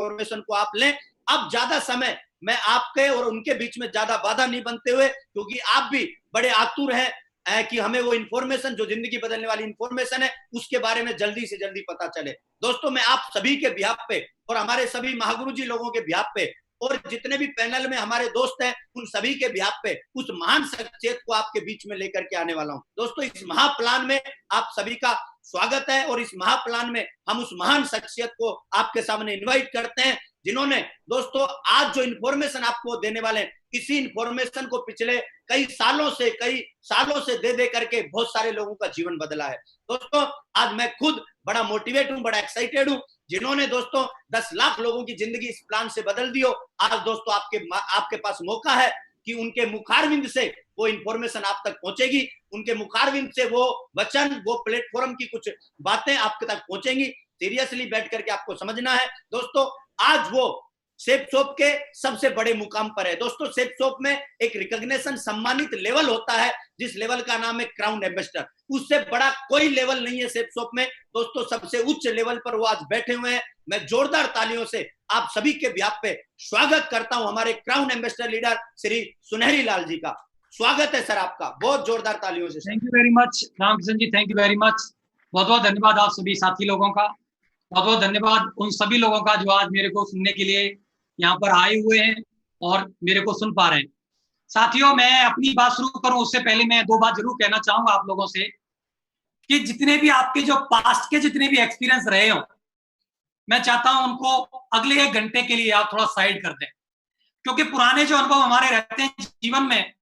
Information को आप लें। अब ज्यादा समय मैं आपके और उनके बीच में ज्यादा बाधा नहीं बनते हुए, क्योंकि आप भी बड़े आतुर हैं कि हमें वो इन्फॉर्मेशन, जो जिंदगी बदलने वाली इन्फॉर्मेशन है, उसके बारे में जल्दी से जल्दी पता चले। दोस्तों, मैं आप सभी के बिहाफ पे और हमारे सभी महागुरु जी लोगों के बिहाफ पे और जितने भी पैनल में हमारे दोस्त हैं, उन सभी के बिहाफ पे उस महान शख्सियत को आपके बीच में लेकर के आने वाला हूं। दोस्तों, इस महाप्लान में आप सभी का स्वागत है और इस महाप्लान में हम उस महान शख्सियत को आपके सामने इनवाइट करते हैं, जिन्होंने दोस्तों आज जो इन्फॉर्मेशन आपको देने वाले हैं, इसी इन्फॉर्मेशन को पिछले कई सालों से दे दे करके बहुत सारे लोगों का जीवन बदला है। दोस्तों, आज मैं खुद बड़ा मोटिवेट हूं, बड़ा एक्साइटेड हूं, जिन्होंने दोस्तों 10 लाख लोगों की जिंदगी इस प्लान से बदल दी हो। आज दोस्तों आपके पास मौका है कि उनके मुखारविंद से वो इन्फॉर्मेशन आप तक पहुंचेगी, उनके मुखारविंद से वो वचन, वो प्लेटफॉर्म की कुछ बातें आपके तक पहुंचेंगी। सीरियसली बैठ करके आपको समझना है। दोस्तों, आज वो सेफ शॉप के सबसे बड़े मुकाम पर है। दोस्तों, सेफ शॉप में एक रिकॉग्निशन, सम्मानित लेवल होता है, जिस लेवल का नाम है क्राउन एम्बेसडर। उससे बड़ा कोई लेवल नहीं है सेफ शॉप में। दोस्तों, सबसे उच्च लेवल पर वो आज बैठे हुए हैं। मैं जोरदार तालियों से आप सभी के बिहाफ पे स्वागत करता हूं हमारे क्राउन एम्बेसडर लीडर श्री सुनहरी लाल जी का। स्वागत है सर आपका, बहुत जोरदार तालियों से। Thank you very much Ramkishan ji, thank you very much. बहुत बहुत धन्यवाद आप सभी साथी लोगों का। बहुत बहुत धन्यवाद उन सभी लोगों का जो आज मेरे को सुनने के लिए यहाँ पर आए हुए हैं और मेरे को सुन पा रहे हैं। साथियों, मैं अपनी बात शुरू करूं उससे पहले मैं 2 बात जरूर कहना चाहूंगा आप लोगों से कि जितने भी आपके जो पास्ट के जितने भी एक्सपीरियंस रहे हो, मैं चाहता हूं उनको अगले 1 घंटे के लिए आप थोड़ा साइड कर दें, क्योंकि पुराने जो अनुभव हमारे रहते हैं जीवन में,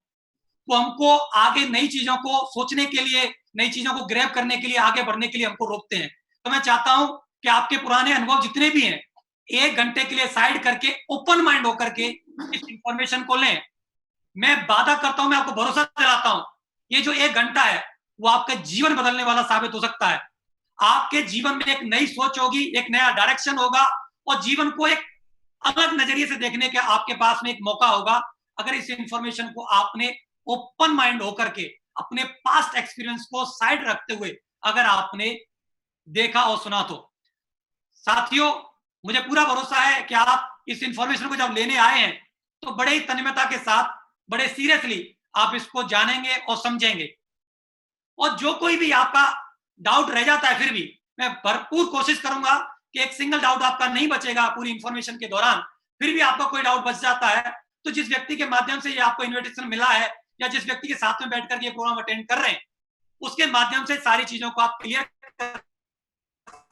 वो हमको आगे नई चीजों को सोचने के लिए, नई चीजों को ग्रैब करने के लिए, आगे बढ़ने के लिए हमको रोकते हैं। तो मैं चाहता हूं कि आपके पुराने अनुभव जितने भी हैं 1 घंटे के लिए साइड करके ओपन माइंड होकर के इस इंफॉर्मेशन को लें। मैं वादा करता हूं, मैं आपको भरोसा दिलाता हूं, ये जो 1 घंटा है वो आपका जीवन बदलने वाला साबित हो सकता है। आपके जीवन में एक नई सोच होगी, एक नया डायरेक्शन होगा और जीवन को एक अलग नजरिए से देखने का आपके पास में एक मौका होगा, अगर इस इंफॉर्मेशन को आपने ओपन माइंड होकर के अपने पास्ट एक्सपीरियंस को साइड रखते हुए अगर आपने देखा और सुना तो। साथियों, मुझे पूरा भरोसा है कि आप इस इंफॉर्मेशन को जब लेने आए हैं तो बड़े ही तन्मयता के साथ, बड़े सीरियसली आप इसको जानेंगे और समझेंगे। और जो कोई भी आपका डाउट रह जाता है, फिर भी मैं भरपूर कोशिश करूंगा कि एक सिंगल डाउट आपका नहीं बचेगा पूरी इंफॉर्मेशन के दौरान। फिर भी आपका कोई डाउट बच जाता है तो जिस व्यक्ति के माध्यम से ये आपको इन्विटेशन मिला है या जिस व्यक्ति के साथ में बैठ कर ये प्रोग्राम अटेंड कर रहे हैं, उसके माध्यम से सारी चीजों को आप क्लियर कर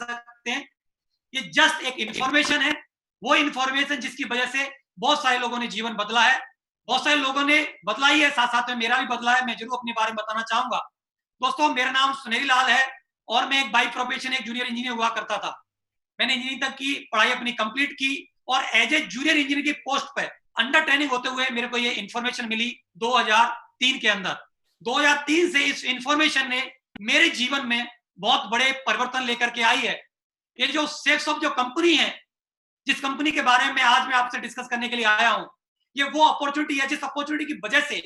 सकते हैं। ये जस्ट एक इंफॉर्मेशन है, वो इंफॉर्मेशन जिसकी वजह से बहुत सारे लोगों ने जीवन बदला है, बहुत सारे लोगों ने बदला ही है, साथ साथ में मेरा भी बदला है। मैं जरूर अपने बारे में बताना चाहूंगा। दोस्तों, मेरा नाम सुनहरी लाल है और मैं एक बाई प्रोफेशन एक जूनियर इंजीनियर हुआ करता था। मैंने इंजीनियरिंग तक की पढ़ाई अपनी कंप्लीट की और एज ए जूनियर इंजीनियर की पोस्ट पे अंडर ट्रेनिंग होते हुए मेरे को ये इंफॉर्मेशन मिली 2003 के अंदर। 2003 से इस इंफॉर्मेशन ने मेरे जीवन में बहुत बड़े परिवर्तन लेकर के आई है। ये जो सेफ्सॉफ्ट जो कंपनी है, जिस कंपनी के बारे में आज मैं आपसे डिस्कस करने के लिए आया हूं, ये वो अपॉर्चुनिटी है जिस अपॉर्चुनिटी की वजह से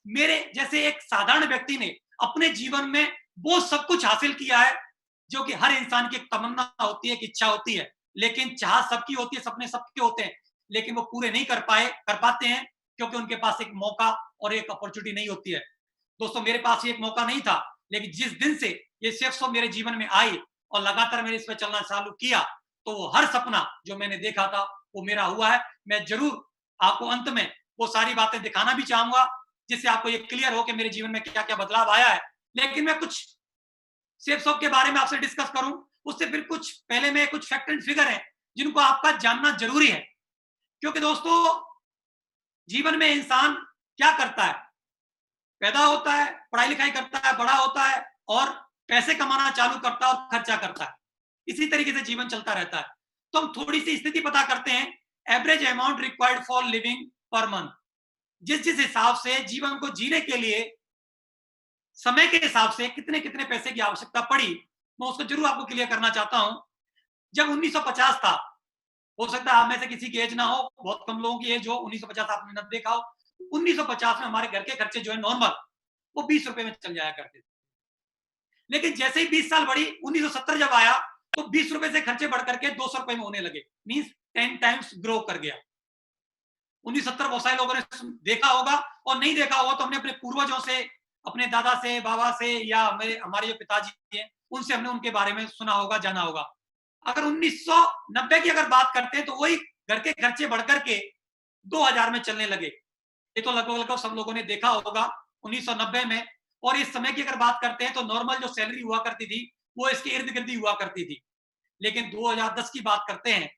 मेरे जैसे एक साधारण व्यक्ति ने अपने जीवन में वो सब कुछ हासिल किया है जो कि हर इंसान की एक तमन्ना होती है, एक इच्छा होती है, लेकिन चाह सबकी होती है, सपने सबके होते हैं, लेकिन वो पूरे नहीं कर पाते हैं क्योंकि उनके पास एक मौका और एक अपॉर्चुनिटी नहीं होती है। दोस्तों, मेरे पास ये एक मौका नहीं था, लेकिन जिस दिन से ये सेफ्सॉफ्ट मेरे जीवन में आई और लगातार मैंने इस पर चलना चालू किया, तो वो हर सपना जो मैंने देखा था वो मेरा हुआ है। मैं जरूर आपको अंत में वो सारी बातें दिखाना भी चाहूंगा जिससे आपको ये क्लियर हो कि मेरे जीवन में क्या क्या बदलाव आया है। लेकिन मैं कुछ सेफ्सॉफ्ट के बारे में आपसे डिस्कस करूं उससे फिर कुछ पहले में कुछ फैक्ट एंड फिगर है जिनको आपका जानना जरूरी है। क्योंकि दोस्तों, जीवन में इंसान क्या करता है? पैदा होता है, पढ़ाई लिखाई करता है, बड़ा होता है और पैसे कमाना चालू करता है और खर्चा करता है। इसी तरीके से जीवन चलता रहता है। तो हम थोड़ी सी स्थिति पता करते हैं, average amount required for living per month. जिस जिस हिसाब से जीवन को जीने के लिए समय के हिसाब से कितने कितने पैसे की आवश्यकता पड़ी, मैं उसको जरूर आपको क्लियर करना चाहता हूं। जब 1950 था, हो सकता है आप में से किसी की एज ना हो, बहुत कम लोगों की एज हो, 1950 आपने न देखा हो। 1950 में हमारे घर के खर्चे जो है नॉर्मल वो 20 रुपए में चल जाया करते थे। लेकिन जैसे ही 20 साल बढ़ी, 1970 जब आया तो 20 रुपए से खर्चे बढ़ करके 200 रुपए में होने लगे, मींस 10 टाइम्स ग्रो कर गया। 1970 बहुत सारे लोगों ने देखा होगा, और नहीं देखा होगा तो हमने अपने पूर्वजों से, अपने दादा से, बाबा से, या हमारे जो पिताजी हैं उनसे हमने उनके बारे में सुना होगा, जाना होगा। अगर 1990 की अगर बात करते हैं तो वही घर के खर्चे बढ़कर के 2000 में चलने लगे। ये तो लगभग सब लोगों ने देखा होगा 1990 में। और इस समय की अगर बात करते हैं तो नॉर्मल जो सैलरी हुआ करती थी वो इसके इर्द गिर्द ही हुआ करती थी। लेकिन 2010 की बात करते हैं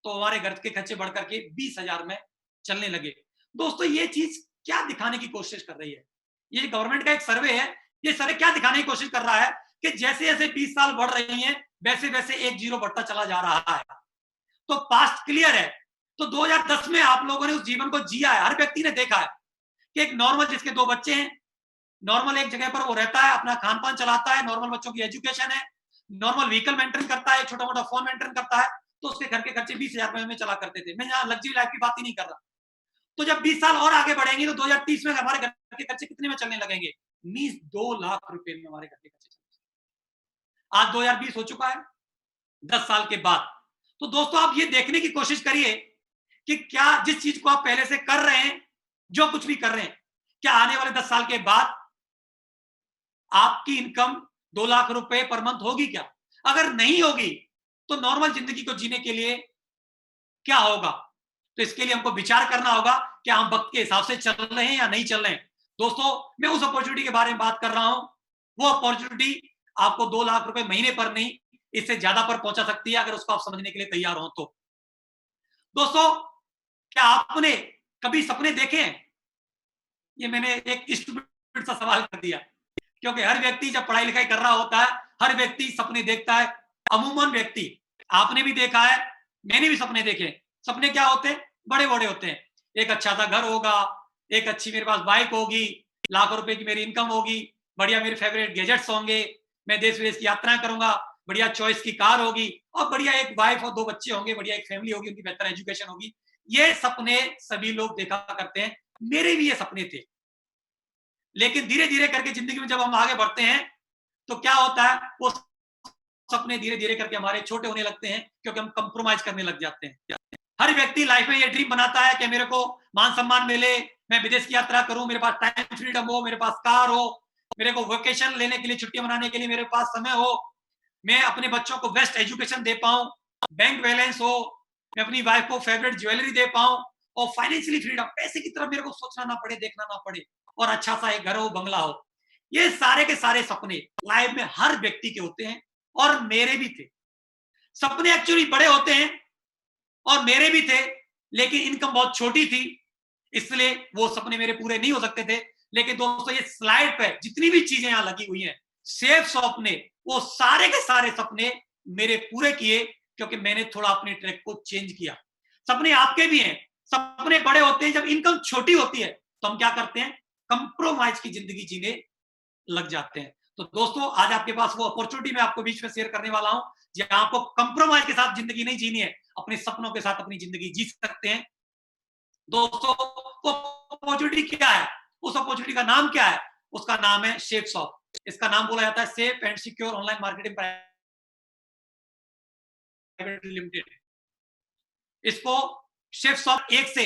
तो हमारे घर के खर्चे बढ़कर के 20,000 में चलने लगे। दोस्तों, ये चीज क्या दिखाने की कोशिश कर रही है? ये गवर्नमेंट का एक सर्वे है, ये सर्वे क्या दिखाने की कोशिश कर रहा है कि जैसे जैसे 20 साल बढ़ रही हैं वैसे वैसे एक जीरो बढ़ता चला जा रहा है। तो पास्ट क्लियर है। तो 2010 में आप लोगों ने उस जीवन को जिया है, हर व्यक्ति ने देखा है कि एक नॉर्मल, जिसके 2 बच्चे हैं, नॉर्मल एक जगह पर वो रहता है, अपना खान पान चलाता है, नॉर्मल बच्चों की एजुकेशन है, नॉर्मल व्हीकल मेंटेन करता है, छोटा मोटा फोन मेंटेन करता है, तो उसके घर के खर्चे 20,000 रुपए में चला करते थे। मैं यहाँ लग्जरी लाइफ की बात ही नहीं कर रहा। तो जब 20 साल और आगे बढ़ेंगे तो 2030 में हमारे घर के खर्चे कितने में चलने लगेंगे? मींस 2 लाख रुपए में हमारे घर के खर्चे चलने। आज 2020 हो चुका है, 10 साल के बाद। तो दोस्तों, आप ये देखने की कोशिश करिए कि क्या जिस चीज को आप पहले से कर रहे हैं, जो कुछ भी कर रहे हैं, क्या आने वाले 10 साल के बाद आपकी इनकम 2 लाख रुपए पर मंथ होगी क्या? अगर नहीं होगी तो नॉर्मल जिंदगी को जीने के लिए क्या होगा? तो इसके लिए हमको विचार करना होगा कि हम वक्त के हिसाब से चल रहे हैं या नहीं चल रहे हैं। दोस्तों, मैं उस अपॉर्चुनिटी के बारे में बात कर रहा हूं। वो अपॉर्चुनिटी आपको 2 लाख रुपए महीने पर नहीं, इससे ज्यादा पर पहुंचा सकती है, अगर उसको आप समझने के लिए तैयार हो तो। दोस्तों, क्या आपने कभी सपने देखे हैं? ये मैंने एक स्टूपिड सा सवाल कर दिया, क्योंकि हर व्यक्ति जब पढ़ाई लिखाई कर रहा होता है, हर व्यक्ति सपने देखता है। अमूमन व्यक्ति, आपने भी देखा है, मैंने भी सपने देखे। सपने क्या होते हैं? बड़े बड़े होते हैं। एक अच्छा सा घर होगा, एक अच्छी मेरे पास बाइक होगी, लाखों रुपए की मेरी इनकम होगी, बढ़िया मेरे फेवरेट गैजेट्स होंगे, मैं देश विदेश की यात्राएं करूंगा, बढ़िया चॉइस की कार होगी, और बढ़िया एक वाइफ और 2 बच्चे होंगे, बढ़िया एक फैमिली होगी, उनकी बेहतर एजुकेशन होगी। ये सपने सभी लोग देखा करते हैं, मेरे भी ये सपने थे। लेकिन धीरे धीरे करके जिंदगी में जब हम आगे बढ़ते हैं तो क्या होता है, वो सपने धीरे धीरे करके हमारे छोटे होने लगते हैं, क्योंकि हम कंप्रोमाइज करने लग जाते हैं। हर व्यक्ति लाइफ में ये ड्रीम बनाता है कि मेरे को मान सम्मान मिले, मैं विदेश की यात्रा करूं, मेरे पास टाइम फ्रीडम हो, मेरे पास कार हो, मेरे को वेकेशन लेने के लिए, छुट्टियां मनाने के लिए मेरे पास समय हो, मैं अपने बच्चों को बेस्ट एजुकेशन दे पाऊं, बैंक बैलेंस हो, मैं अपनी वाइफ को फेवरेट ज्वेलरी दे पाऊं, और फाइनेंशियली फ्रीडम, पैसे की तरफ मेरे को सोचना ना पड़े, देखना ना पड़े, और अच्छा सा एक घर हो, बंगला हो। ये सारे के सारे सपने लाइफ में हर व्यक्ति के होते हैं, और मेरे भी थे। सपने एक्चुअली बड़े होते हैं, और मेरे भी थे, लेकिन इनकम बहुत छोटी थी, इसलिए वो सपने मेरे पूरे नहीं हो सकते थे। लेकिन दोस्तों, ये स्लाइड पे जितनी भी चीजें यहां लगी हुई हैं, सेफ सपने, वो सारे के सारे सपने मेरे पूरे किए, क्योंकि मैंने थोड़ा अपने ट्रैक को चेंज किया। सपने आपके भी हैं। सपने बड़े होते हैं जब इनकम छोटी होती है, तो हम क्या करते हैं? कंप्रोमाइज की जिंदगी जीने लग जाते हैं। तो दोस्तों, आज आपके पास वो अपॉर्चुनिटी मैं आपको बीच में शेयर करने वाला हूं, जहां आपको कंप्रोमाइज के साथ जिंदगी नहीं जीनी है, अपने सपनों के साथ अपनी जिंदगी जी सकते हैं। दोस्तों, वो अपॉर्चुनिटी क्या है? उस अपॉर्चुनिटी का नाम क्या है? उसका नाम है शेफसॉफ्ट। इसका नाम बोला जाता है safe and secure online marketing private limited. इसको शेफसॉफ्ट 1 से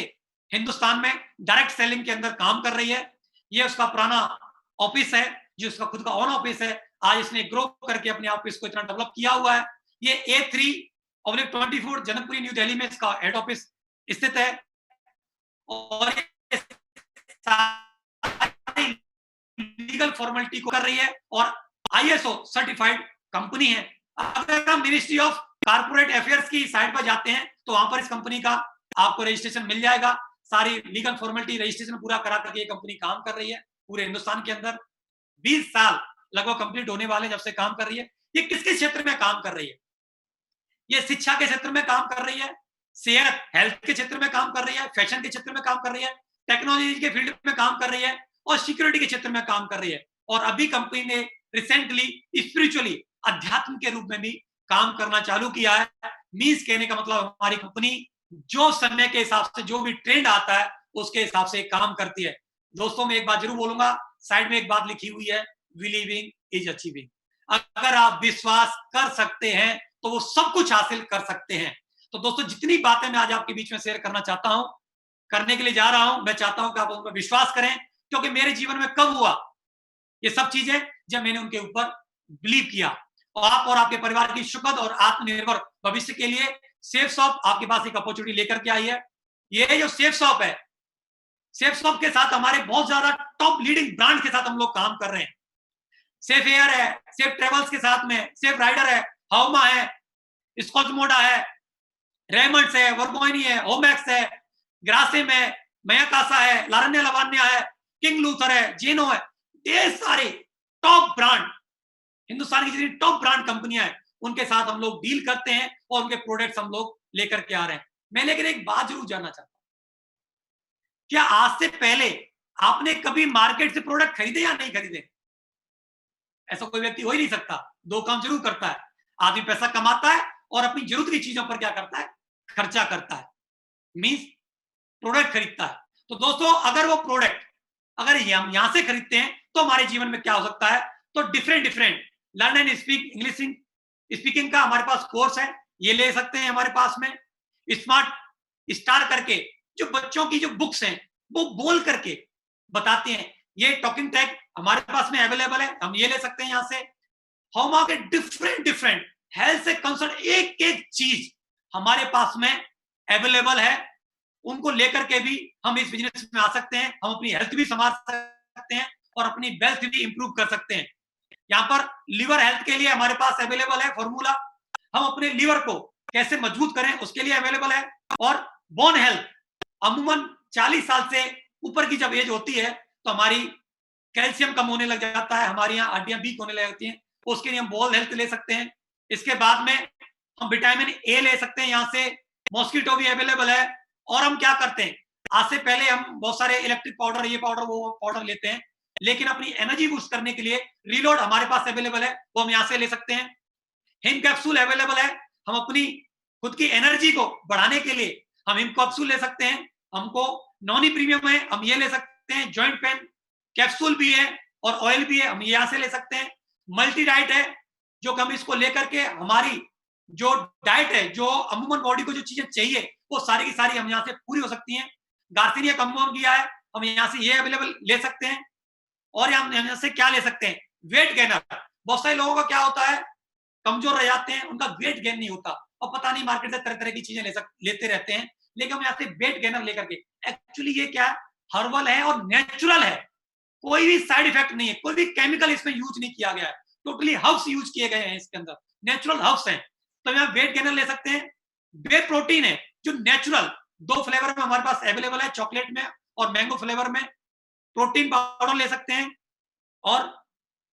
हिंदुस्तान में डायरेक्ट सेलिंग के अंदर काम कर रही है। ये उसका पुराना ऑफिस है, जो उसका खुद का ओन ऑफिस है। आज इसने ग्रो करके अपने ऑफिस को इतना डेवलप किया हुआ है। ये A3/24 जनकपुरी न्यू दिल्ली में इसका हेड ऑफिस स्थित है, और लीगल फॉर्मेलिटी को कर रही है, और ISO सर्टिफाइड कंपनी है। अगर हम मिनिस्ट्री ऑफ कारपोरेट अफेयर्स की साइट पर जाते हैं तो वहां पर इस कंपनी का आपको रजिस्ट्रेशन मिल जाएगा। सारी लीगल फॉर्मेलिटी, रजिस्ट्रेशन पूरा करा करके ये कंपनी काम कर रही है पूरे हिंदुस्तान के अंदर। 20 साल लगभग कंप्लीट होने वाले जब से काम कर रही है। ये किस किस क्षेत्र में काम कर रही है? ये शिक्षा के क्षेत्र में काम कर रही है, सेहत हेल्थ के क्षेत्र में काम कर रही है, फैशन के क्षेत्र में काम कर रही है, टेक्नोलॉजी के फील्ड में काम कर रही है, और सिक्योरिटी के क्षेत्र में काम कर रही है। और अभी कंपनी ने रिसेंटली स्पिरिचुअली, अध्यात्म के रूप में भी काम करना चालू किया है। मींस कहने का मतलब, हमारी कंपनी जो समय के हिसाब से जो भी ट्रेंड आता है उसके हिसाब से काम करती है। दोस्तों, मैं एक बात जरूर बोलूंगा, साइड में एक बात लिखी हुई है, बिलीविंग इज अचीविंग। अगर आप विश्वास कर सकते हैं तो वो सब कुछ हासिल कर सकते हैं। तो दोस्तों, जितनी बातें मैं आज आपके बीच में शेयर करना चाहता हूं, करने के लिए जा रहा हूं, मैं चाहता हूं कि आप उन पर विश्वास करें, क्योंकि मेरे जीवन में कब हुआ ये सब चीजें, जब मैंने उनके ऊपर बिलीव किया। और आप और आपके परिवार की सुखद और आत्मनिर्भर भविष्य के लिए सेफ शॉप आपके पास एक अपॉर्चुनिटी लेकर के आई है। ये जो सेफ शॉप है, सेफ शॉप के साथ हमारे बहुत ज्यादा टॉप लीडिंग ब्रांड के साथ हम लोग काम कर रहे हैं। सेफ एयर है, सेफ ट्रेवल्स के साथ में सेफ राइडर है, हाउमा है, स्कॉच मोडा है, रेमंड्स है, वर्गोइनी है, होमैक्स है, ग्रासिम है, मयाकासा है, लारन्या लवान्या है, किंग लूथर है, जेनो है। ये सारे टॉप ब्रांड, हिंदुस्तान की जितनी टॉप ब्रांड कंपनियां हैं, उनके साथ हम लोग डील करते हैं और उनके प्रोडक्ट्स हम लोग लेकर के आ रहे हैं। मैं लेकिन एक बात जरूर जानना चाहता हूं, क्या आज से पहले आपने कभी मार्केट से प्रोडक्ट खरीदे या नहीं खरीदे? ऐसा कोई व्यक्ति हो ही नहीं सकता। दो काम जरूर करता है, आदमी पैसा कमाता है और अपनी जरूरत की चीजों पर क्या करता है, खर्चा करता है, मींस प्रोडक्ट खरीदता है। तो दोस्तों, अगर वो प्रोडक्ट अगर हम यहां से खरीदते हैं तो हमारे जीवन में क्या हो सकता है, तो different learn and speak English speaking का हमारे पास कोर्स है, ये ले सकते हैं हमारे पास में। स्मार्ट स्टार करके जो बच्चों की जो बुक्स हैं वो बोल करके बताते हैं, ये टॉकिंग टैग हमारे पास में अवेलेबल है, हम ये ले सकते हैं यहां से। हाउमा के डिफरेंट हेल्थ से कंसर्न एक एक चीज हमारे पास में अवेलेबल है, उनको लेकर के भी हम इस बिजनेस में आ सकते हैं। हम अपनी हेल्थ भी संभाल सकते हैं और अपनी वेल्थ भी इंप्रूव कर सकते हैं। यहाँ पर लीवर हेल्थ के लिए हमारे पास अवेलेबल है फॉर्मूला, हम अपने लीवर को कैसे मजबूत करें उसके लिए अवेलेबल है। और बोन हेल्थ, अमूमन 40 साल से ऊपर की जब एज होती है तो हमारी कैल्शियम कम होने लग जाता है, हमारी यहाँ हड्डियां वीक होने लग जाती हैं, उसके लिए हम बोन हेल्थ ले सकते हैं। इसके बाद में हम विटामिन ए ले सकते हैं, यहाँ से मॉस्किटो भी अवेलेबल है। और हम क्या करते हैं, आज से पहले हम बहुत सारे इलेक्ट्रिक पाउडर, ये पाउडर वो पाउडर लेते हैं, लेकिन अपनी एनर्जी बूस्ट करने के लिए रीलोड हमारे पास अवेलेबल है, वो हम यहाँ से ले सकते हैं। हिम कैप्सूल अवेलेबल है, हम अपनी खुद की एनर्जी को बढ़ाने के लिए हम हिम कैप्सूल ले सकते हैं। हमको नॉनी प्रीमियम है, हम ये ले सकते हैं। जॉइंट पेन कैप्सूल भी है और ऑयल भी है, हम यहाँ से ले सकते हैं। मल्टी डाइट है, जो हम इसको लेकर के हमारी जो डाइट है, जो अमूमन बॉडी को जो चीजें चाहिए वो सारी की सारी हम यहाँ से पूरी हो सकती हैं। गार्सिनिया कम्पाउंड किया है, हम यहाँ से ये अवेलेबल ले सकते हैं। और हम यहाँ से क्या ले सकते हैं, वेट गेनर। बहुत सारे लोगों का क्या होता है, कमजोर रह जाते हैं, उनका वेट गेन नहीं होता और पता नहीं मार्केट से तरह तरह की चीजें लेते रहते हैं, लेकिन हम यहाँ से वेट गेनर लेकर के, एक्चुअली ये क्या है, हर्बल है और नेचुरल है, कोई भी साइड इफेक्ट नहीं है, कोई भी केमिकल इसमें यूज नहीं किया गया है, टोटली हर्ब्स यूज किए गए हैं इसके अंदर, नेचुरल हर्ब्स हैं। तो यहाँ वेट गेनर ले सकते हैं। बे प्रोटीन है जो नेचुरल, 2 फ्लेवर में हमारे पास अवेलेबल है, चॉकलेट में और मैंगो फ्लेवर में। प्रोटीन पाउडर ले सकते हैं और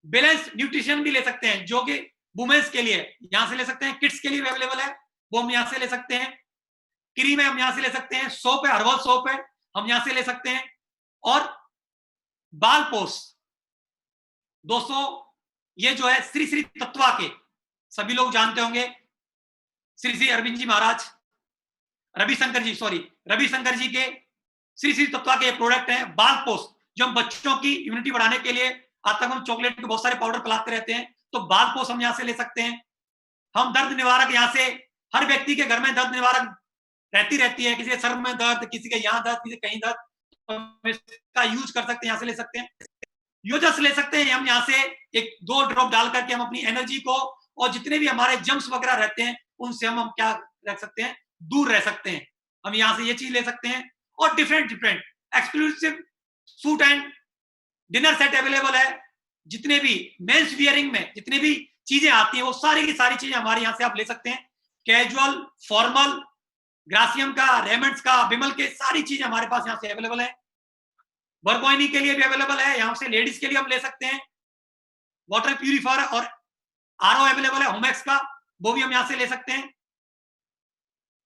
बैलेंस न्यूट्रिशन भी ले सकते हैं, जो कि वुमेन्स के लिए यहां से ले सकते हैं, किड्स के लिए भी अवेलेबल है, वो हम यहां से ले सकते हैं। क्रीम है, हम यहां से ले सकते हैं। सोप है, हर्बल सोप है, हम यहां से ले सकते हैं। और बाल पोस, दोस्तों ये जो है श्री श्री तत्वा के, सभी लोग जानते होंगे, श्री श्री अरविंद जी महाराज, रविशंकर जी के श्री श्री तत्वा के प्रोडक्ट हैं। बाल पोस, जो हम बच्चों की इम्यूनिटी बढ़ाने के लिए, आज तक हम चॉकलेट के बहुत सारे पाउडर पिलाते रहते हैं, तो बाल पोस हम यहाँ से ले सकते हैं। हम दर्द निवारक, यहाँ से हर व्यक्ति के घर में दर्द निवारक रहती है, किसी के सर में दर्द, किसी के यहाँ दर्द, किसी कहीं दर्द, तो इसका यूज कर सकते हैं, यहाँ से ले सकते हैं। यूजस ले सकते हैं हम यहाँ से, 1-2 ड्रॉप डाल करके हम अपनी एनर्जी को और जितने भी हमारे जम्स वगैरह रहते हैं उनसे हम क्या रख सकते हैं, दूर रह सकते हैं। हम यहाँ से ये चीज ले सकते हैं। और different exclusive suit and dinner set available है। जितने भी मेंस वियरिंग में जितने भी चीजें आती हैं वो सारी की सारी चीजें हमारे यहाँ से आप ले सकते हैं। कैजुअल, फॉर्मल, ग्रासियम का, रेमंड्स का, विमल के, सारी चीजें हमारे पास यहाँ से अवेलेबल है। वर्गोइनी के लिए भी अवेलेबल है, यहाँ से लेडीज के लिए हम ले सकते हैं। वाटर प्यूरिफायर और आरओ अवेलेबल है, होमैक्स का, वो भी हम यहाँ से ले सकते हैं।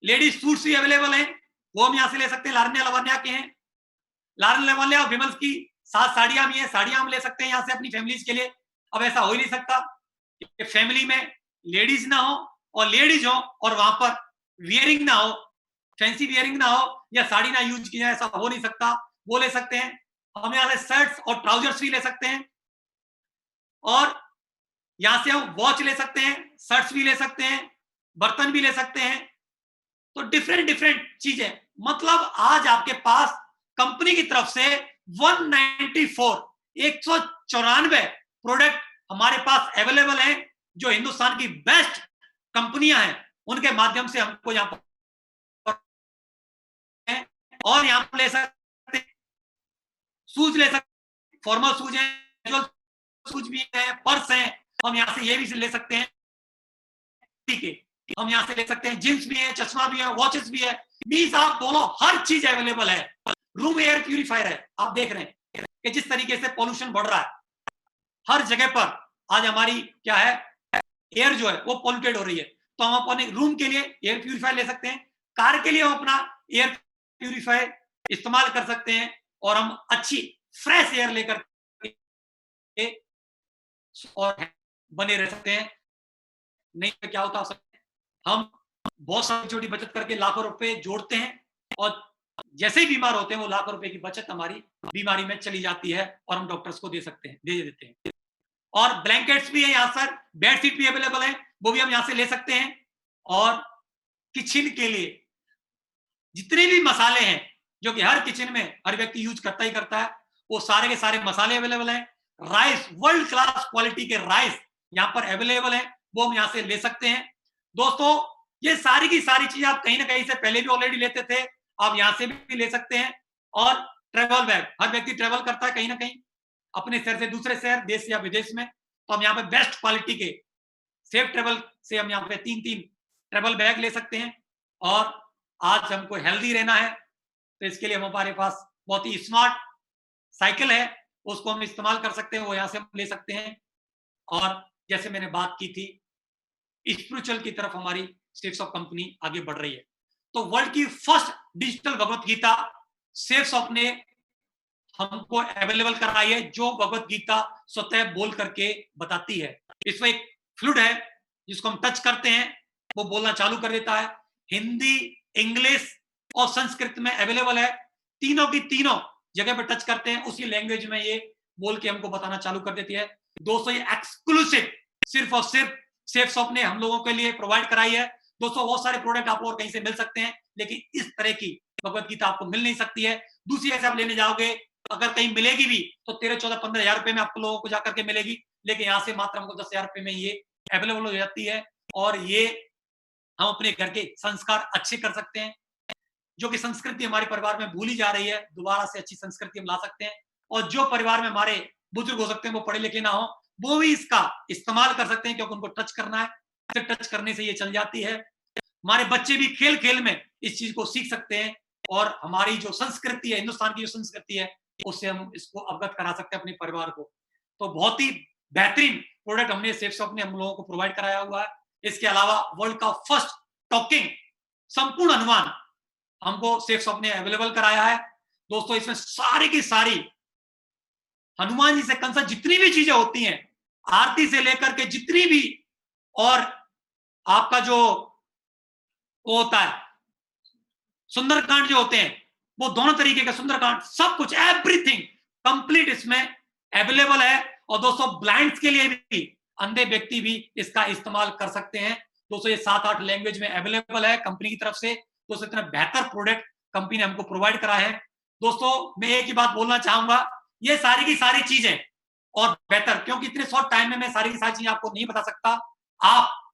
लेडीज सूट्स भी अवेलेबल हैं, वो हम यहाँ से ले सकते हैं, लारन्या लवान्या के हैं। लारन्या लवान्या और विमल की 7 साड़ियां भी हैं, साड़ियां हम ले सकते हैं यहाँ से अपनी फैमिलीज के लिए। अब ऐसा हो ही नहीं सकता कि फैमिली में लेडीज ना हो और लेडीज हो और वहां पर वियरिंग ना हो, फैंसी वियरिंग ना हो या साड़ी ना यूज की जाए, ऐसा हो नहीं सकता। वो ले सकते हैं। हम यहाँ से शर्ट्स और ट्राउजर्स भी ले सकते हैं। और यहां से हम वॉच ले सकते हैं, शर्ट्स भी ले सकते हैं, बर्तन भी ले सकते हैं, तो डिफरेंट डिफरेंट चीजें। मतलब आज आपके पास कंपनी की तरफ से 194 प्रोडक्ट हमारे पास अवेलेबल हैं, जो हिंदुस्तान की बेस्ट कंपनियां हैं उनके माध्यम से हमको यहाँ पर, और यहाँ पर ले सकते हैं, शूज ले सकते, फॉर्मल शूज है, कैजुअल शूज भी है, पर्स है, हम यहाँ से ये भी ले सकते हैं, ठीक है, हम यहाँ से ले सकते हैं, जींस भी है, चश्मा भी है, वॉचेस भी है, मीन्स आप दोनों हर चीज अवेलेबल है। रूम एयर प्यूरिफायर है, आप देख रहे हैं कि जिस तरीके से पॉल्यूशन बढ़ रहा है हर जगह पर, आज हमारी क्या है, एयर जो है वो पॉल्यूटेड हो रही है, तो हम अपने रूम के लिए एयर प्यूरिफायर ले सकते हैं, कार के लिए हम अपना एयर प्यूरिफायर इस्तेमाल कर सकते हैं, और हम अच्छी फ्रेश एयर लेकर और बने रह सकते हैं। नहीं तो क्या होता है, हम बहुत सारी छोटी बचत करके लाखों रुपए जोड़ते हैं, और जैसे ही बीमार होते हैं वो लाखों रुपए की बचत हमारी बीमारी में चली जाती है, और हम डॉक्टर्स को दे देते हैं। और ब्लैंकेट्स भी है यहाँ सर, बेडशीट भी अवेलेबल है, वो भी हम यहाँ से ले सकते हैं। और किचन के लिए जितने भी मसाले हैं जो कि हर किचन में हर व्यक्ति यूज करता ही करता है, वो सारे के सारे मसाले अवेलेबल हैं। राइस, वर्ल्ड क्लास क्वालिटी के राइस यहाँ पर अवेलेबल है, वो हम यहाँ से ले सकते हैं। दोस्तों ये सारी की सारी चीजें आप कहीं ना कहीं से पहले भी ऑलरेडी लेते थे, आप यहाँ से भी ले सकते हैं। और ट्रेवल बैग, हर व्यक्ति ट्रेवल करता है कहीं ना कहीं अपने शहर से दूसरे शहर, देश या विदेश में, तो हम यहाँ पे बेस्ट क्वालिटी के सेफ ट्रेवल से हम यहाँ पे 3 ट्रेवल बैग ले सकते हैं। और आज हमको हेल्दी रहना है, तो इसके लिए हमारे पास बहुत ही स्मार्ट साइकिल है, उसको हम इस्तेमाल कर सकते हैं, वो यहाँ से हम ले सकते हैं। और जैसे मैंने बात की थी, स्पिरिचुअल की तरफ हमारी सेफ्स ऑफ कंपनी आगे बढ़ रही है, तो वर्ल्ड की फर्स्ट डिजिटल भगवत गीता सेफ्स ऑफ ने हमको अवेलेबल कराई है, जो भगवत गीता स्वतः बोल करके बताती है। इसमें एक फ्लूइड है जिसको हम टच करते हैं, वो बोलना चालू कर देता है। हिंदी, इंग्लिश और संस्कृत में अवेलेबल है, तीनों की तीनों जगह पर टच करते हैं, उसी लैंग्वेज में ये बोल के हमको बताना चालू कर देती है। दोस्तों ये एक्सक्लूसिव सिर्फ और सिर्फ सेफ्स ऑफ ने हम लोगों के लिए प्रोवाइड कराई है। दोस्तों बहुत सारे प्रोडक्ट आपको और कहीं से मिल सकते हैं, लेकिन इस तरह की भगवत गीता आपको मिल नहीं सकती है। दूसरी जगह आप लेने जाओगे, अगर कहीं मिलेगी भी तो 13, 14, 15 हजार रुपए में आप लोगों को जाकर के मिलेगी, लेकिन यहाँ से मात्र हमको 10,000 रुपए में ये अवेलेबल हो जाती है। और ये हम अपने घर के संस्कार अच्छे कर सकते हैं, जो कि संस्कृति हमारे परिवार में भूली जा रही है, दोबारा से अच्छी संस्कृति हम ला सकते हैं। और जो परिवार में हमारे बुजुर्ग हो सकते हैं, वो पढ़े लिखे ना हो, वो भी इसका इस्तेमाल कर सकते हैं, क्योंकि उनको टच करना है, सिर्फ टच करने से ये चल जाती है। हमारे बच्चे भी खेल खेल में इस चीज को सीख सकते हैं, और हमारी जो संस्कृति है, हिंदुस्तान की जो संस्कृति है, उससे हम इसको अवगत करा सकते हैं अपने परिवार को। तो बहुत ही बेहतरीन प्रोडक्ट हमने सेफ शॉप ने हम लोगों को प्रोवाइड कराया हुआ है। इसके अलावा वर्ल्ड का फर्स्ट टॉकिंग संपूर्ण अनुमान हमको सेफ शॉप ने अवेलेबल कराया है। दोस्तों इसमें सारी की सारी हनुमान जी से कंसर्न जितनी भी चीजें होती हैं, आरती से लेकर के जितनी भी, और आपका जो वो होता है सुंदरकांड जो होते हैं, वो दोनों तरीके के सुंदरकांड, सब कुछ एवरीथिंग कंप्लीट इसमें अवेलेबल है। और दोस्तों ब्लाइंड्स के लिए भी, अंधे व्यक्ति भी इसका इस्तेमाल कर सकते हैं। दोस्तों ये 7-8 लैंग्वेज में अवेलेबल है कंपनी की तरफ से। दोस्तों इतना बेहतर प्रोडक्ट कंपनी ने हमको प्रोवाइड करा है। दोस्तों मैं एक ही बात बोलना चाहूंगा, ये सारी की सारी चीजें और बेहतर, क्योंकि इतने शॉर्ट टाइम में मैं सारी की सारी चीजें आपको नहीं बता सकता। आप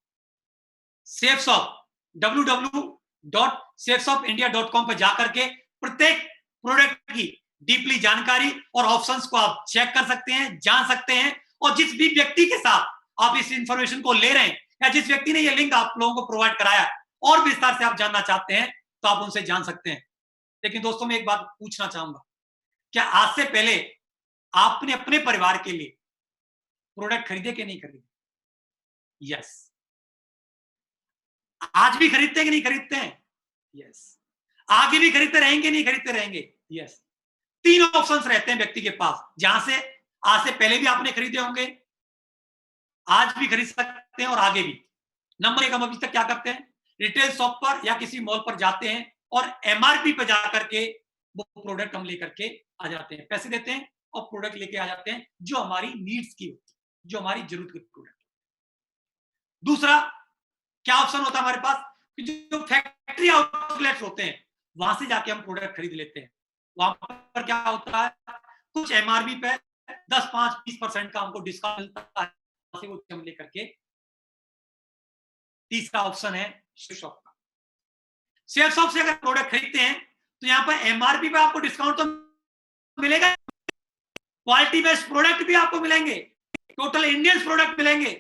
सेफ्सॉफ www.safesoffindia.com पर जाकर के प्रत्येक प्रोडक्ट की डीपली जानकारी और ऑप्शंस को आप चेक कर सकते हैं, जान सकते हैं। और जिस भी व्यक्ति के साथ आप इस इंफॉर्मेशन को ले रहे हैं, या जिस व्यक्ति ने ये लिंक आप लोगों को प्रोवाइड कराया, और विस्तार से आप जानना चाहते हैं, तो आप उनसे जान सकते हैं। लेकिन दोस्तों मैं एक बात पूछना चाहूंगा, क्या आज से पहले आपने अपने परिवार के लिए प्रोडक्ट खरीदे कि नहीं खरीदे? यस। आज भी खरीदते हैं कि नहीं खरीदते हैं? यस। आगे भी खरीदते रहेंगे नहीं खरीदते रहेंगे? यस। 3 ऑप्शंस रहते हैं व्यक्ति के पास, जहां से आज से पहले भी आपने खरीदे होंगे, आज भी खरीद सकते हैं और आगे भी। नंबर 1, हम अभी तक क्या करते हैं, रिटेल शॉप पर या किसी मॉल पर जाते हैं और एमआरपी पर जाकर के वो प्रोडक्ट हम लेकर के आ जाते हैं, पैसे देते हैं और प्रोडक्ट लेके आ जाते हैं जो हमारी नीड्स की होती है, जो हमारी जरूरत की प्रोडक्ट। दूसरा क्या ऑप्शन होता है हमारे पास कि जो फैक्ट्री आउटलेट्स होते हैं वहां से जाके हम प्रोडक्ट खरीद लेते हैं। वहां पर क्या होता है, कुछ एमआरपी पे 10, 5, 20% का हमको डिस्काउंट मिलता है, वो हम लेकर के। तीसरा ऑप्शन है शेयर शॉप का। शेयर शॉप से अगर प्रोडक्ट खरीदते हैं तो यहाँ पर एमआरपी पे आपको डिस्काउंट तो मिलेगा, क्वालिटी बेस्ड प्रोडक्ट भी आपको मिलेंगे, टोटल इंडियन प्रोडक्ट मिलेंगे,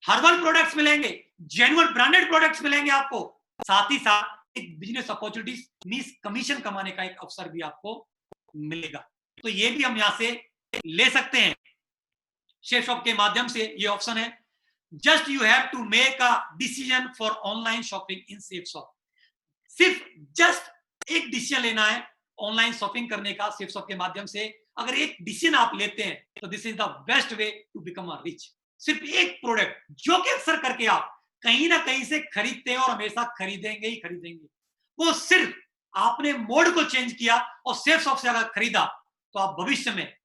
हर्बल प्रोडक्ट्स मिलेंगे, जेन्युइन ब्रांडेड प्रोडक्ट्स मिलेंगे आपको। साथ ही साथ एक बिजनेस अपॉर्चुनिटीज मींस कमीशन कमाने का एक अवसर भी आपको मिलेगा। तो ये भी हम यहां से ले सकते हैं शेयर शॉप के माध्यम से। ये ऑप्शन है। Just you have to make a decision for online shopping in share shop. सिर्फ जस्ट एक डिसीजन लेना है ऑनलाइन शॉपिंग करने का शेयर शॉप के माध्यम से। अगर एक डिसीजन आप लेते हैं तो this is the best way to become a rich. सिर्फ एक प्रोडक्ट जो कि अक्सर करके आप कहीं ना कहीं से खरीदते हैं और हमेशा खरीदेंगे ही खरीदेंगे, वो सिर्फ आपने मोड को चेंज किया और शेयर शॉप से अगर खरीदा तो आप भविष्य में,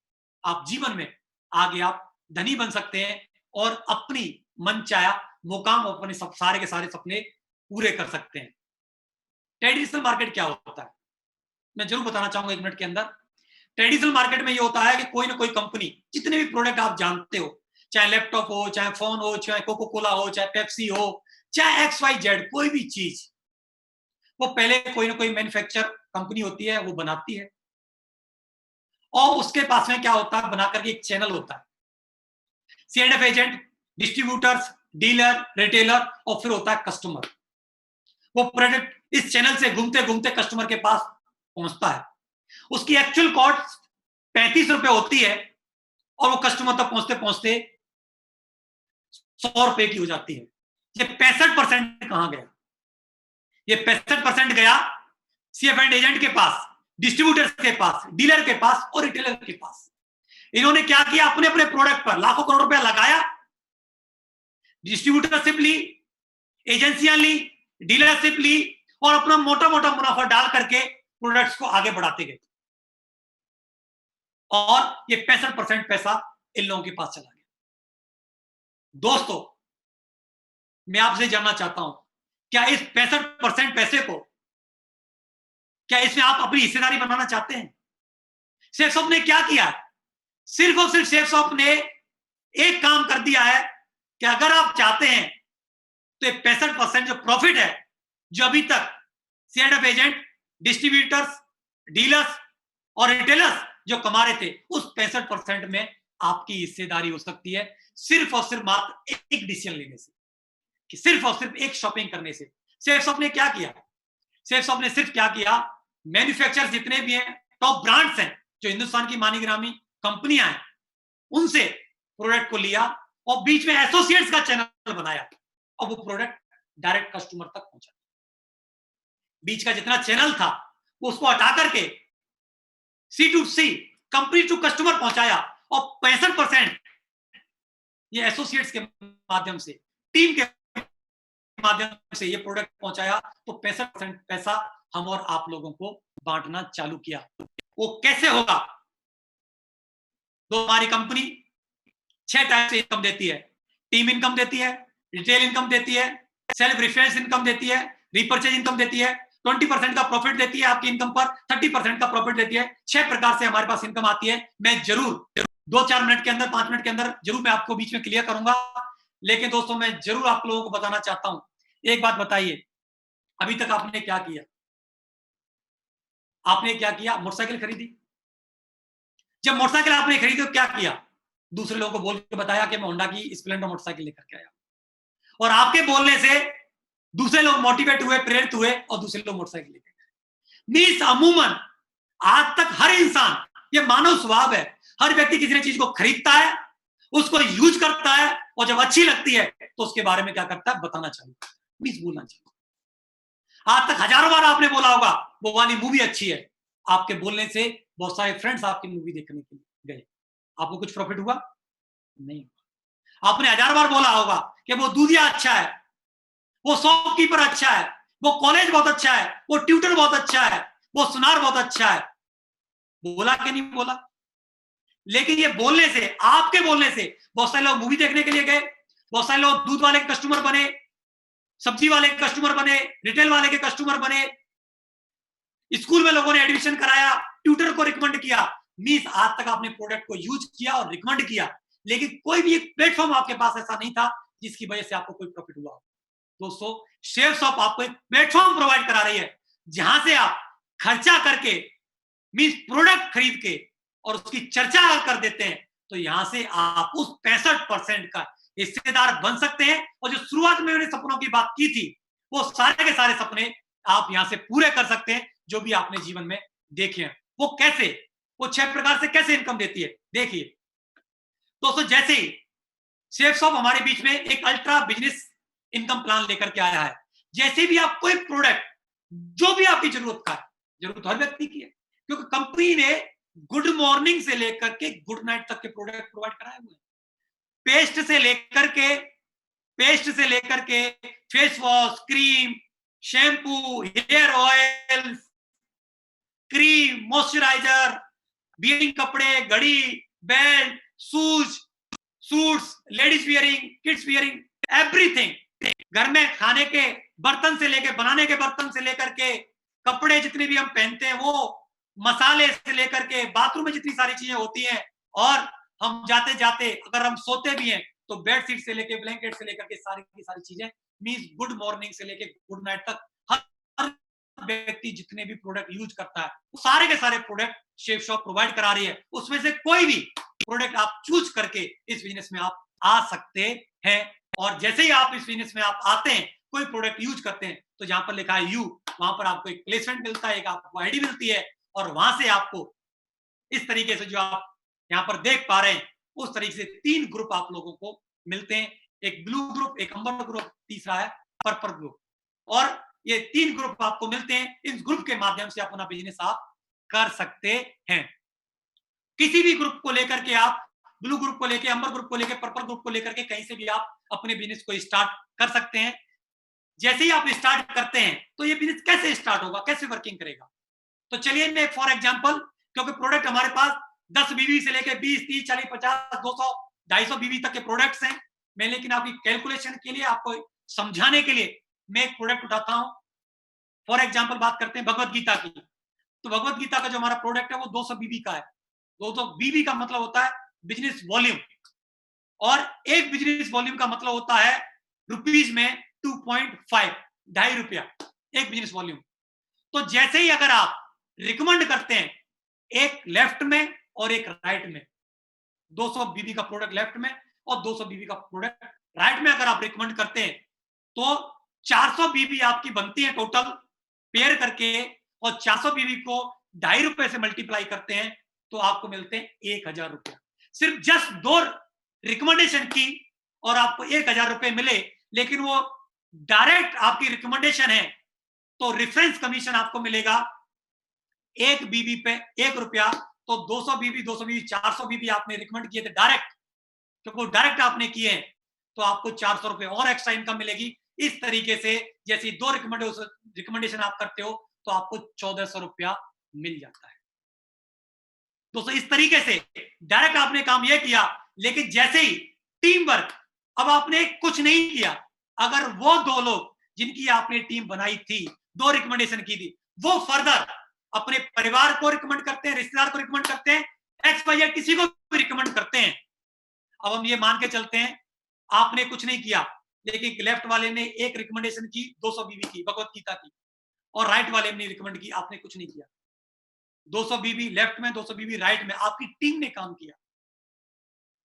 आप जीवन में आगे आप धनी बन सकते हैं और अपनी मनचाहा मुकाम, अपने सारे के सारे सपने पूरे कर सकते हैं। ट्रेडिशनल मार्केट क्या होता है मैं जरूर बताना चाहूंगा 1 मिनट के अंदर। ट्रेडिशनल मार्केट में ये होता है कि कोई ना कोई कंपनी, जितने भी प्रोडक्ट आप जानते हो, चाहे लैपटॉप हो, चाहे फोन हो, चाहे कोको कोला हो, चाहे पेप्सी हो, चाहे XYZ कोई भी चीज, वो पहले कोई ना कोई मैन्युफैक्चर कंपनी होती है, वो बनाती है और उसके पास में क्या होता है, बनाकर के एक चैनल होता है, C&F agent, distributors, dealer, retailer और फिर होता है कस्टमर। वो प्रोडक्ट इस चैनल से घूमते घूमते कस्टमर के पास पहुंचता है। उसकी एक्चुअल कॉस्ट 35 रुपए होती है और वो कस्टमर तक पहुंचते पहुंचते 100 रुपए की हो जाती है। ये 65% कहां गया? ये 65% गया CF एजेंट के पास, डिस्ट्रीब्यूटर्स के पास, डीलर के पास और रिटेलर के पास। इन्होंने क्या किया, अपने अपने प्रोडक्ट पर लाखों करोड़ रुपया लगाया, डिस्ट्रीब्यूटरशिप ली, एजेंसियां ली, डीलरशिप ली और अपना मोटा मोटा मुनाफा डाल करके प्रोडक्ट्स को आगे बढ़ाते गए और ये 65% पैसा इन लोगों के पास चला गया। दोस्तों, मैं आपसे जानना चाहता हूं, क्या इस 65% पैसे को, क्या इसमें आप अपनी हिस्सेदारी बनाना चाहते हैं? शेयर शॉप ने क्या किया? सिर्फ और सिर्फ शेयर शॉप ने एक काम कर दिया है कि अगर आप चाहते हैं तो 65% जो प्रॉफिट है, जो अभी तक C&F एजेंट, डिस्ट्रीब्यूटर्स, डीलर्स और रिटेलर्स जो कमा रहे थे, उस 65% में आपकी हिस्सेदारी हो सकती है, सिर्फ और सिर्फ मात्र एक डिसीजन लेने से, कि सिर्फ और सिर्फ एक शॉपिंग करने से। शेयर शॉप ने क्या किया? शेयर शॉप ने सिर्फ क्या किया, मैन्युफैक्चरर्स जितने भी हैं, टॉप ब्रांड्स हैं, जो हिंदुस्तान की मानी गिरामी कंपनियां हैं, उनसे प्रोडक्ट को लिया और बीच में एसोसिएट्स का चैनल बनाया और वो प्रोडक्ट डायरेक्ट कस्टमर तक पहुंचा। बीच का जितना चैनल था वो उसको हटा करके C2C, कंपनी टू कस्टमर पहुंचाया और 65% ये एसोसिएट्स के माध्यम से, टीम के माध्यम से ये प्रोडक्ट पहुंचाया। तो 65% पैसा हम और आप लोगों को बांटना चालू किया। वो कैसे होगा? तो हमारी कंपनी 6 टाइप से इनकम देती है। टीम इनकम देती है, रिटेल इनकम देती है, सेल्फ रेफरेंस इनकम देती है, रिपर्चेज इनकम देती है, 20% का प्रॉफिट देती है आपकी इनकम पर, 30% का प्रॉफिट देती है। 6 प्रकार से हमारे पास इनकम आती है। मैं जरूर 2-4 मिनट के अंदर, 5 मिनट के अंदर जरूर मैं आपको बीच में क्लियर करूंगा। लेकिन दोस्तों, मैं जरूर आप लोगों को बताना चाहता हूं, एक बात बताइए, अभी तक आपने क्या किया? आपने क्या किया? मोटरसाइकिल खरीदी। जब मोटरसाइकिल आपने खरीदी तो क्या किया? दूसरे लोगों को बोल के बताया कि मैं होंडा की स्प्लेंडर मोटरसाइकिल लेकर के आया। और आपके बोलने से दूसरे लोग मोटिवेट हुए, प्रेरित हुए और दूसरे लोग मोटरसाइकिल लेकर गए। मींस अमूमन आज तक हर इंसान, ये मानव स्वभाव है, हर व्यक्ति किसी चीज को खरीदता है, उसको यूज करता है और जब अच्छी लगती है तो उसके बारे में क्या करता है, बताना चाहिए, मींस बोलना चाहिए। आज तक हजारों बार आपने बोला होगा वो वाली मूवी अच्छी है, आपके बोलने से बहुत सारे फ्रेंड्स आपकी मूवी देखने के लिए गए, आपको कुछ प्रॉफिट हुआ? नहीं। आपने 1000 बार बोला होगा कि वो दूधिया अच्छा है, वो शॉपकीपर अच्छा है, वो कॉलेज बहुत अच्छा है, वो ट्यूटर बहुत अच्छा है, वो सुनार बहुत अच्छा है। बोला कि नहीं बोला? लेकिन ये बोलने से, आपके बोलने से बहुत सारे लोग मूवी देखने के लिए गए, बहुत सारे लोग दूध वाले के कस्टमर बने, सब्जी वाले के कस्टमर बने, रिटेल वाले के कस्टमर बने, स्कूल में लोगों ने एडमिशन कराया, ट्यूटर को रिकमेंड किया। मींस आज तक आपने प्रोडक्ट को यूज किया और रिकमेंड किया, लेकिन कोई भी एक प्लेटफॉर्म आपके पास ऐसा नहीं था जिसकी वजह से आपको कोई प्रॉफिट हुआ। दोस्तों, शेयर शॉप आपको एक प्लेटफॉर्म प्रोवाइड करा रही है जहां से आप खर्चा करके मींस प्रोडक्ट खरीद के और उसकी चर्चा कर देते हैं, तो यहां से आप उस 65% का हिस्सेदार बन सकते हैं। और जो शुरुआत में मैंने सपनों की बात की थी, वो सारे के सारे सपने आप यहां से पूरे कर सकते हैं जो भी आपने जीवन में देखे हैं। वो कैसे, वो 6 प्रकार से कैसे इनकम देती है, देखिए दोस्तों। जैसे ही शेयर शॉप हमारे बीच में एक अल्ट्रा बिजनेस इनकम प्लान लेकर के आया है, जैसे भी आप कोई प्रोडक्ट जो भी आपकी जरूरत का है, जरूरत हर व्यक्ति की है, क्योंकि कंपनी ने गुड मॉर्निंग से लेकर के गुड नाइट तक के प्रोडक्ट प्रोवाइड कराए हुए हैं। पेस्ट से लेकर के face wash, cream, shampoo, hair oil, cream, moisturiser, wearing कपड़े, घड़ी, belt, shoes, suits, ladies wearing, kids wearing, everything. घर में खाने के बर्तन से लेकर, बनाने के बर्तन से लेकर के, कपड़े जितने भी हम पहनते हैं वो, मसाले से लेकर के, बाथरूम में जितनी सारी चीजें होती हैं, और हम जाते जाते अगर हम सोते भी हैं तो बेडशीट से लेकर, ब्लैंकेट से लेकर के सारी की सारी चीजें, मींस गुड मॉर्निंग से लेकर गुड नाइट तक हर व्यक्ति जितने भी प्रोडक्ट यूज करता है वो सारे के सारे प्रोडक्ट शेफ शॉप प्रोवाइड करा रही है। उसमें से कोई भी प्रोडक्ट आप चूज करके इस बिजनेस में आप आ सकते हैं। और जैसे ही आप इस बिजनेस में आप आते हैं, कोई प्रोडक्ट यूज करते हैं, तो जहां पर लिखा है यू, वहां पर आपको एक प्लेसमेंट मिलता है, एक आपको आईडी मिलती है, और वहां से आपको इस तरीके से जो आप यहाँ पर देख पा रहे हैं, उस तरीके से 3 ग्रुप आप लोगों को मिलते हैं। एक ब्लू ग्रुप, एक अम्बर ग्रुप, तीसरा है पर्पल ग्रुप। और ये 3 ग्रुप आपको मिलते हैं। इस ग्रुप के माध्यम से अपना बिजनेस आप कर सकते हैं। किसी भी ग्रुप को लेकर के आप, ब्लू ग्रुप को लेकर, अम्बर ग्रुप को लेकर, पर्पल ग्रुप को लेकर के कहीं से भी आप अपने बिजनेस को स्टार्ट कर सकते हैं। जैसे ही आप स्टार्ट करते हैं तो ये बिजनेस कैसे स्टार्ट होगा, कैसे वर्किंग करेगा, तो चलिए मैं फॉर एग्जांपल, क्योंकि प्रोडक्ट हमारे पास 10 बीबी से लेकर 20, 30, 40, 50, 200, 250 बीबी तक के प्रोडक्ट्स हैं। मैं लेकिन आपकी कैलकुलेशन के लिए, आपको समझाने के लिए मैं एक प्रोडक्ट उठाता हूं। फॉर एग्जांपल बात करते हैं भगवत गीता की। तो भगवत गीता का जो हमारा प्रोडक्ट है वो 200 बीबी का है। 200 बीबी का मतलब होता है बिजनेस वॉल्यूम, और एक बिजनेस वॉल्यूम का मतलब होता है रुपीज में 2.5, ₹2.5 एक बिजनेस वॉल्यूम। तो जैसे ही अगर आप रिकमेंड करते हैं एक लेफ्ट में और एक राइट में, 200 बीबी का प्रोडक्ट लेफ्ट में और 200 बीबी का प्रोडक्ट राइट में अगर आप रिकमेंड करते हैं, तो 400 बीबी आपकी बनती है टोटल पेयर करके, और 400 बीबी को ₹2.5 से मल्टीप्लाई करते हैं तो आपको मिलते हैं ₹1000। सिर्फ जस्ट 2 रिकमेंडेशन की और आपको ₹1000 मिले, लेकिन वो डायरेक्ट आपकी रिकमेंडेशन है, तो रेफरेंस कमीशन आपको मिलेगा 1 बीबी पे ₹1। तो 200 बीबी, 400 बीबी आपने रिकमेंड किए थे डायरेक्ट, क्योंकि वो डायरेक्ट आपने किए हैं, तो आपको ₹400 और एक्स्ट्रा इनकम मिलेगी। इस तरीके से जैसे 2 रिकमेंडेशन आप करते हो तो आपको ₹1400 मिल जाता है। दोस्तों, इस तरीके से डायरेक्ट आपने काम यह किया, लेकिन जैसे ही टीम वर्क, अब आपने कुछ नहीं किया, अगर वो 2 लोग जिनकी आपने टीम बनाई थी, 2 रिकमेंडेशन की थी, वो फर्दर अपने परिवार को रिकमेंड करते हैं, रिश्तेदार को रिकमेंड करते हैं, XYZ किसी को भी रिकमेंड करते हैं। अब हम ये मान के चलते हैं आपने कुछ नहीं किया, लेकिन लेफ्ट वाले ने एक रिकमेंडेशन की 200 बीबी की, भगवत गीता की, और राइट वाले ने रिकमेंड की, आपने कुछ नहीं किया। 200 बीबी लेफ्ट में, 200 बीबी राइट में, आपकी टीम ने काम किया,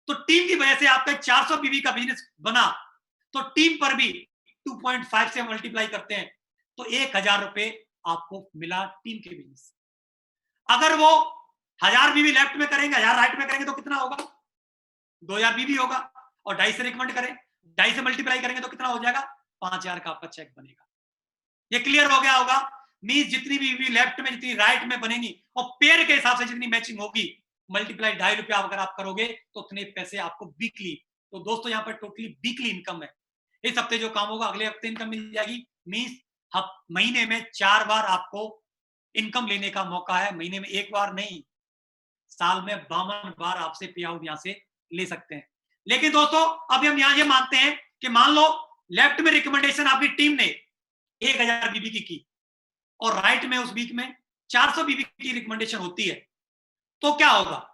तो टीम की वजह से आपका 400 बीबी का बिजनेस बना। तो टीम पर भी 2.5 से मल्टीप्लाई करते हैं तो ₹1000 आपको मिला टीम के बिजनेस। अगर वो 1000 बीबी लेफ्ट में करेंगे, 1000 राइट में करेंगे तो कितना होगा? 2000 बीबी होगा। और 2.5 से रिकमेंड करें, 2.5 से मल्टीप्लाई करेंगे तो कितना हो जाएगा? 5000 का आपका चेक बनेगा। ये क्लियर हो गया होगा? मींस जितनी बीबी लेफ्ट में, जितनी राइट में बनेगी, और पेयर के हिसाब से जितनी मैचिंग होगी, मल्टीप्लाई ₹2.5 अगर आप करोगे तो उतने पैसे आपको वीकली। तो दोस्तों, यहाँ पर टोटली वीकली इनकम है। इस हफ्ते जो काम होगा अगले हफ्ते इनकम मिल जाएगी। मींस महीने में 4 बार आपको इनकम लेने का मौका है। महीने में 1 बार नहीं, साल में 52 बार आपसे पे आउट यहां से ले सकते हैं। लेकिन दोस्तों अभी हम यहां ये मानते हैं कि मान लो लेफ्ट में रिकमेंडेशन आपकी टीम ने 1000 बीबी की और राइट में उस वीक में 400 बीबी की रिकमेंडेशन होती है, तो क्या होगा?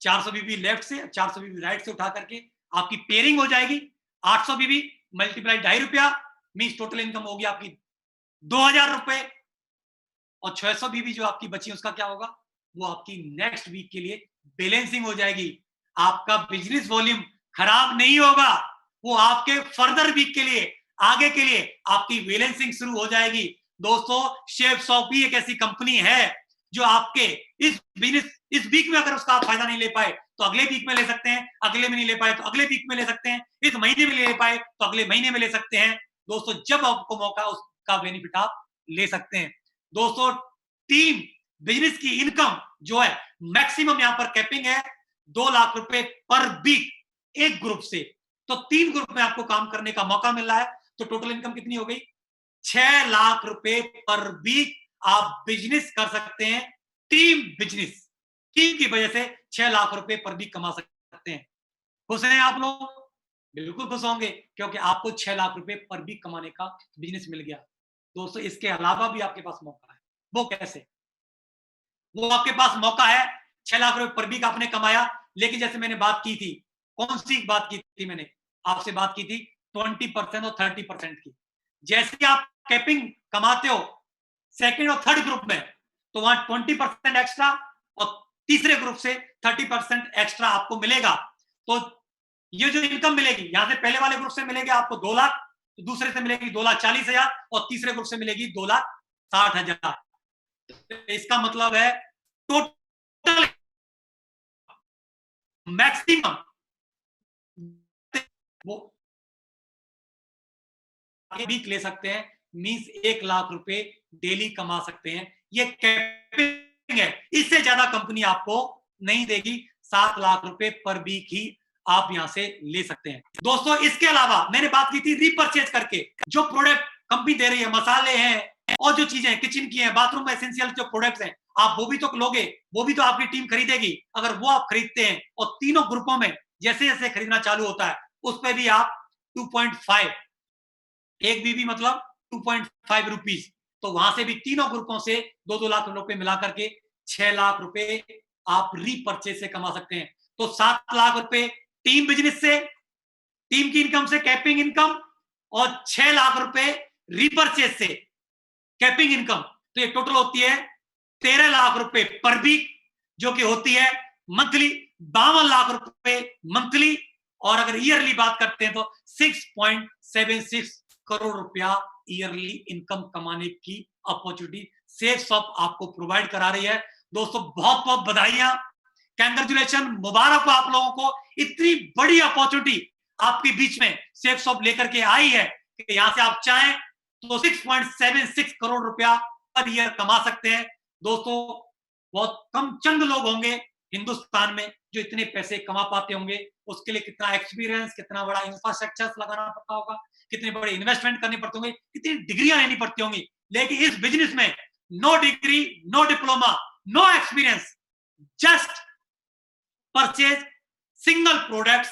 400 बीबी लेफ्ट से 400 बीबी राइट से उठा करके आपकी पेयरिंग हो जाएगी। 800 बीबी मल्टीप्लाई ₹2.5 मींस टोटल इनकम होगी आपकी 2000 रुपए, और 600 बीबी जो आपकी बची उसका क्या होगा? वो आपकी नेक्स्ट वीक के लिए बैलेंसिंग हो जाएगी। आपका बिजनेस वॉल्यूम खराब नहीं होगा, वो आपके फर्दर वीक के लिए, आगे के लिए आपकी बैलेंसिंग शुरू हो जाएगी। दोस्तों शेफ शॉपी एक ऐसी कंपनी है जो आपके इस बिजनेस इस वीक में अगर उसका आप फायदा नहीं ले पाए तो अगले वीक में ले सकते हैं, अगले में नहीं ले पाए तो अगले वीक में ले सकते हैं, इस महीने में ले पाए तो अगले महीने में ले सकते हैं। दोस्तों जब आपको मौका उसका बेनिफिट आप ले सकते हैं। दोस्तों टीम बिजनेस की इनकम जो है मैक्सिमम यहां पर कैपिंग है 2 लाख रुपए पर वीक एक ग्रुप से, तो 3 ग्रुप में आपको काम करने का मौका मिल रहा है, तो टोटल इनकम कितनी हो गई? 6 लाख रुपए पर वीक आप बिजनेस कर सकते हैं। टीम बिजनेस, टीम की वजह से 6 लाख रुपए पर वीक कमा सकते हैं। खुश हैं आप लोग? बिल्कुल खुश होंगे, क्योंकि आपको 6 लाख रुपए पर वीक कमाने का बिजनेस मिल गया। दोस्तों इसके अलावा भी आपके पास मौका है, वो कैसे? वो आपके पास मौका है 6 लाख रुपए पर वीक आपने कमाया, लेकिन जैसे मैंने बात की थी, कौन सी बात की थी मैंने आपसे? बात की थी 20% और 30% की। जैसे ही आप कैपिंग कमाते हो सेकंड और थर्ड ग्रुप में, तो वहां 20% एक्स्ट्रा और तीसरे ग्रुप से 30% एक्स्ट्रा आपको मिलेगा। तो ये जो इनकम मिलेगी यहां से पहले वाले ग्रुप से मिलेगी आपको 2 लाख, तो दूसरे से मिलेगी 2,40,000 और तीसरे ग्रुप से मिलेगी 2,60,000। इसका मतलब है टोटल मैक्सिमम वो वीक ले सकते हैं, मींस 1 लाख रुपए डेली कमा सकते हैं। ये कैपिंग है, इससे ज्यादा कंपनी आपको नहीं देगी। 7 लाख रुपए पर वीक ही आप यहां से ले सकते हैं। दोस्तों इसके अलावा मैंने बात की थी रीपरचेज करके, जो प्रोडक्ट कंपनी दे रही है, मसाले हैं और जो चीजें किचन की हैं, बाथरूम एसेंशियल जो प्रोडक्ट्स हैं, आप वो भी तो लोगे, वो भी तो आपकी टीम खरीदेगी। अगर वो आप खरीदते हैं और तीनों ग्रुपों में जैसे जैसे खरीदना चालू होता है उस पर भी आप 2.5 एक बीबी मतलब 2.5 रुपीज, तो वहां से भी तीनों ग्रुपों से 2-2 लाख रुपए मिला करके 6 लाख रुपए आप रीपरचेज से कमा सकते हैं। तो 7 लाख रुपए टीम बिजनेस से, टीम की इनकम से कैपिंग इनकम, और 6 लाख रुपए रीपरचेज से कैपिंग इनकम, तो ये टोटल होती है 13 लाख रुपए पर वीक, जो कि होती है मंथली 52 लाख रुपए मंथली, और अगर ईयरली बात करते हैं तो 6.76 करोड़ रुपया ईयरली इनकम कमाने की अपॉर्चुनिटी सेफ शॉप आपको प्रोवाइड करा रही है। दोस्तों बहुत बहुत बधाइयां, कंग्रेचुलेशन, मुबारक हो आप लोगों को। इतनी बड़ी अपॉर्चुनिटी आपके बीच में सेफ शॉप लेकर के आई है कि यहां से आप चाहें तो 6.76 करोड़ रुपया पर ईयर कमा सकते हैं। दोस्तों बहुत कम चंद लोग होंगे हिंदुस्तान में जो इतने पैसे कमा पाते होंगे। उसके लिए कितना एक्सपीरियंस, कितना बड़ा इंफ्रास्ट्रक्चर लगाना पड़ता होगा, कितने बड़े इन्वेस्टमेंट करने पड़ते होंगे, कितनी डिग्रियां लेनी पड़ती होंगी। लेकिन इस बिजनेस में no degree, no diploma, no experience, just purchase single products,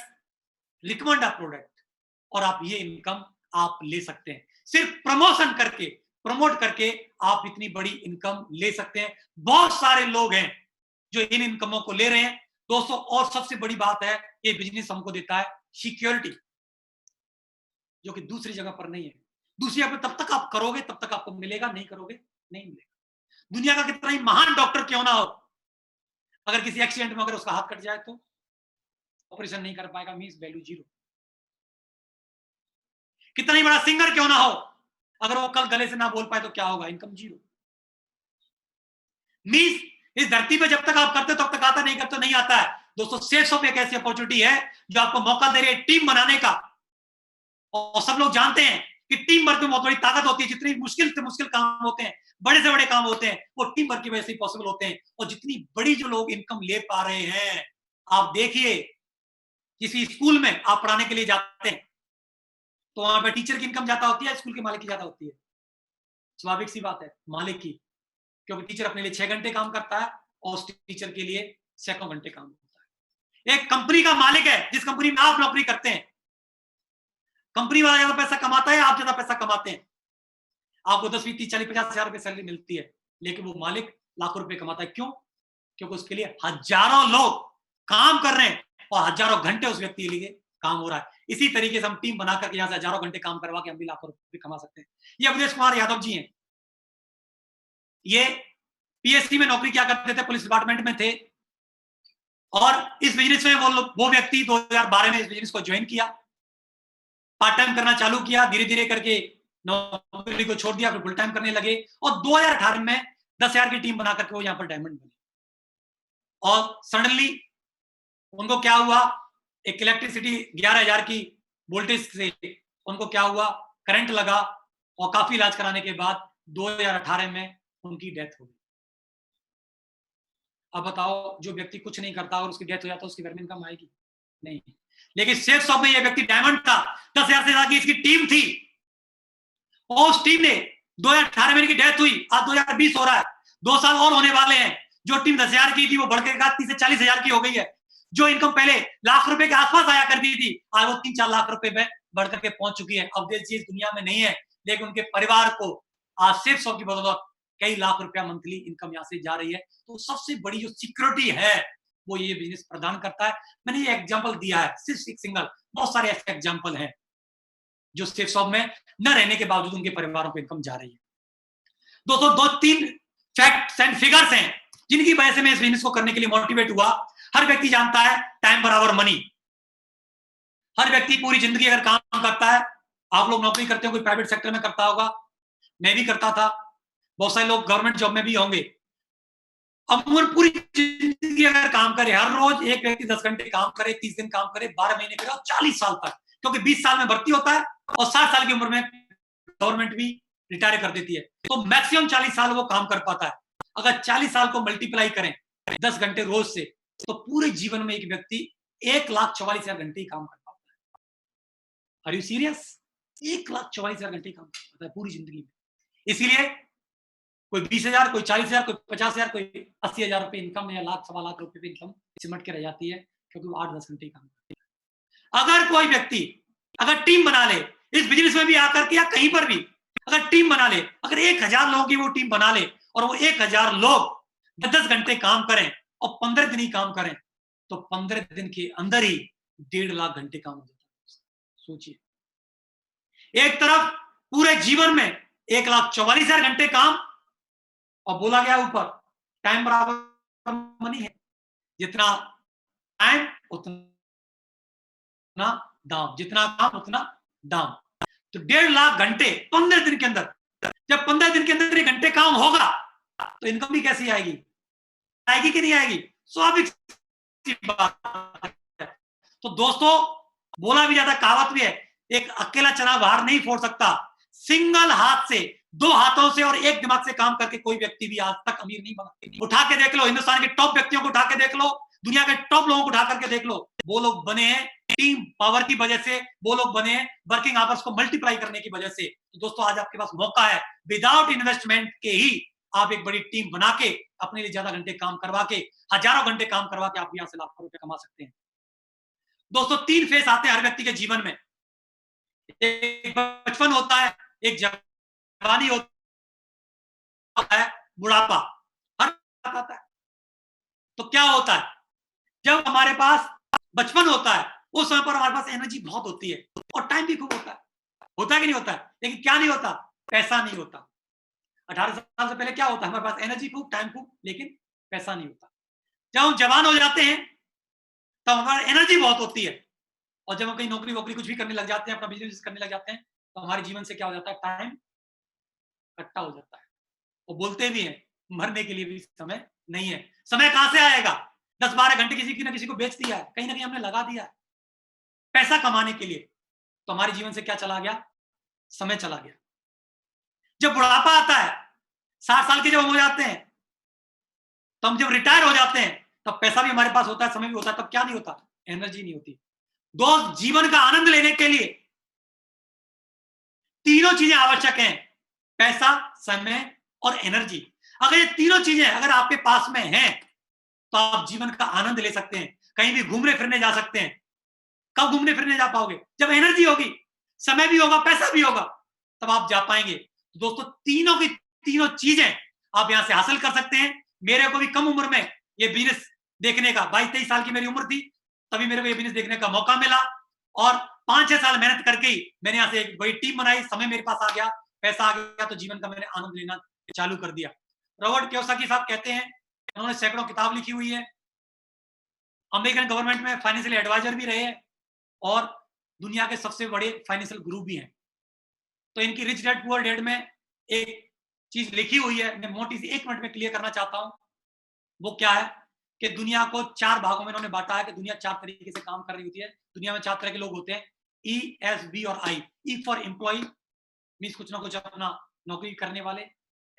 recommend a product, और आप ये इनकम आप ले सकते हैं। सिर्फ प्रमोशन करके, प्रमोट करके आप इतनी बड़ी इनकम ले सकते हैं। बहुत सारे लोग हैं जो इन इनकमों को ले रहे हैं। दोस्तों और सबसे बड़ी बात है, ये बिजनेस हमको देता है सिक्योरिटी, जो कि दूसरी जगह पर नहीं है। दूसरी जगह पर तब तक आप करोगे तब तक आपको मिलेगा, नहीं करोगे नहीं मिलेगा। दुनिया का कितना ही महान डॉक्टर क्यों ना हो, अगर किसी एक्सीडेंट में अगर उसका हाथ कट जाए तो ऑपरेशन नहीं कर पाएगा, मींस वैल्यू जीरो। कितना ही बड़ा सिंगर क्यों ना हो, अगर वो कल गले से ना बोल पाए तो क्या होगा? Income zero. मींस इस धरती पे जब तक आप करते तब तक आता, नहीं करते नहीं आता है। दोस्तों सेफ शॉप एक ऐसी अपॉर्चुनिटी है जो आपको मौका दे रही है टीम बनाने का। और सब लोग जानते हैं कि टीम वर्क में बहुत बड़ी ताकत होती है। जितनी मुश्किल से मुश्किल काम होते हैं, बड़े से बड़े काम होते हैं, वो टीम वर्क की वजह से पॉसिबल होते हैं। और जितनी बड़ी जो लोग इनकम ले पा रहे हैं, आप देखिए किसी स्कूल में आप पढ़ाने के लिए जाते हैं तो वहां पर टीचर की इनकम ज्यादा होती है, स्कूल के मालिक की ज्यादा होती है? स्वाभाविक सी बात है, मालिक की, क्योंकि टीचर अपने लिए 6 घंटे काम करता है और उस टीचर के लिए सैकड़ों घंटे काम होता है। एक कंपनी का मालिक है जिस कंपनी में आप नौकरी करते हैं, कंपनी वाला ज्यादा पैसा कमाता है, आप ज्यादा पैसा कमाते हैं, आपको 10, 20, 30, 40, 50 हजार रुपए सैलरी मिलती है, लेकिन वो मालिक लाखों रुपए कमाता है। क्यों? क्योंकि उसके लिए हजारों लोग काम कर रहे हैं और हजारों घंटे उस व्यक्ति के लिए काम हो रहा है। इसी तरीके से हम टीम बनाकर के यहां से हजारों घंटे काम करवा के हम भी लाखों रुपए कमा सकते हैं। ये अवधेश कुमार यादव जी हैं, ये पीएससी में नौकरी क्या करते थे, पुलिस डिपार्टमेंट में थे, और इस बिजनेस में वो व्यक्ति 2012 में इस बिजनेस को ज्वाइन किया, पार्ट टाइम करना चालू किया, धीरे धीरे करके नौकरी को छोड़ दिया, फिर फुल टाइम करने लगे, और 2018 में 10,000 की टीम बना करके वो यहाँ पर डायमंड बने। और सडनली उनको क्या हुआ, एक इलेक्ट्रिसिटी 11,000 की वोल्टेज से उनको क्या हुआ, करंट लगा, और काफी इलाज कराने के बाद 2018 में उनकी डेथ हो गई। अब बताओ, जो व्यक्ति कुछ नहीं करता और उसकी डेथ हो जाता है, उसकी घर में इनकम आएगी? नहीं। लेकिन सेफ शॉप में ये व्यक्ति डायमंड था, 10,000 से ज्यादा की इसकी टीम थी, और उस टीम ने 2018 में इनकी डेथ हुई, आज 2020 हो रहा है, 2 साल और होने वाले हैं। जो टीम 10,000 की थी वो बढ़कर 30 से 40,000 की हो गई है। जो इनकम पहले लाख रुपए के आसपास आया करती थी, आज वो 3-4 लाख रुपए में बढ़कर के पहुंच चुकी है। अवधेश जी इस दुनिया में नहीं है, लेकिन उनके परिवार को आज सेफ शॉप की बदौलत कई लाख रुपया मंथली इनकम यहाँ से जा रही है। तो सबसे बड़ी जो सिक्योरिटी है वो ये बिजनेस प्रदान करता है। मैंने ये एग्जांपल दिया है, सिर्फ एक सिंगल, बहुत सारे ऐसे एग्जांपल हैं जो सेफ शॉप में न रहने के बावजूद उनके परिवारों को इनकम जा रही है। दोस्तों, 2-3 फैक्ट्स एंड फिगर्स हैं जिनकी वजह से मैं इस बिजनेस को करने के लिए मोटिवेट हुआ। हर व्यक्ति जानता है टाइम बराबर मनी। हर व्यक्ति पूरी जिंदगी अगर काम करता है, आप लोग नौकरी करते हो, कोई प्राइवेट सेक्टर में करता होगा, मैं भी करता था, बहुत सारे लोग गवर्नमेंट जॉब में भी होंगे। अब पूरी जिंदगी अगर काम करे, हर रोज एक व्यक्ति 10 घंटे काम करे, 30 दिन काम करे, 12 महीने करे और 40 साल तक, क्योंकि 20 साल में भर्ती होता है और 60 साल की उम्र में गवर्नमेंट भी रिटायर कर देती है, तो मैक्सिमम 40 साल वो काम कर पाता है। अगर 40 साल को मल्टीप्लाई करें 10 घंटे रोज से, तो पूरे जीवन में एक व्यक्ति 1,44,000 घंटे ही काम कर पाता है। Are you serious? 1,44,000 घंटे काम कर पाता है पूरी जिंदगी में। इसीलिए कोई 20,000, कोई 40,000, कोई 50,000, कोई 80,000 रुपए इनकम या लाख, 1.25 लाख रुपए इनकम सिमट के रह जाती है, क्योंकि वो 8-10 घंटे काम करते हैं। अगर कोई व्यक्ति अगर टीम बना ले, इस बिजनेस में भी आकर के या कहीं पर भी अगर टीम बना ले, अगर 1,000 लोगों की वो टीम बना ले और वो 1,000 लोग 10 घंटे काम करें और 15 दिन ही काम करें, तो 15 दिन के अंदर ही 1.5 लाख घंटे काम हो जाता है। सोचिए, एक तरफ पूरे जीवन में 1,44,000 घंटे काम, और बोला गया ऊपर टाइम बराबर मनी है, जितना टाइम उतना दाम, जितना काम उतना दाम। तो 1.5 लाख घंटे 15 दिन के अंदर, जब 15 दिन के अंदर 1 घंटे काम होगा तो इनकम भी कैसी आएगी? आएगी कि नहीं आएगी? स्वाभाविक बात है। तो दोस्तों, बोला भी जाता, कहावत भी है, एक अकेला चना बाहर नहीं फोड़ सकता। सिंगल हाथ से, 2 हाथों से और 1 दिमाग से काम करके कोई व्यक्ति भी आज तक अमीर नहीं बना। उठा के देख लो, हिंदुस्तान के टॉप व्यक्तियों को उठा के देख लो, दुनिया के टॉप लोगों को उठा करके देख लो, वो लोग बने हैं टीम पावर की वजह से, वो लोग बने हैं वर्किंग आवर्स को मल्टीप्लाई करने की वजह से। तो दोस्तों, आज आपके पास मौका है, विदाउट इन्वेस्टमेंट के ही आप एक बड़ी टीम बना के अपने लिए ज्यादा घंटे काम करवा के, हजारों घंटे काम करवा के आप यहां से लाखों रुपए कमा सकते हैं। दोस्तों, 3 फेस आते हैं हर व्यक्ति के जीवन में। एक बचपन होता है, एक जवानी होता है, बुढ़ापा हर आता है। तो क्या होता है, जब हमारे पास बचपन होता है उस समय पर हमारे पास एनर्जी बहुत होती है और टाइम भी खूब होता है कि नहीं होता है? लेकिन क्या नहीं होता? पैसा नहीं होता। 18 साल से पहले क्या होता है? हमारे पास एनर्जी खूब, टाइम खूब, लेकिन पैसा नहीं होता। जब हम जवान हो जाते हैं तब हमारी एनर्जी बहुत होती है, और जब हम कहीं नौकरी वोकरी कुछ भी करने लग जाते हैं, अपना बिजनेस करने लग जाते हैं, तो हमारे जीवन से क्या हो जाता है? टाइम इकट्ठा हो जाता है। वो बोलते भी हैं, मरने के लिए भी समय नहीं है। समय कहां से आएगा? 10-12 घंटे किसी ना किसी को बेच दिया है, कहीं ना कहीं हमने लगा दिया है पैसा कमाने के लिए, तो हमारे जीवन से क्या चला गया? समय चला गया। जब बुढ़ापा आता है, 60 साल के जब हम हो जाते हैं, तो हम जब रिटायर हो जाते हैं, तब पैसा भी हमारे पास होता है, समय भी होता है, तब क्या नहीं होता? एनर्जी नहीं होती। दोस्त, जीवन का आनंद लेने के लिए तीनों चीजें आवश्यक हैं, पैसा, समय और एनर्जी। अगर ये तीनों चीजें अगर आपके पास में हैं, तो आप जीवन का आनंद ले सकते हैं। कहीं भी घूमने फिरने जा सकते हैं। कब घूमने फिरने जा पाओगे? जब एनर्जी होगी, समय भी होगा, पैसा भी होगा, तब आप जा पाएंगे। तो दोस्तों तीनों की तीनों चीजें आप यहां से हासिल कर सकते हैं। मेरे को भी कम उम्र में ये बिजनेस देखने का, 22-23 साल की मेरी उम्र थी, तभी मेरे को ये बिजनेस देखने का मौका मिला और 5-6 साल मेहनत करके ही मैंने यहाँ से एक बड़ी टीम बनाई, समय मेरे पास आ गया, पैसा आ गया, तो जीवन का मैंने आनंद लेना चालू कर दिया। रॉबर्ट कियोसाकी साहब कहते हैं, उन्होंने सैकड़ों किताब लिखी हुई है, अमेरिकन गवर्नमेंट में फाइनेंशियल एडवाइजर भी रहे हैं और दुनिया के सबसे बड़े फाइनेंशियल गुरु भी हैं। तो इनकी रिच डैड पुअर डैड में एक चीज लिखी हुई है, मैं मोटी सी 1 मिनट में क्लियर करना चाहता हूं। वो क्या है कि दुनिया को 4 भागों में इन्होंने बांटा है कि दुनिया 4 तरीके से काम कर रही होती है। दुनिया में 4 तरह के लोग होते हैं, ई, एस, बी और आई। ई फॉर एम्प्लॉय, मीन्स कुछ ना कुछ अपना नौकरी करने वाले।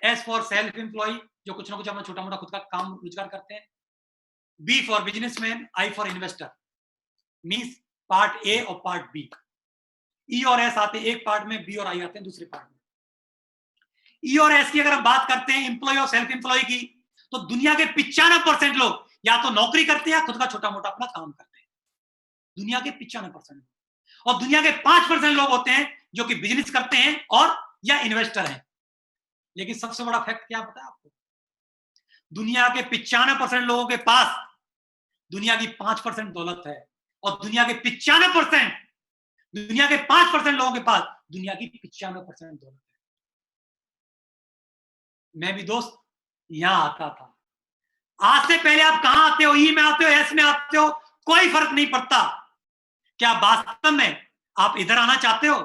एस फॉर सेल्फ एम्प्लॉय, जो कुछ ना कुछ अपना छोटा मोटा खुद का काम रोजगार करते हैं। B for businessman, I for investor, means part A और पार्ट बी। ई और एस आते हैं एक पार्ट में, बी और आई आते हैं दूसरे पार्ट में। ई और एस की अगर हम बात करते हैं, एम्प्लॉय और सेल्फ एम्प्लॉय की, तो दुनिया के 95% लोग या तो नौकरी करते हैं या खुद का छोटा मोटा अपना काम करते हैं, दुनिया के 95%। और दुनिया के 5% लोग होते हैं जो कि बिजनेस करते हैं और या इन्वेस्टर हैं। लेकिन सबसे बड़ा फैक्ट क्या पता है आपको? दुनिया के 95% लोगों के पास दुनिया की 5% दौलत है और दुनिया के 95%, दुनिया के 5% लोगों के पास दुनिया की 95% दौलत है। मैं भी दोस्त यहां आता था। आज से पहले आप कहां आते हो, ई में आते हो, एस में आते हो, कोई फर्क नहीं पड़ता। क्या वास्तव में आप इधर आना चाहते हो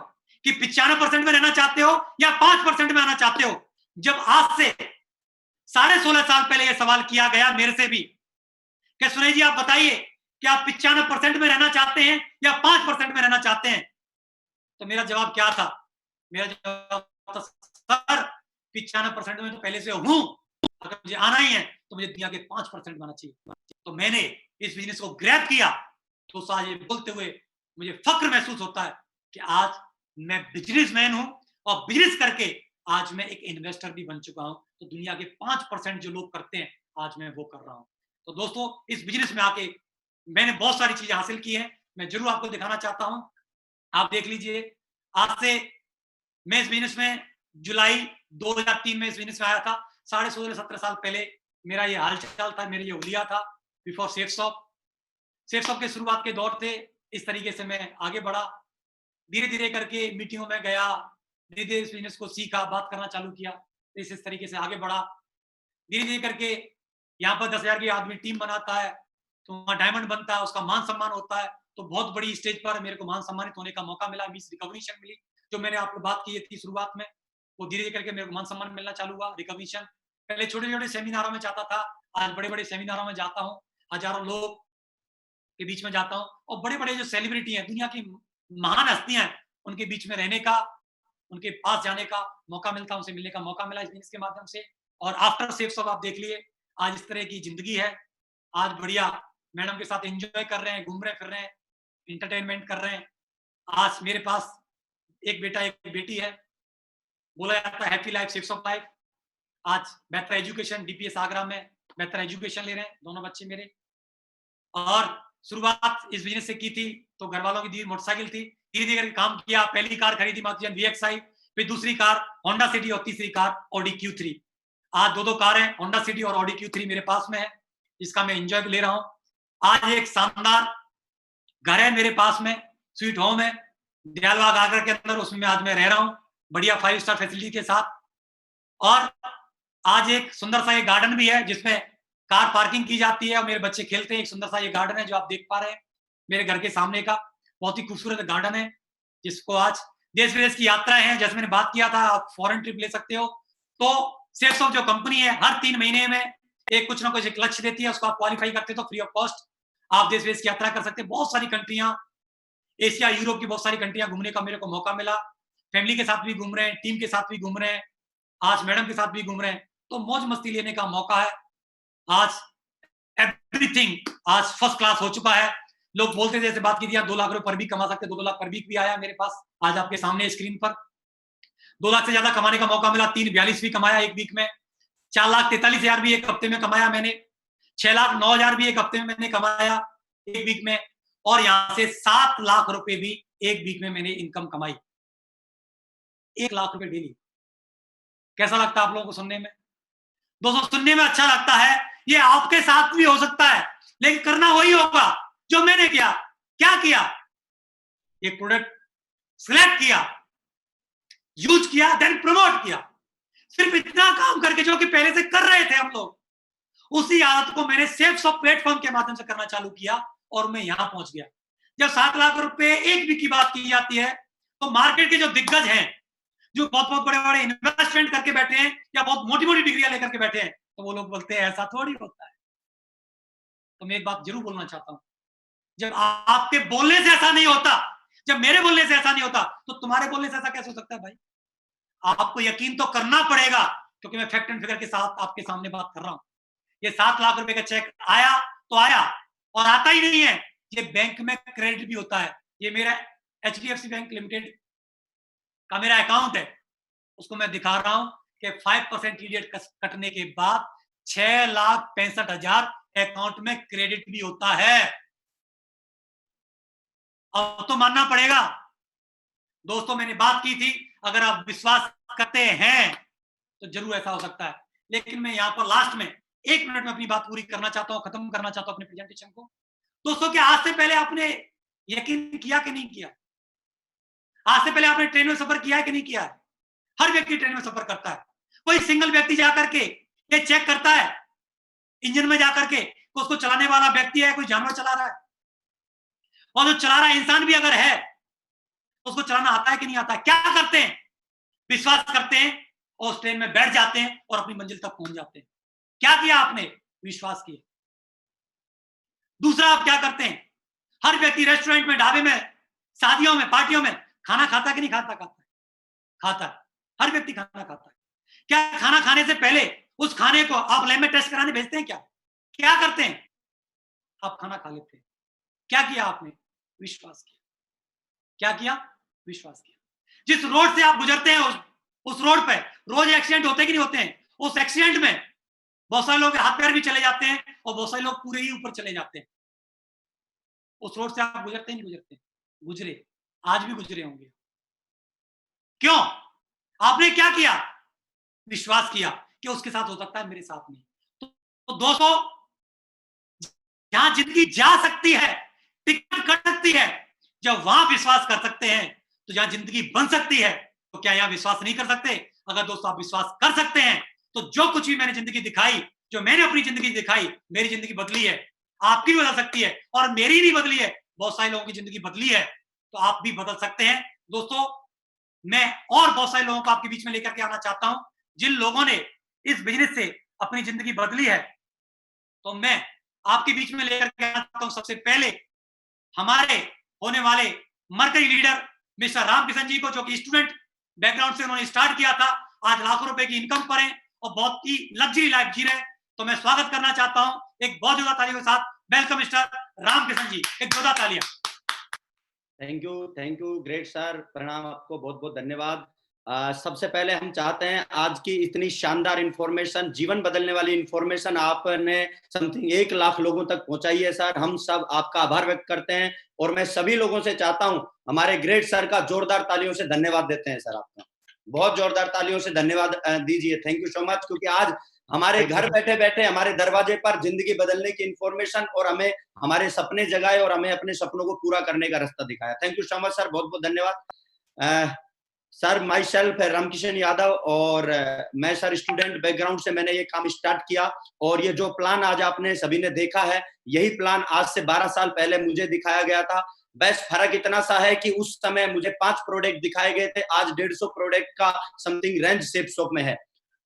कि 95% में रहना चाहते हो या 5% में आना चाहते हो? जब आज से 16.5 साल पहले यह सवाल किया गया मेरे से भी कि सुनील जी आप बताइए कि आप 95% में रहना चाहते हैं या 5% में रहना चाहते हैं, तो मेरा जवाब क्या था? मेरा जवाब था, सर 95% में तो पहले से हूं, अगर मुझे आना ही है तो मुझे दुनिया के 5% में आना चाहिए। तो मैंने इस बिजनेस को ग्रैब किया। तो आज ये बोलते हुए मुझे फक्र महसूस होता है कि आज मैं बिजनेसमैन हूं और बिजनेस करके आज मैं एक इन्वेस्टर भी बन चुका हूं। तो दुनिया के 5% जो लोग करते हैं आज मैं वो कर रहा हूं। तो दोस्तों इस बिजनेस में आके मैंने बहुत सारी चीजें हासिल की हैं, मैं जरूर आपको दिखाना चाहता हूं। आप देख लीजिए, आज से मैं इस बिजनेस में जुलाई 2003 में इस बिजनेस में आया था। 16.5-17 साल पहले मेरा ये हालचाल था, मेरी ये हुलिया था बिफोर सेफ्सॉफ्ट। सेफ्सॉफ्ट के शुरुआत के दौर थे, इस तरीके से मैं आगे बढ़ा, धीरे धीरे करके मीटिंगों में गया, धीरे धीरे इस बिजनेस को सीखा, बात करना चालू किया, इस तरीके से आगे बढ़ा। धीरे धीरे करके यहाँ पर 10,000 की आदमी टीम बनाता है तो वहाँ डायमंड बनता है, उसका मान सम्मान होता है। तो बहुत बड़ी स्टेज पर मेरे को मान सम्मानित होने का मौका मिला, मिस रिकॉग्निशन मिली। जो मैंने आपको बात की थी शुरुआत में, वो धीरे धीरे करके मेरे को मान सम्मान मिलना चालू हुआ, रिकॉग्निशन। पहले छोटे छोटे सेमिनारों में जाता था, आज बड़े बड़े सेमिनारों में जाता हूँ, हजारों लोग के बीच में जाता हूँ और बड़े बड़े जो सेलिब्रिटी हैं, दुनिया की महान हस्तियां हैं, उनके बीच में रहने का, उनके पास जाने का मौका मिलता, उनसे मिलने का मौका मिला इस बिजनेस के माध्यम से। और आफ्टर सेफ्सॉफ्ट आप देख लिए, आज इस तरह की जिंदगी है। आज बढ़िया मैडम के साथ एंजॉय कर रहे हैं, घूम रहे फिर रहे हैं, इंटरटेनमेंट कर रहे हैं। आज मेरे पास एक बेटा एक बेटी है, बोला जाता है हैप्पी लाइफ सेफ्सॉफ्ट लाइफ। आज बेहतर एजुकेशन, डीपीएस आगरा में बेहतर एजुकेशन ले रहे हैं दोनों बच्चे मेरे। और शुरुआत इस बिजनेस से की थी तो घर वालों की दी मोटरसाइकिल थी, धीरे धीरे करके काम किया। पहली कार खरीदी मारुति VXI, फिर दूसरी कार होंडा सिटी और तीसरी कार ऑडी Q3। आज दो कार हैं, होंडा सिटी और ऑडी Q3 मेरे पास में है, जिसका मैं एंजॉय ले रहा हूं। आज एक शानदार घर है मेरे पास में, स्वीट होम है दयालबाग आगरा के अंदर, उसमें आज मैं रह रहा हूँ बढ़िया 5 स्टार फैसिलिटी के साथ। और आज एक सुंदर सा एक गार्डन भी है जिसमें कार पार्किंग की जाती है और मेरे बच्चे खेलते हैं। एक सुंदर सा ये गार्डन है जो आप देख पा रहे हैं मेरे घर के सामने का, बहुत ही खूबसूरत गार्डन है, जिसको आज देश विदेश की यात्राएं हैं, जैसे मैंने बात किया था आप फॉरेन ट्रिप ले सकते हो। तो सेफ्सॉफ्ट जो कंपनी है हर 3 महीने में एक कुछ ना कुछ एक लक्ष्य देती है, उसको आप क्वालिफाई करते हो तो फ्री ऑफ कॉस्ट आप देश विदेश की यात्रा कर सकते हैं। बहुत सारी कंट्रियां, एशिया यूरोप की बहुत सारी कंट्रियां घूमने का मेरे को मौका मिला। फैमिली के साथ भी घूम रहे हैं, टीम के साथ भी घूम रहे हैं, आज मैडम के साथ भी घूम रहे हैं, तो मौज मस्ती लेने का मौका है। आज एवरीथिंग आज फर्स्ट क्लास हो चुका है। लोग बोलते थे, जैसे बात की थी, 2 लाख रुपए पर वीक कमा सकते, 2 लाख पर वीक भी आया मेरे पास। आज आपके सामने स्क्रीन पर 2 लाख से ज्यादा कमाने का मौका मिला। 342 भी कमाया एक वीक में, 4,43,000 भी एक हफ्ते में कमाया मैंने, 6,09,000 भी एक हफ्ते में मैंने कमाया, एक वीक में, और यहां से 7 लाख रुपए भी एक वीक में मैंने इनकम कमाई। 1 लाख रुपए डेली। कैसा लगता है आप लोगों को सुनने में? दोस्तों सुनने में अच्छा लगता है, ये आपके साथ भी हो सकता है, लेकिन करना वही होगा जो मैंने किया। क्या किया? एक प्रोडक्ट सिलेक्ट किया, यूज किया, देन प्रमोट किया। सिर्फ इतना काम करके जो कि पहले से कर रहे थे हम लोग, उसी आदत को मैंने सेल्स ऑफ प्लेटफॉर्म के माध्यम से करना चालू किया और मैं यहां पहुंच गया। जब 7 लाख रुपए एक वीक की बात की जाती है, तो मार्केट के जो दिग्गज हैं, जो बहुत बहुत बड़े बड़े इन्वेस्टमेंट करके बैठे हैं या बहुत मोटी मोटी डिग्रियां लेकर के बैठे हैं, तो वो लोग बोलते हैं ऐसा थोड़ी होता है। तो मैं एक बात जरूर बोलना चाहता हूं, जब आपके बोलने से ऐसा नहीं होता, जब मेरे बोलने से ऐसा नहीं होता, तो तुम्हारे बोलने से ऐसा कैसे हो सकता है भाई? आपको यकीन तो करना पड़ेगा, क्योंकि मैं फैक्ट एंड फिगर के साथ आपके सामने बात कर रहा हूं। ये 7 लाख रुपए का चेक आया तो आया, और आता ही नहीं है, ये बैंक में क्रेडिट भी होता है। ये मेरा HDFC बैंक लिमिटेड का मेरा अकाउंट है, उसको मैं दिखा रहा हूं कि 5% टीडीएस कटने के बाद 6,65,000 अकाउंट में क्रेडिट भी होता है। अब तो मानना पड़ेगा दोस्तों, मैंने बात की थी, अगर आप विश्वास करते हैं तो जरूर ऐसा हो सकता है। लेकिन मैं यहां पर लास्ट में 1 मिनट में अपनी बात पूरी करना चाहता हूं, खत्म करना चाहता हूं अपने प्रेजेंटेशन को। दोस्तों क्या आज से पहले आपने यकीन किया कि नहीं किया? आज से पहले आपने ट्रेन में सफर किया है कि नहीं किया है? हर व्यक्ति ट्रेन में सफर करता है। कोई सिंगल व्यक्ति जाकर के ये चेक करता है इंजन में जाकर के, तो उसको चलाने वाला व्यक्ति है, कोई जानवर चला रहा है, और जो चला रहा इंसान भी अगर है, तो उसको चलाना आता है कि नहीं आता है? क्या करते हैं? विश्वास करते हैं और उस ट्रेन में बैठ जाते हैं और अपनी मंजिल तक पहुंच जाते हैं। क्या किया आपने? विश्वास किया। दूसरा आप क्या करते हैं? हर व्यक्ति रेस्टोरेंट में, ढाबे में, शादियों में, पार्टियों में खाना खाता कि नहीं खाता? खाता है। हर व्यक्ति खाना खाता है। क्या खाना खाने से पहले उस खाने को आप लैब में टेस्ट कराने भेजते हैं? क्या करते हैं? आप खाना खा लेते हैं। क्या किया आपने? विश्वास किया। क्या किया? विश्वास किया। जिस रोड से आप गुजरते हैं, उस रोड पे रोज एक्सीडेंट होते कि नहीं होते हैं? उस एक्सीडेंट में बहुत सारे लोग हाथ पैर भी चले जाते हैं और बहुत सारे लोग पूरे ही ऊपर चले जाते हैं। उस रोड से आप गुजरते नहीं गुजरते? गुजरे, आज भी गुजरे होंगे। क्यों? आपने क्या किया? विश्वास किया कि उसके साथ हो सकता है, मेरे साथ नहीं। तो दोस्तों, जहां जिंदगी जा सकती है, टिकट कट सकती है, जब वहां विश्वास कर सकते हैं, तो जहां जिंदगी बन सकती है, तो क्या यहां विश्वास नहीं कर सकते? अगर दोस्तों आप विश्वास कर सकते हैं, तो जो कुछ भी मैंने जिंदगी दिखाई, जो मैंने अपनी जिंदगी दिखाई, मेरी जिंदगी बदली है, आपकी भी बदल सकती है, और मेरी नहीं बदली है, बहुत सारे लोगों की जिंदगी बदली है, तो आप भी बदल सकते हैं। दोस्तों मैं और बहुत सारे लोगों को आपके बीच में लेकर के आना चाहता हूं, जिन लोगों ने इस बिजनेस से अपनी जिंदगी बदली है, तो मैं आपके बीच में लेकर के आना चाहता हूं। सबसे पहले हमारे होने वाले मरकरी लीडर मिस्टर रामकिशन जी को, जो कि स्टूडेंट बैकग्राउंड से उन्होंने स्टार्ट किया था, आज लाखों रुपए की इनकम पर हैं और बहुत ही लग्जरी लाइफ जी रहे हैं। तो मैं स्वागत करना चाहता हूं एक बहुत जोरदार तालियों के साथ। वेलकम मिस्टर रामकिशन जी, एक जोरदार तालियां। थैंक यू ग्रेट सर, प्रणाम आपको, बहुत बहुत धन्यवाद। सबसे पहले हम चाहते हैं आज की इतनी शानदार इंफॉर्मेशन, जीवन बदलने वाली इंफॉर्मेशन आपने समथिंग 1 लाख लोगों तक पहुंचाई है सर। हम सब आपका आभार व्यक्त करते हैं और मैं सभी लोगों से चाहता हूं हमारे ग्रेट सर का जोरदार तालियों से धन्यवाद देते हैं सर। आपका बहुत जोरदार तालियों से धन्यवाद दीजिए। थैंक यू सो मच, क्योंकि आज हमारे घर बैठे बैठे हमारे दरवाजे पर जिंदगी बदलने की इंफॉर्मेशन और हमें हमारे सपने जगाए और हमें अपने सपनों को पूरा करने का रास्ता दिखाया। Thank you so much sir, बहुत बहुत धन्यवाद। सर माई सेल्फ है रामकिशन यादव और मैं सर स्टूडेंट बैकग्राउंड से मैंने ये काम स्टार्ट किया, और ये जो प्लान आज आपने सभी ने देखा है, यही प्लान आज से 12 साल पहले मुझे दिखाया गया था। बस फर्क इतना सा है कि उस समय मुझे 5 प्रोडक्ट दिखाए गए थे, आज 150 प्रोडक्ट का समथिंग रेंज सेफ शॉप में है।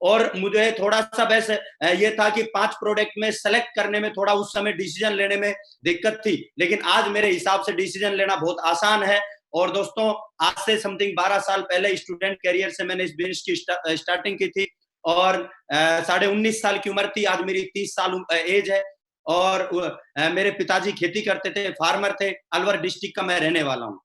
और मुझे थोड़ा सा बस ये था कि 5 प्रोडक्ट में सेलेक्ट करने में थोड़ा उस समय डिसीजन लेने में दिक्कत थी, लेकिन आज मेरे हिसाब से डिसीजन लेना बहुत आसान है। और दोस्तों आज से समथिंग 12 साल पहले स्टूडेंट कैरियर से मैंने इस बिजनेस की स्टार्टिंग की थी और 19.5 साल की उम्र थी। आज मेरी 30 साल एज है और मेरे पिताजी खेती करते थे, फार्मर थे। अलवर डिस्ट्रिक्ट का मैं रहने वाला हूँ।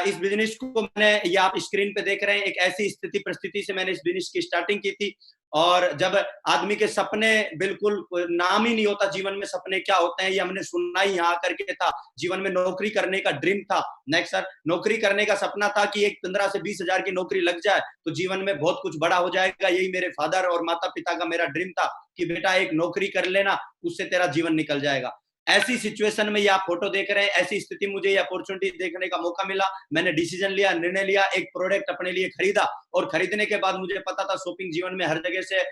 इस बिजनेस को मैंने, ये आप स्क्रीन पे देख रहे हैं, एक ऐसी स्थिति परिस्थिति से मैंने इस बिजनेस की स्टार्टिंग की थी और जब आदमी के सपने बिल्कुल नाम ही नहीं होता जीवन में सपने क्या होते हैं, ये हमने सुनना ही यहाँ करके था। जीवन में नौकरी करने का ड्रीम था। नेक्स्ट सर, नौकरी करने का सपना था कि एक 15 से 20 हजार की नौकरी लग जाए तो जीवन में बहुत कुछ बड़ा हो जाएगा। यही मेरे फादर और माता पिता का मेरा ड्रीम था कि बेटा एक नौकरी कर लेना, उससे तेरा जीवन निकल जाएगा। ऐसी सिचुएशन में ये आप फोटो देख रहे हैं, ऐसी स्थिति मुझे ये अपॉर्चुनिटी देखने का मौका मिला। मैंने डिसीजन लिया, निर्णय लिया, एक प्रोडक्ट अपने लिए खरीदा और खरीदने के बाद मुझे पता था शॉपिंग जीवन में हर जगह से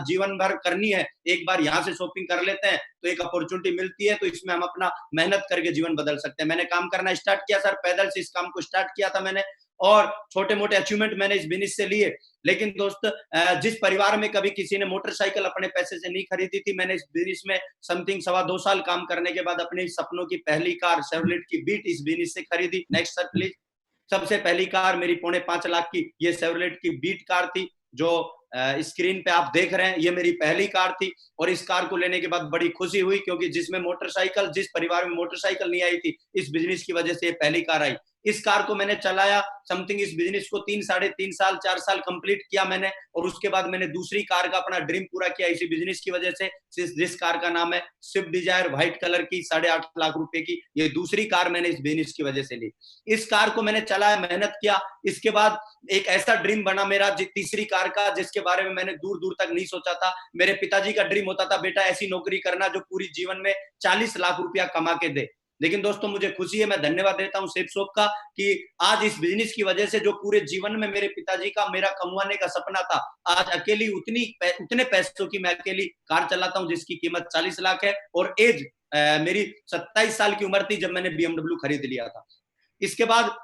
जीवन भर करनी है। एक बार यहाँ से शॉपिंग कर लेते हैं तो एक अपॉर्चुनिटी मिलती है, तो इसमें हम अपना मेहनत करके जीवन बदल सकते हैं। मैंने काम करना स्टार्ट किया सर, पैदल से इस काम को स्टार्ट किया था मैंने, और छोटे मोटे अचीवमेंट मैंने इस बिजनेस से लिए। लेकिन दोस्त, जिस परिवार में कभी किसी ने मोटरसाइकिल अपने पैसे से नहीं खरीदी थी, मैंने इस बिजनेस में समथिंग 2.25 साल काम करने के बाद अपने सपनों की पहली कार शेवरलेट की बीट इस बिजनेस से खरीदी। Next sir please. सबसे पहली कार मेरी 4.5 लाख की ये शेवरलेट की बीट कार थी, जो स्क्रीन पे आप देख रहे हैं। ये मेरी पहली कार थी और इस कार को लेने के बाद बड़ी खुशी हुई, क्योंकि जिस परिवार में मोटरसाइकिल नहीं आई थी, इस बिजनेस की वजह से ये पहली कार आई। इस कार को मैंने चलाया समथिंग, इस बिजनेस को 3 साढ़े 3 साल 4 साल कंप्लीट किया मैंने, और उसके बाद मैंने दूसरी कार का अपना ड्रीम पूरा किया इसी बिजनेस की वजह से। जिस कार का नाम है स्विफ्ट डिजायर, व्हाइट कलर की, 8.5 लाख रुपए की, ये दूसरी कार मैंने इस बिजनेस की वजह से ली। इस कार को मैंने चलाया, मेहनत किया। इसके बाद एक ऐसा ड्रीम बना मेरा तीसरी कार का, जिसके बारे में मैंने दूर दूर तक नहीं सोचा था। मेरे पिताजी का ड्रीम होता था, बेटा ऐसी नौकरी करना जो पूरी जीवन में 40 लाख रुपया कमा के दे। लेकिन दोस्तों मुझे खुशी है, मैं धन्यवाद देता हूं सेफ शॉप का कि आज इस बिजनेस की वजह से जो पूरे जीवन में मेरे पिताजी का मेरा कमवाने का सपना था, आज अकेली उतने पैसों की मैं अकेली कार चलाता हूं जिसकी कीमत 40 लाख है। और एज मेरी 27 साल की उम्र थी जब मैंने BMW खरीद लिया था। इसके बाद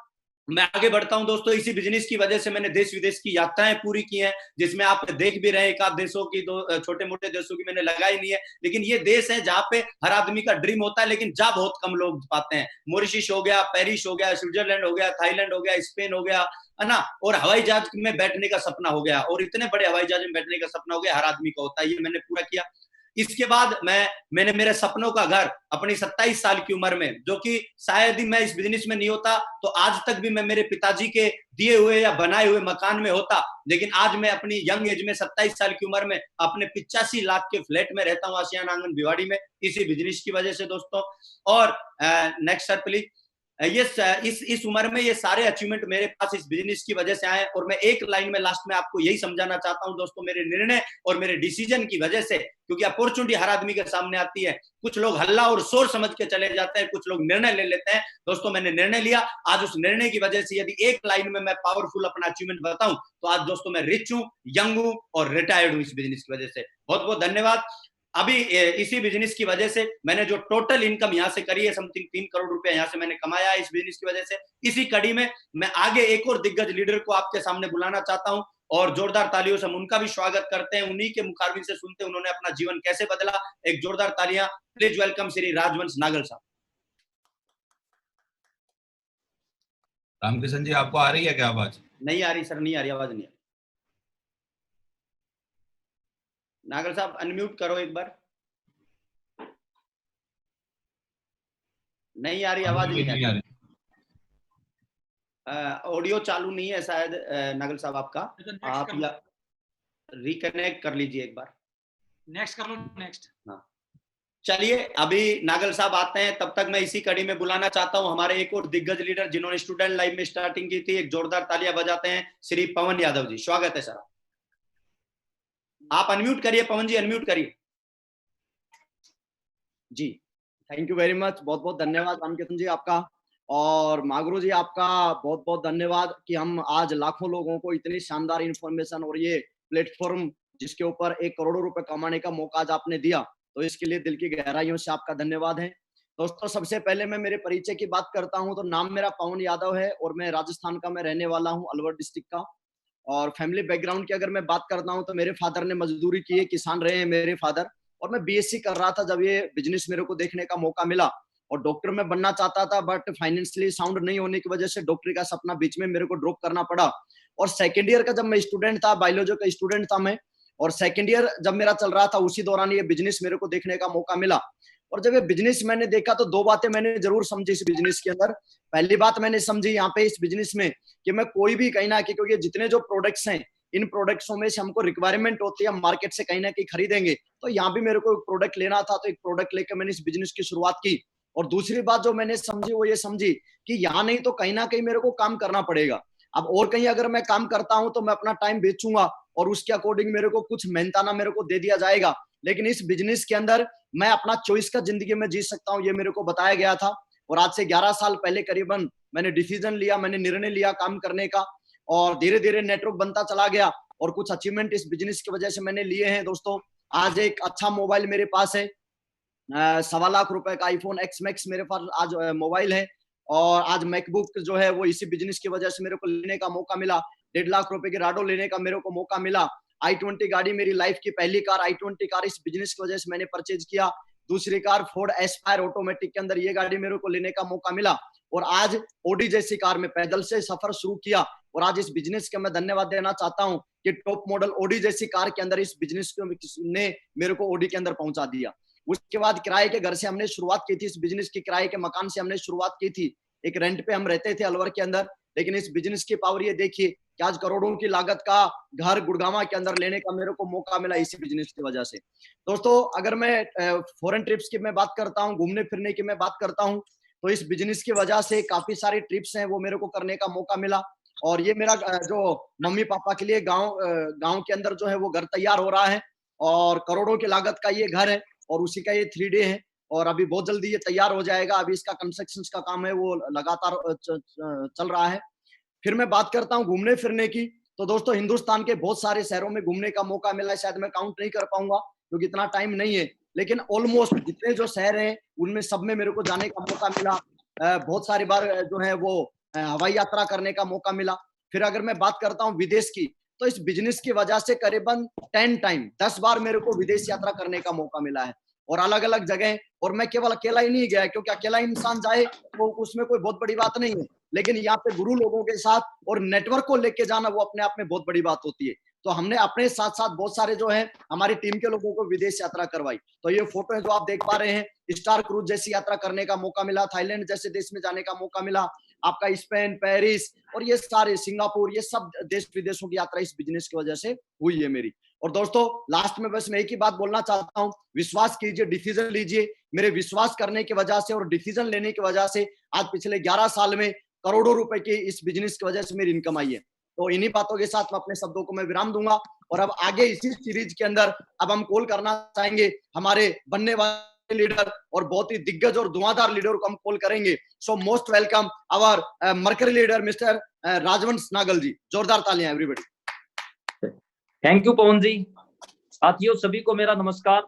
मैं आगे बढ़ता हूं दोस्तों। इसी बिजनेस की वजह से मैंने देश विदेश की यात्राएं पूरी की हैं, जिसमें आप देख भी रहे हैं, एक आध देशों की, दो छोटे मोटे देशों की मैंने लगाई नहीं है, लेकिन ये देश है जहां पे हर आदमी का ड्रीम होता है, लेकिन जा बहुत कम लोग पाते हैं। मॉरिशस हो गया, पेरिस हो गया, स्विट्जरलैंड हो गया, थाईलैंड हो गया, स्पेन हो गया, है ना, और हवाई जहाज में बैठने का सपना हो गया, और इतने बड़े हवाई जहाज में बैठने का सपना हो गया, हर आदमी का होता है। ये मैंने पूरा किया। इसके बाद मैंने मेरे सपनों का घर अपनी 27 साल की उम्र में, जो कि शायद ही मैं इस बिजनेस में नहीं होता तो आज तक भी मैं मेरे पिताजी के दिए हुए या बनाए हुए मकान में होता, लेकिन आज मैं अपनी यंग एज में 27 साल की उम्र में अपने 85 लाख के फ्लैट में रहता हूँ आसियान आंगन भिवाड़ी में, इसी बिजनेस की वजह से दोस्तों। और नेक्स्ट सर प्लीज। ये इस उम्र में ये सारे अचीवमेंट मेरे पास इस बिजनेस की वजह से आए, और मैं एक लाइन में लास्ट में आपको यही समझाना चाहता हूं दोस्तों, मेरे निर्णय और मेरे डिसीजन की वजह से, क्योंकि अपॉर्चुनिटी हर आदमी के सामने आती है। कुछ लोग हल्ला और शोर समझ के चले जाते हैं, कुछ लोग निर्णय ले लेते हैं। दोस्तों मैंने निर्णय लिया, आज उस निर्णय की वजह से यदि एक लाइन में मैं पावरफुल अपना अचीवमेंट बताऊं तो आज दोस्तों मैं रिच हूं, यंग हूं और रिटायर्ड हूं इस बिजनेस की वजह से। बहुत बहुत धन्यवाद। अभी इसी बिजनेस की वजह से मैंने जो टोटल इनकम यहाँ से करी है, समथिंग 3 करोड़ रुपया यहाँ से मैंने कमाया है इस बिजनेस की वजह से। इसी कड़ी में मैं आगे एक और दिग्गज लीडर को आपके सामने बुलाना चाहता हूँ, और जोरदार तालियों से हम उनका भी स्वागत करते हैं। उन्हीं के मुखारबिन से सुनते हैं उन्होंने अपना जीवन कैसे बदला। एक जोरदार तालियां प्लीज वेलकम श्री राजवंश नागल साहब। रामकिशन जी, आपको आ रही है क्या आवाज? नहीं आ रही सर, नहीं आ रही, आवाज नहीं आ रही। नागल साहब अनम्यूट करो एक बार। नहीं आ रही, आवाज नहीं आ रही। ऑडियो चालू नहीं है शायद नागल साहब आपका, आप रिकनेक्ट कर लीजिए एक बार। नेक्स्ट कर लो, नेक्स्ट। हाँ चलिए, अभी नागल साहब आते हैं, तब तक मैं इसी कड़ी में बुलाना चाहता हूं हमारे एक और दिग्गज लीडर जिन्होंने स्टूडेंट लाइफ में स्टार्टिंग की थी। एक जोरदार तालियां बजाते हैं श्री पवन यादव जी, स्वागत है सर। आप अनम्यूट करिए पवन जी, अनम्यूट करिए जी। थैंक यू वेरी मच, बहुत बहुत धन्यवाद रामकिशन जी आपका, और मागरू जी आपका बहुत बहुत धन्यवाद कि हम आज लाखों लोगों को इतनी शानदार इंफॉर्मेशन और ये प्लेटफॉर्म जिसके ऊपर 1 करोड़ रुपए कमाने का मौका आज आपने दिया, तो इसके लिए दिल की गहराइयों से आपका धन्यवाद है। दोस्तों सबसे पहले मैं मेरे परिचय की बात करता हूं, तो नाम मेरा पवन यादव है और मैं राजस्थान का मैं रहने वाला हूं, अलवर डिस्ट्रिक्ट का। और फैमिली बैकग्राउंड की अगर मैं बात करता हूं तो मेरे फादर ने मजदूरी की है, किसान रहे हैं मेरे फादर, और मैं BSc कर रहा था जब ये बिजनेस मेरे को देखने का मौका मिला। और डॉक्टर में बनना चाहता था, बट फाइनेंशियली साउंड नहीं होने की वजह से डॉक्टरी का सपना बीच में मेरे को ड्रॉप करना पड़ा। और सेकेंड ईयर का जब मैं स्टूडेंट था, बायोलॉजी का स्टूडेंट था मैं, और सेकेंड ईयर जब मेरा चल रहा था उसी दौरान ये बिजनेस मेरे को देखने का मौका मिला। और जब ये बिजनेस मैंने देखा तो 2 बातें मैंने जरूर समझी इस बिजनेस के अंदर। पहली बात मैंने समझी यहाँ पे इस बिजनेस में कि मैं कोई भी कहीं ना कि, क्योंकि जितने जो प्रोडक्ट्स हैं इन प्रोडक्ट्सों में से हमको रिक्वायरमेंट होती है, हम मार्केट से कहीं ना कहीं खरीदेंगे। तो यहाँ भी मेरे को एक प्रोडक्ट लेना था, तो एक प्रोडक्ट लेकर मैंने इस बिजनेस की शुरुआत की। और दूसरी बात जो मैंने समझी वो ये समझी कि यहाँ नहीं तो कहीं ना कहीं मेरे को काम करना पड़ेगा। अब और कहीं अगर मैं काम करता हूं तो मैं अपना टाइम बेचूंगा और उसके अकॉर्डिंग मेरे को कुछ मेहनताना मेरे को दे दिया जाएगा। लेकिन इस बिजनेस के अंदर मैं अपना चॉइस का जिंदगी में जी सकता हूं, ये मेरे को बताया गया था। और आज से 11 साल पहले करीबन मैंने डिसीजन लिया, मैंने निर्णय लिया काम करने का, और धीरे धीरे नेटवर्क बनता चला गया और कुछ अचीवमेंट इस बिजनेस की वजह से मैंने लिए हैं। दोस्तों, आज एक अच्छा मोबाइल मेरे पास है, 1.25 लाख रुपए का आईफोन एक्स मैक्स मेरे पास आज मोबाइल है। और आज मैकबुक जो है वो इसी बिजनेस की वजह से मेरे को लेने का मौका मिला। 1.5 लाख रुपए की राडो लेने का मेरे को मौका मिला। i20 गाड़ी मेरी लाइफ की पहली कार, i20 कार इस बिजनेस की वजह से मैंने परचेज किया। दूसरी कार फोर्ड एस्पायर ऑटोमेटिक के अंदर ये गाड़ी मेरे को लेने का मौका मिला। और आज ओडी जैसी कार में पैदल से सफर शुरू किया। और आज इस बिजनेस का मैं धन्यवाद देना चाहता हूं कि टॉप मॉडल ओडी जैसी कार के अंदर इस बिजनेस ने मेरे को ओडी के अंदर पहुंचा दिया। उसके बाद किराए के घर से हमने शुरुआत की थी, इस बिजनेस की किराए के मकान से हमने शुरुआत की थी। एक रेंट पे हम रहते थे अलवर के अंदर, लेकिन इस बिजनेस की पावर ये देखिए कि आज करोड़ों की लागत का घर गुड़गांव के अंदर लेने का मेरे को मौका मिला इसी बिजनेस की वजह से। दोस्तों, अगर मैं फॉरेन ट्रिप्स की मैं बात करता हूँ, घूमने फिरने की मैं बात करता हूँ, तो इस बिजनेस की वजह से काफी सारी ट्रिप्स हैं वो मेरे को करने का मौका मिला। और ये मेरा जो मम्मी पापा के लिए गाँव के अंदर जो है वो घर तैयार हो रहा है और करोड़ों की लागत का ये घर है और उसी का ये 3D है और अभी बहुत जल्दी ये तैयार हो जाएगा। अभी इसका कंस्ट्रक्शन का काम है वो लगातार चल रहा है। फिर मैं बात करता हूँ घूमने फिरने की, तो दोस्तों हिंदुस्तान के बहुत सारे शहरों में घूमने का मौका मिला है। शायद मैं काउंट नहीं कर पाऊंगा क्योंकि इतना टाइम नहीं है, लेकिन ऑलमोस्ट जितने जो शहर हैं उनमें सब में मेरे को जाने का मौका मिला। बहुत सारी बार जो है वो हवाई यात्रा करने का मौका मिला। फिर अगर मैं बात करता हूँ विदेश की, तो इस बिजनेस की वजह से करीबन 10 बार मेरे को विदेश यात्रा करने का मौका मिला है और अलग अलग जगह। और मैं केवल अकेला ही नहीं गया, क्योंकि अकेला इंसान जाए तो उसमें कोई बहुत बड़ी बात नहीं है, लेकिन यहाँ पे गुरु लोगों के साथ और नेटवर्क को लेके जाना वो अपने आप में बहुत बड़ी बात होती है। तो हमने अपने साथ साथ बहुत सारे जो है हमारी टीम के लोगों को विदेश यात्रा करवाई। तो ये फोटो है जो आप देख पा रहे हैं, स्टार क्रूज जैसी यात्रा करने का मौका मिला, थाईलैंड जैसे देश में जाने का मौका मिला, आपका स्पेन, पेरिस और ये सारे सिंगापुर, ये सब देश विदेशों की यात्रा इस बिजनेस की वजह से हुई है मेरी। और दोस्तों लास्ट में बस मैं एक ही बात बोलना चाहता हूँ, विश्वास कीजिए, डिसीजन लीजिए। मेरे विश्वास करने की वजह से और डिसीजन लेने की वजह से आज पिछले 11 साल में करोड़ों रुपए की इस बिजनेस की वजह से मेरी इनकम आई है। तो इन्हीं बातों के साथ मैं अपने शब्दों को मैं विराम दूंगा और अब आगे इसी सीरीज के अंदर अब हम कॉल करना चाहेंगे हमारे बनने वाले लीडर और बहुत ही दिग्गज और धुआंधार लीडर को हम कॉल करेंगे। So most welcome our mercury leader mister Rajvansh Nagal ji. जोरदार तालियां everybody. Thank you Pawan ji. साथियों सभी को मेरा नमस्कार।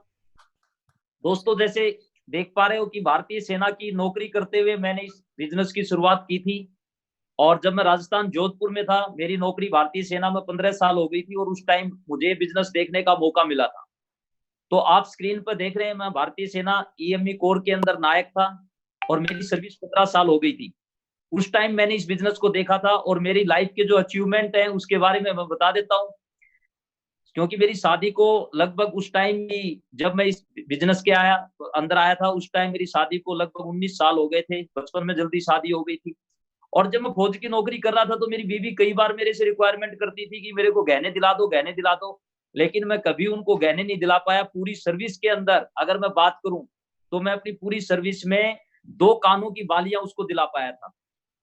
दोस्तों जैसे देख पा रहे हो कि भारतीय सेना की नौकरी करते हुए मैंने इस बिजनेस की शुरुआत की थी और जब मैं राजस्थान जोधपुर में था, मेरी नौकरी भारतीय सेना में 15 साल हो गई थी और उस टाइम मुझे बिजनेस देखने का मौका मिला था। तो आप स्क्रीन पर देख रहे हैं, मैं भारतीय सेना EME कोर के अंदर नायक था और मेरी सर्विस 15 साल हो गई थी। उस टाइम मैंने इस बिजनेस को देखा था और मेरी लाइफ के जो अचीवमेंट है उसके बारे में मैं बता देता हूँ। क्योंकि मेरी शादी को लगभग उस टाइम ही, जब मैं इस बिजनेस के अंदर आया था, उस टाइम मेरी शादी को लगभग 19 साल हो गए थे। बचपन में जल्दी शादी हो गई थी और जब मैं फौज की नौकरी कर रहा था तो मेरी बीवी कई बार मेरे से रिक्वायरमेंट करती थी कि मेरे को गहने दिला दो, गहने दिला दो, लेकिन मैं कभी उनको गहने नहीं दिला पाया। पूरी सर्विस के अंदर अगर मैं बात करूं तो मैं अपनी पूरी सर्विस में 2 कानों की बालियां उसको दिला पाया था।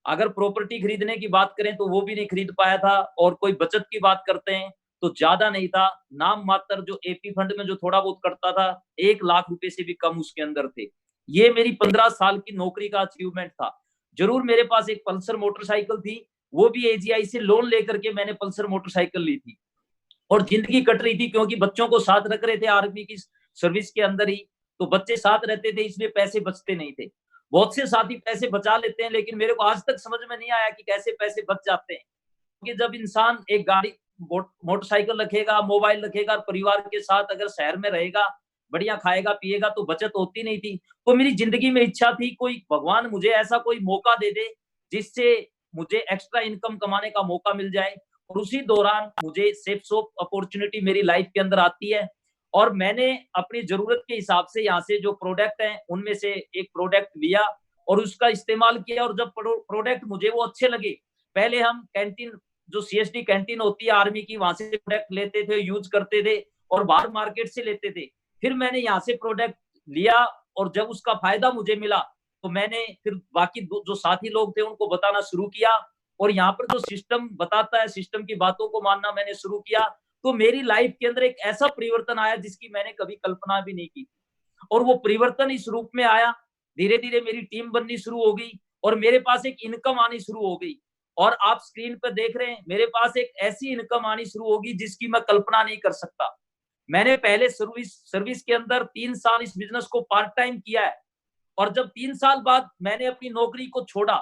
अगर प्रॉपर्टी खरीदने की बात करें तो वो भी नहीं खरीद पाया था और कोई बचत की बात करते हैं तो ज्यादा नहीं था, नाम मात्र जो AP फंड में जो थोड़ा बहुत करता था 1 लाख रुपए से भी कम उसके अंदर थे। ये मेरी 15 साल की नौकरी का अचीवमेंट था। जरूर मेरे पास एक पल्सर मोटरसाइकिल थी, वो भी AGI से लोन लेकर के मैंने पल्सर मोटरसाइकिल ली थी और जिंदगी कट रही थी क्योंकि बच्चों को साथ रख रहे थे आर्मी की सर्विस के अंदर ही, तो बच्चे साथ रहते थे इसलिए पैसे बचते नहीं थे। बहुत से साथी पैसे बचा लेते हैं लेकिन मेरे को आज तक समझ में नहीं आया कि कैसे पैसे बच जाते हैं। क्योंकि जब इंसान एक गाड़ी मोटरसाइकिल रखेगा, मोबाइल रखेगा और परिवार के साथ अगर शहर में रहेगा, बढ़िया खाएगा पिएगा, तो बचत होती नहीं थी। तो मेरी जिंदगी में इच्छा थी कोई भगवान मुझे ऐसा कोई मौका दे दे जिससे मुझे एक्स्ट्रा इनकम कमाने का मौका मिल जाए। और उसी दौरान मुझे सेफ शॉप अपॉर्चुनिटी मेरी लाइफ के अंदर आती है और मैंने अपनी जरूरत के हिसाब से यहाँ से जो प्रोडक्ट हैं उनमें से एक प्रोडक्ट लिया और उसका इस्तेमाल किया। और जब प्रोडक्ट मुझे वो अच्छे लगे, पहले हम कैंटीन जो CSD कैंटीन होती है आर्मी की, वहां से प्रोडक्ट लेते थे, यूज करते थे और बाहर मार्केट से लेते थे। फिर मैंने यहाँ से प्रोडक्ट लिया और जब उसका फायदा मुझे मिला तो मैंने फिर बाकी जो साथी लोग थे उनको बताना शुरू किया और यहाँ पर जो सिस्टम बताता है, सिस्टम की बातों को मानना मैंने शुरू किया। तो मेरी लाइफ के अंदर एक ऐसा परिवर्तन आया जिसकी मैंने कभी कल्पना भी नहीं की और वो परिवर्तन इस रूप में आया। धीरे धीरे मेरी टीम बननी शुरू हो गई और मेरे पास एक इनकम आनी शुरू हो गई और आप स्क्रीन पर देख रहे हैं मेरे पास एक ऐसी इनकम आनी शुरू होगी जिसकी मैं कल्पना नहीं कर सकता। मैंने पहले सर्विस के अंदर 3 साल इस बिजनेस को पार्ट टाइम किया है और जब 3 साल बाद मैंने अपनी नौकरी को छोड़ा,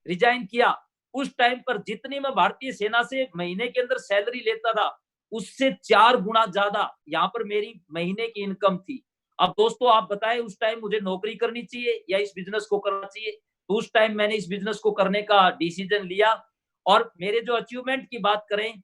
रिजाइन किया, उस टाइम पर जितनी मैं भारतीय सेना से महीने के अंदर सैलरी लेता था उससे 4 गुना ज्यादा यहाँ पर मेरी महीने की इनकम थी। अब दोस्तों आप बताएं उस टाइम मुझे नौकरी करनी चाहिए या इस बिजनेस को करना चाहिए? तो उस टाइम मैंने इस बिजनेस को करने का डिसीजन लिया। और मेरे जो अचीवमेंट की बात करें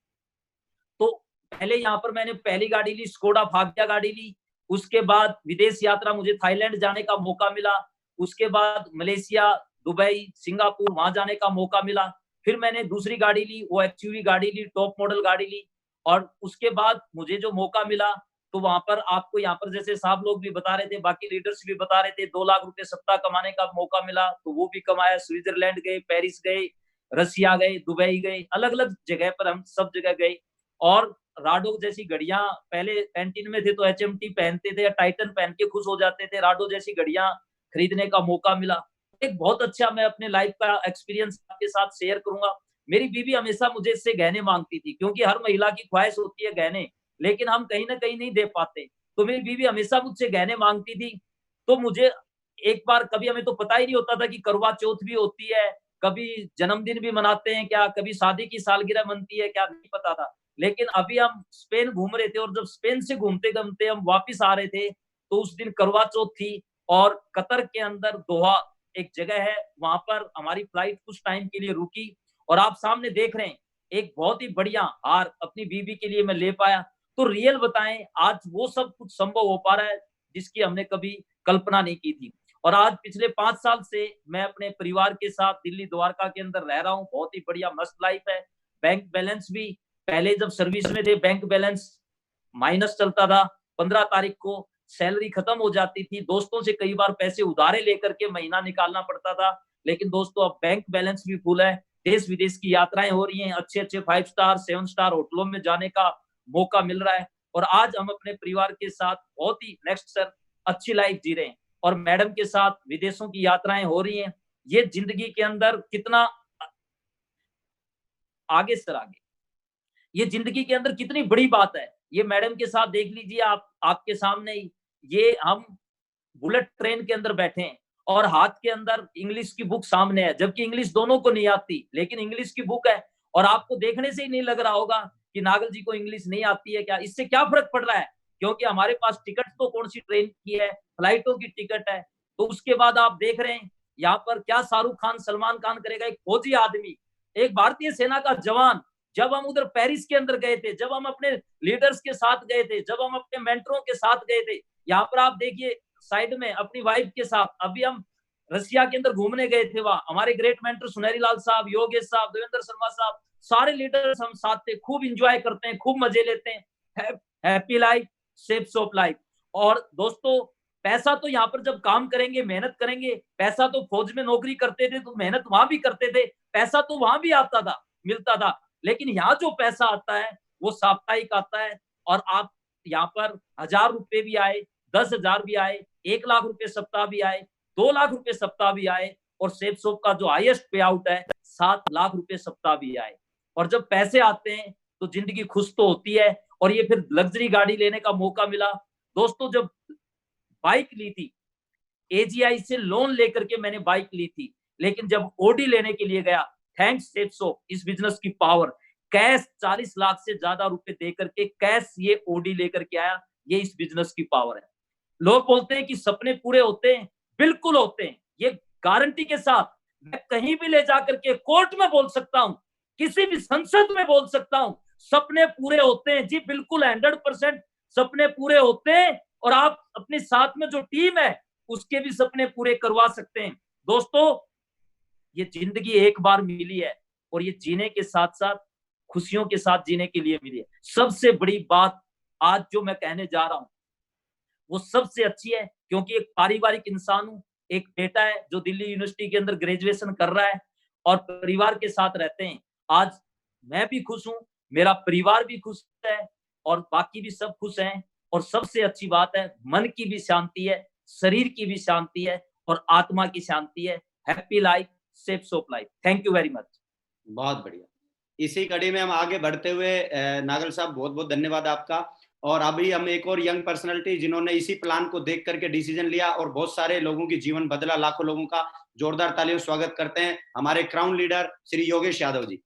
तो पहले यहाँ पर मैंने पहली गाड़ी ली, स्कोडा भाग्या गाड़ी ली। उसके बाद विदेश यात्रा, मुझे थाईलैंड जाने का मौका मिला। उसके बाद मलेशिया, दुबई, सिंगापुर वहां जाने का मौका मिला। फिर मैंने दूसरी गाड़ी ली, वो एक्सयूवी गाड़ी ली, टॉप मॉडल गाड़ी ली। और उसके बाद मुझे जो मौका मिला तो वहां पर आपको यहाँ पर जैसे साहब लोग भी बता रहे थे, बाकी लीडर्स भी बता रहे थे, 2 लाख रुपए सप्ताह कमाने का मौका मिला तो वो भी कमाया। स्विट्जरलैंड गए, पेरिस गए, रसिया गए, दुबई गए, अलग अलग जगह पर हम सब जगह गए। और राडो जैसी घड़ियां, पहले कैंटीन में थे तो HMT पहनते थे या टाइटन पहन के खुश हो जाते थे, राडो जैसी घड़ियां खरीदने का मौका मिला। एक बहुत अच्छा मैं अपने लाइफ का एक्सपीरियंस आपके साथ शेयर करूंगा। मेरी बीवी हमेशा मुझे इससे गहने मांगती थी क्योंकि हर महिला की ख्वाहिश होती है गहने, लेकिन हम कहीं ना कहीं नहीं दे पाते। तो मेरी बीवी हमेशा मुझसे गहने मांगती थी। तो मुझे एक बार, कभी हमें तो पता ही नहीं होता था कि करवा चौथ भी होती है, कभी जन्मदिन भी मनाते हैं क्या, कभी शादी की सालगिरह मनती है क्या, नहीं पता था। लेकिन अभी हम स्पेन घूम रहे थे और जब स्पेन से घूमते घूमते हम वापस आ रहे थे तो उस दिन करवा चौथ थी और कतर के अंदर दोहा एक जगह है, वहां पर हमारी फ्लाइट कुछ टाइम के लिए रुकी और आप सामने देख रहे हैं एक बहुत ही बढ़िया हार अपनी बीवी के लिए मैं ले पाया। तो रियल बताएं, आज वो सब कुछ संभव हो पा रहा है जिसकी हमने कभी कल्पना नहीं की थी। और आज पिछले 5 साल से मैं अपने परिवार के साथ दिल्ली द्वारका के अंदर रह रहा हूँ। बहुत ही बढ़िया मस्त लाइफ है। बैंक बैलेंस भी, पहले जब सर्विस में थे बैंक बैलेंस माइनस चलता था, 15 तारीख को सैलरी खत्म हो जाती थी, दोस्तों से कई बार पैसे उधारे लेकर के महीना निकालना पड़ता था। लेकिन दोस्तों अब बैंक बैलेंस भी फुल है, देश विदेश की यात्राएं हो रही हैं, अच्छे अच्छे 5 स्टार 7 स्टार होटलों में जाने का मौका मिल रहा है और आज हम अपने परिवार के साथ बहुत ही नेक्स्ट सर अच्छी लाइफ जी रहे हैं और मैडम के साथ विदेशों की यात्राएं हो रही हैं। ये जिंदगी के अंदर कितना आगे सर आगे, ये जिंदगी के अंदर कितनी बड़ी बात है। ये मैडम के साथ देख लीजिए आप, आपके सामने ही ये हम बुलेट ट्रेन के अंदर बैठे हैं और हाथ के अंदर इंग्लिश की बुक सामने है, जबकि इंग्लिश दोनों को नहीं आती, लेकिन इंग्लिश की बुक है। और आपको देखने से ही नहीं लग रहा होगा कि नागल जी को इंग्लिश नहीं आती है क्या। इससे क्या फर्क पड़ रहा है, क्योंकि हमारे पास टिकट तो कौन सी ट्रेन की है, फ्लाइटों की टिकट है। तो उसके बाद आप देख रहे हैं यहाँ पर क्या शाहरुख खान सलमान खान करेगा, एक फौजी आदमी, एक भारतीय सेना का जवान। जब हम उधर पेरिस के अंदर गए थे, जब हम अपने लीडर्स के साथ गए थे, जब हम अपने मेंटरों के साथ गए थे, यहाँ पर आप देखिए साइड में अपनी वाइफ के साथ, अभी हम रसिया के अंदर घूमने गए थे, वहां हमारे ग्रेट मेंटर सुनहरी लाल साहब, योगेश साहब, देवेंद्र शर्मा साहब, सारे लीडर्स हम साथ थे। खूब इंजॉय करते हैं, खूब मजे लेते हैं। Happy life, safe soft life. और दोस्तों पैसा तो यहाँ पर जब काम करेंगे, मेहनत करेंगे, पैसा तो फौज में नौकरी करते थे तो मेहनत वहां भी करते थे, पैसा तो वहां भी आता था, मिलता था। लेकिन यहाँ जो पैसा आता है वो साप्ताहिक आता है। और आप यहाँ पर 1000 रुपए भी आए, 10,000 भी आए, 1 लाख रुपए सप्ताह भी आए, 2 लाख रुपए सप्ताह भी आए और सेफ सॉफ्ट का जो हाईएस्ट पे आउट है 7 लाख रुपए सप्ताह भी आए। और जब पैसे आते हैं तो जिंदगी खुश तो होती है। और ये फिर लग्जरी गाड़ी लेने का मौका मिला। दोस्तों जब बाइक ली थी, AGI से लोन लेकर के मैंने बाइक ली थी, लेकिन जब ओडी लेने के लिए गया, थैंक्स सेफ सॉफ्ट, इस बिजनेस की पावर, कैश 40 लाख से ज्यादा रुपए देकर के कैश ये ओडी लेकर के आया। ये इस बिजनेस की पावर है। लोग बोलते हैं कि सपने पूरे होते हैं, बिल्कुल होते हैं। ये गारंटी के साथ मैं कहीं भी ले जाकर के कोर्ट में बोल सकता हूं, किसी भी संसद में बोल सकता हूं, सपने पूरे होते हैं जी, बिल्कुल 100% सपने पूरे होते हैं। और आप अपने साथ में जो टीम है उसके भी सपने पूरे करवा सकते हैं। दोस्तों ये जिंदगी एक बार मिली है और ये जीने के साथ साथ खुशियों के साथ जीने के लिए मिली है। सबसे बड़ी बात आज जो मैं कहने जा रहा हूं वो सबसे अच्छी है, क्योंकि एक पारिवारिक इंसान हूं, एक बेटा है जो दिल्ली यूनिवर्सिटी के अंदर ग्रेजुएशन कर रहा है और परिवार के साथ रहते हैं। आज मैं भी खुश हूं, मेरा परिवार भी खुश है और बाकी भी सब खुश हैं। और सबसे अच्छी बात है, मन की भी शांति है, शरीर की भी शांति है और आत्मा की शांति है। Happy life, safe soap life. Thank you very much. बहुत बढ़िया। इसी कड़ी में हम आगे बढ़ते हुए नागल साहब, बहुत बहुत धन्यवाद आपका। और अभी हम एक और यंग पर्सनालिटी जिन्होंने इसी प्लान को देख करके डिसीजन लिया और बहुत सारे लोगों की जीवन बदला, लाखों लोगों का, जोरदार तालियों स्वागत करते हैं हमारे crown leader Shri Yogesh Yadav ji.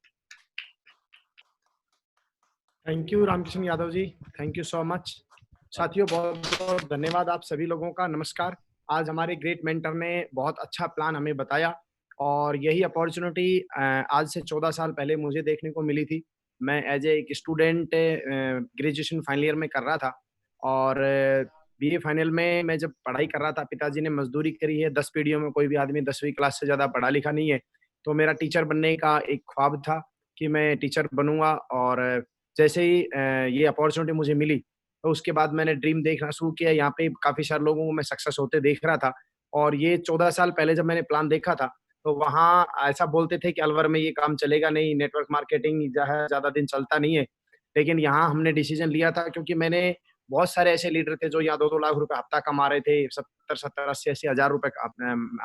Thank you Ramkishan Yadav ji, thank you so much. साथियों बहुत बहुत धन्यवाद आप सभी लोगों का। नमस्कार। आज हमारे ग्रेट मेंटर ने बहुत अच्छा प्लान हमें बताया और यही अपॉर्चुनिटी आज से 14 साल पहले मुझे देखने को मिली थी। मैं एज ए एक स्टूडेंट ग्रेजुएशन फाइनल ईयर में कर रहा था और बीए फाइनल में मैं जब पढ़ाई कर रहा था, पिताजी ने मजदूरी करी है। 10 पीढ़ियों में कोई भी आदमी 10वीं क्लास से ज़्यादा पढ़ा लिखा नहीं है, तो मेरा टीचर बनने का एक ख्वाब था कि मैं टीचर बनूंगा। और जैसे ही ये अपॉर्चुनिटी मुझे मिली तो उसके बाद मैंने ड्रीम देखना शुरू किया। यहाँ पे काफ़ी सारे लोगों को मैं सक्सेस होते देख रहा था और ये 14 साल पहले जब मैंने प्लान देखा था तो वहाँ ऐसा बोलते थे कि अलवर में ये काम चलेगा नहीं, नेटवर्क मार्केटिंग ज़्यादा दिन चलता नहीं है। लेकिन यहाँ हमने डिसीजन लिया था क्योंकि मैंने बहुत सारे ऐसे लीडर थे जो यहाँ 2-2 लाख रुपए हफ्ता कमा रहे थे, 70-70, 80-80 हज़ार रुपए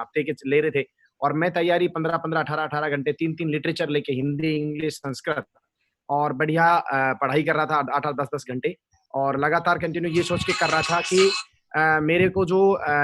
हफ्ते के ले रहे थे। और मैं तैयारी 15-15, 18-18 घंटे 3-3 लिटरेचर लेके, हिंदी, इंग्लिश, संस्कृत, और बढ़िया पढ़ाई कर रहा था 8-8, 10-10 घंटे और लगातार कंटिन्यू ये सोच के कर रहा था कि मेरे को जो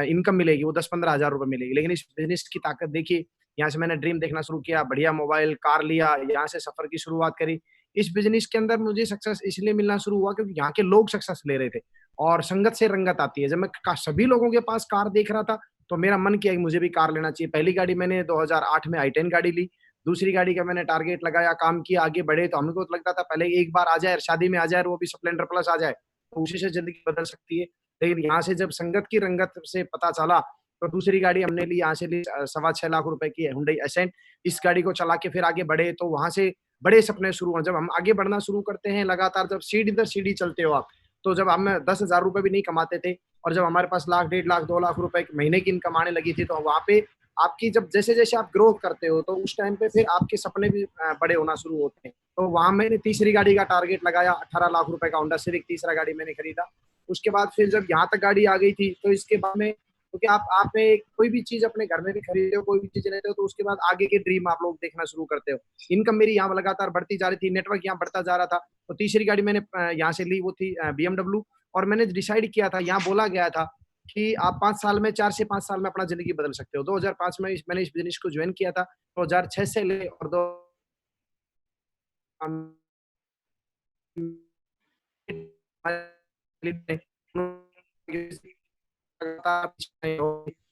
इनकम मिलेगी वो 10-15 हज़ार रुपए मिलेगी। लेकिन इस बिजनेस की ताकत देखिए, यहाँ से मैंने ड्रीम देखना शुरू किया, बढ़िया मोबाइल, कार लिया, यहाँ से सफर की शुरुआत करी। इस बिजनेस के अंदर मुझे सक्सेस इसलिए मिलना शुरू हुआ क्योंकि यहाँ के लोग सक्सेस ले रहे थे और संगत से रंगत आती है। जब मैं सभी लोगों के पास कार देख रहा था तो मेरा मन किया कि मुझे भी कार लेना चाहिए। पहली गाड़ी मैंने 2008 में i10 गाड़ी ली। दूसरी गाड़ी का मैंने टारगेट लगाया, काम किया, आगे बढ़े। तो हमको तो लगता था पहले एक बार आ जाए, शादी में आ जाए, वो भी स्प्लेंडर प्लस आ जाए तो उसी से जिंदगी बदल सकती है। लेकिन यहाँ से जब संगत की रंगत से पता चला तो दूसरी गाड़ी हमने ली, यहाँ से ली 6.25 लाख रुपए की हुंडई एसेंट। इस गाड़ी को चला के फिर आगे बढ़े तो वहां से बड़े सपने शुरू हुए। जब हम आगे बढ़ना शुरू करते हैं लगातार, जब सीढ़ी दर सीढ़ी चलते हो आप, तो जब हम 10,000 रुपए भी नहीं कमाते थे और जब हमारे पास लाख, 1.5 लाख, 2 लाख रुपए महीने की इनकम आने लगी थी तो वहां पे आपकी जब जैसे जैसे आप ग्रोथ करते हो तो उस टाइम पे फिर आपके सपने भी बड़े होना शुरू होते हैं। तो वहां मैंने तीसरी गाड़ी का टारगेट लगाया, 18 लाख रुपए का होंडा सिविक तीसरा गाड़ी मैंने खरीदा। उसके बाद फिर जब यहाँ तक गाड़ी आ गई थी तो इसके बाद में, क्योंकि आप कोई भी चीज अपने घर में भी खरीदते हो, कोई भी चीज लेते हो तो उसके बाद आगे के ड्रीम आप लोग देखना शुरू करते हो। इनकम मेरी यहाँ लगातार बढ़ती जा रही थी, नेटवर्क यहाँ बढ़ता जा रहा था। तो तीसरी गाड़ी मैंने यहाँ से ली, वो थी BMW। और मैंने डिसाइड किया था, यहाँ बोला गया था कि आप 5 साल में, 4 से 5 साल में अपना जिंदगी बदल सकते हो। 2005 में मैंने इस बिजनेस को ज्वाइन किया था। 2006 से ले और 2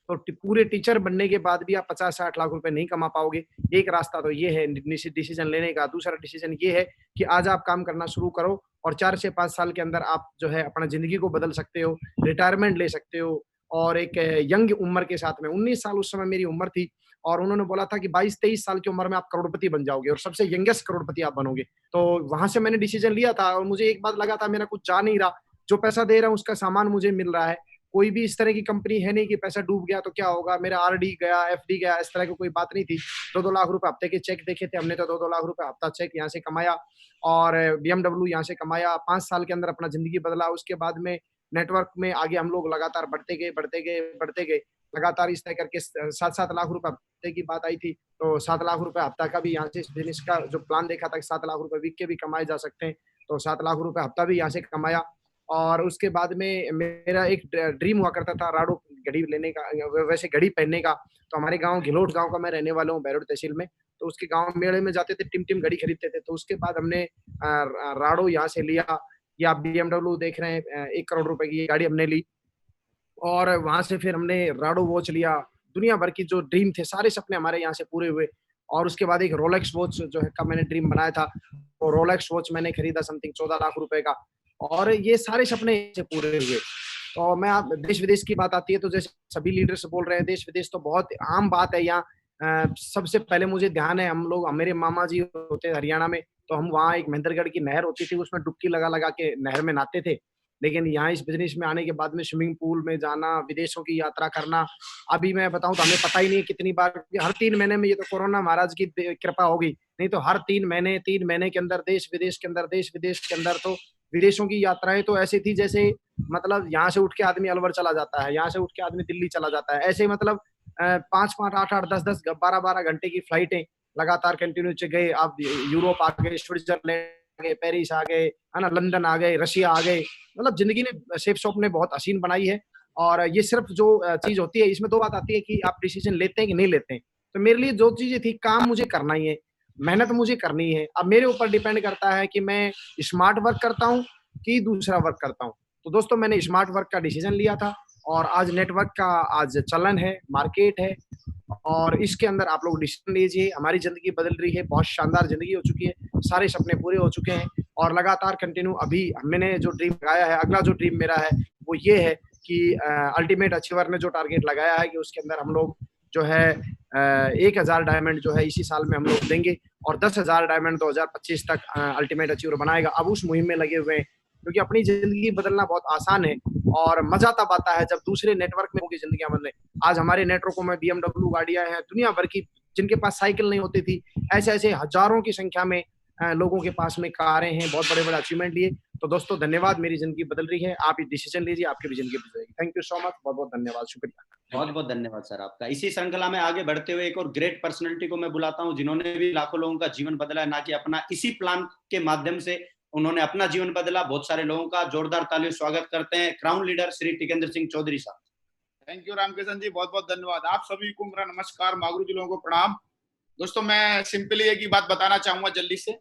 तो पूरे टीचर बनने के बाद भी आप 50-60 लाख रुपए नहीं कमा पाओगे। एक रास्ता तो ये है डिसीजन लेने का। दूसरा डिसीजन ये है कि आज आप काम करना शुरू करो और 4 से 5 साल के अंदर आप जो है अपना जिंदगी को बदल सकते हो, रिटायरमेंट ले सकते हो। और एक यंग उम्र के साथ में 19 साल उस समय मेरी उम्र थी और उन्होंने बोला था कि 22-23 साल की उम्र में आप करोड़पति बन जाओगे और सबसे यंगेस्ट करोड़पति आप बनोगे। तो वहां से मैंने डिसीजन लिया था और मुझे एक बात लगा था, मेरा कुछ जा नहीं रहा, जो पैसा दे रहा है उसका सामान मुझे मिल रहा है। कोई भी इस तरह की कंपनी है नहीं कि पैसा डूब गया तो क्या होगा, मेरा आरडी गया, एफडी गया, इस तरह की कोई बात नहीं थी। 2-2 लाख रुपए हफ्ते के चेक देखे थे हमने, तो 2-2 लाख रुपए हफ्ता चेक यहाँ से कमाया और BMW यहाँ से कमाया। 5 साल के अंदर अपना जिंदगी बदला। उसके बाद में नेटवर्क में आगे हम लोग लगातार बढ़ते गए लगातार इस तरह करके 7-7 लाख रुपए हफ्ते की बात आई थी। तो 7 लाख रुपए हफ्ता का भी यहाँ से इस बिजनेस का जो प्लान देखा था कि 7 लाख रुपए वीक के भी कमाए जा सकते हैं, तो 7 लाख रुपए हफ्ता भी यहाँ से कमाया। और उसके बाद में मेरा एक ड्रीम हुआ करता था राडो घड़ी लेने का, वैसे घड़ी पहनने का। तो हमारे गांव घिलोट गांव का मैं रहने वाला हूँ, बैरोड तहसील में। तो उसके गांव मेले में जाते थे, टिम घड़ी खरीदते थे। तो उसके बाद हमने राडो यहाँ से लिया, या BMW देख रहे हैं 1 करोड़ रुपए की गाड़ी हमने ली। और वहां से फिर हमने राडो वॉच लिया। दुनिया भर की जो ड्रीम थे सारे सपने हमारे यहाँ से पूरे हुए। और उसके बाद एक रोलेक्स वॉच जो है का मैंने ड्रीम बनाया था, तो रोलेक्स वॉच मैंने खरीदा समथिंग 14 लाख रुपए का। और ये सारे सपने से पूरे हुए। तो मैं आप देश विदेश की बात आती है तो जैसे सभी लीडर्स बोल रहे हैं, देश विदेश तो बहुत आम बात है यहाँ। सबसे पहले मुझे ध्यान है, हम लोग, मेरे मामा जी होते हरियाणा में, तो हम वहाँ एक महेंद्रगढ़ की नहर होती थी, उसमें डुबकी लगा लगा के नहर में नहाते थे। लेकिन यहाँ इस बिजनेस में आने के बाद में स्विमिंग पूल में जाना, विदेशों की यात्रा करना, अभी मैं बताऊं तो हमें पता ही नहीं कितनी बार, हर 3 महीने में, ये तो कोरोना महाराज की कृपा होगी, नहीं तो हर 3 महीने के अंदर देश विदेश के अंदर, देश विदेश के अंदर, तो विदेशों की यात्राएं तो ऐसी थी जैसे मतलब यहाँ से उठ के आदमी अलवर चला जाता है, यहाँ से उठ के आदमी दिल्ली चला जाता है, ऐसे मतलब 5-5, 8-8, 10-10, 12-12 घंटे की फ्लाइटें लगातार कंटिन्यू गए। आप यूरोप आ गए, स्विट्जरलैंड आ गए, पेरिस आ गए, है ना, लंदन आ गए, रशिया आ गए। मतलब जिंदगी ने, शेफ शॉप ने बहुत हसीन बनाई है। और ये सिर्फ जो चीज होती है, इसमें 2 बात आती है कि आप डिसीजन लेते हैं कि नहीं लेते हैं। तो मेरे लिए 2 चीजें थी, काम मुझे करना ही है, मेहनत मुझे करनी है। अब मेरे ऊपर डिपेंड करता है कि मैं स्मार्ट वर्क करता हूँ कि दूसरा वर्क करता हूँ। तो दोस्तों मैंने स्मार्ट वर्क का डिसीजन लिया था और आज नेटवर्क का आज चलन है, मार्केट है, और इसके अंदर आप लोग डिसीजन लीजिए। हमारी जिंदगी बदल रही है, बहुत शानदार जिंदगी हो चुकी है, सारे सपने पूरे हो चुके हैं और लगातार कंटिन्यू अभी मैंने जो ड्रीम लगाया है, अगला जो ड्रीम मेरा है वो ये है कि अल्टीमेट अचीवर ने जो टारगेट लगाया है कि उसके अंदर हम लोग जो है 1000 डायमंड जो है इसी साल में हम लोग देंगे और 10,000 डायमंड 2025 तक अल्टीमेट अचीवर बनाएगा। अब उस मुहिम में लगे हुए हैं, क्योंकि अपनी जिंदगी बदलना बहुत आसान है और मजा तब आता है जब दूसरे नेटवर्क में की जिंदगियां बदले। आज हमारे नेटवर्कों में BMW गाड़ियां हैं, दुनिया भर की, जिनके पास साइकिल नहीं होती थी, ऐसे ऐसे हजारों की संख्या में लोगों के पास में कारें हैं, बहुत बड़े बड़े अचीवमेंट लिए। तो दोस्तों धन्यवाद, मेरी जिंदगी बदल रही है, आप ये डिसीजन लीजिए, आपकी भी जिंदगी बदलेगी। थैंक यू सो मच, बहुत बहुत धन्यवाद, शुक्रिया। बहुत बहुत धन्यवाद सर आपका। इसी श्रृंखला में आगे बढ़ते हुए एक और ग्रेट पर्सनैलिटी को मैं बुलाता हूं, जिन्होंने भी लाखों लोगों का जीवन बदला है, ना कि अपना, इसी प्लान के माध्यम से उन्होंने अपना जीवन बदला बहुत सारे लोगों का। जोरदार तालियों स्वागत करते हैं क्राउन लीडर श्री टिकेंद्र सिंह चौधरी साहब। थैंक यू रामकिशन जी, बहुत बहुत धन्यवाद। आप सभी को मेरा नमस्कार, मागरू जी लोगों को प्रणाम। दोस्तों मैं सिंपली एक ही बात बताना चाहूंगा जल्दी से।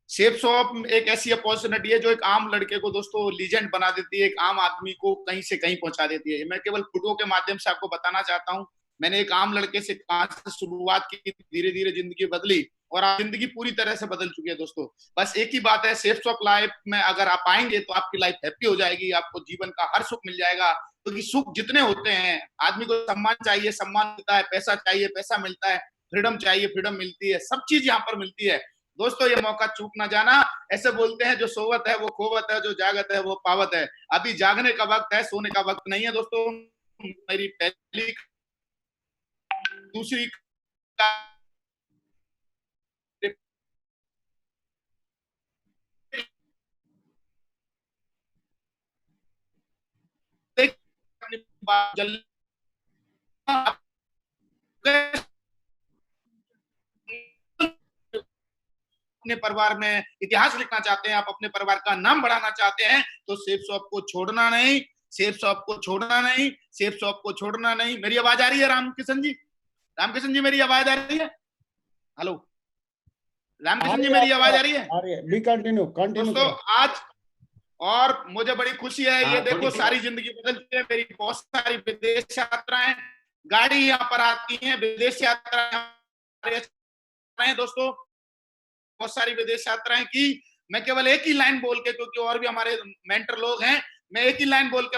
शेफ शॉप एक ऐसी अपॉर्चुनिटी है जो एक आम लड़के को दोस्तों लीजेंड बना देती है, एक आम आदमी को कहीं से कहीं पहुंचा देती है। मैं केवल फोटो के माध्यम से आपको बताना चाहता हूँ, मैंने एक आम लड़के से कहां से शुरुआत की, धीरे धीरे जिंदगी बदली और आप जिंदगी पूरी तरह से बदल चुकी है। दोस्तों बस एक ही बात है, शेफ शॉप लाइफ में अगर आप आएंगे तो आपकी लाइफ हैप्पी हो जाएगी, आपको जीवन का हर सुख मिल जाएगा। क्योंकि सुख जितने होते हैं, आदमी को सम्मान चाहिए, सम्मान मिलता है, पैसा चाहिए, पैसा मिलता है, फ्रीडम चाहिए, फ्रीडम मिलती है, सब चीज यहाँ पर मिलती है। दोस्तों ये मौका चूक ना जाना। ऐसे बोलते हैं जो सोवत है वो खोवत है, जो जागत है वो पावत है। अभी जागने का वक्त है, सोने का वक्त नहीं है। दोस्तों मेरी पहली दूसरी जल्दी अपने परिवार में इतिहास लिखना चाहते हैं, आप अपने परिवार का नाम बढ़ाना चाहते हैं, तो शेफ शॉप को छोड़ना नहीं, शेफ शॉप को छोड़ना नहीं, शेफ शॉप को छोड़ना नहीं। मेरी आवाज आ रही है रामकिशन जी? रामकिशन जी मेरी आवाज आ रही है? हेलो रामकिशन जी मेरी आवाज आ रही है? बी कंटिन्यू दोस्तों आज और मुझे बड़ी खुशी है, ये देखो सारी जिंदगी बदलती है। मेरी बहुत सारी विदेश यात्राएं, गाड़ी यहाँ पर आती है, विदेश यात्राएं दोस्तों, बहुत सारी विदेश यात्राएं की। मैं केवल एक ही लाइन बोल के, क्योंकि और भी हमारे मेंटर लोग हैं, मैं एक ही लाइन बोल के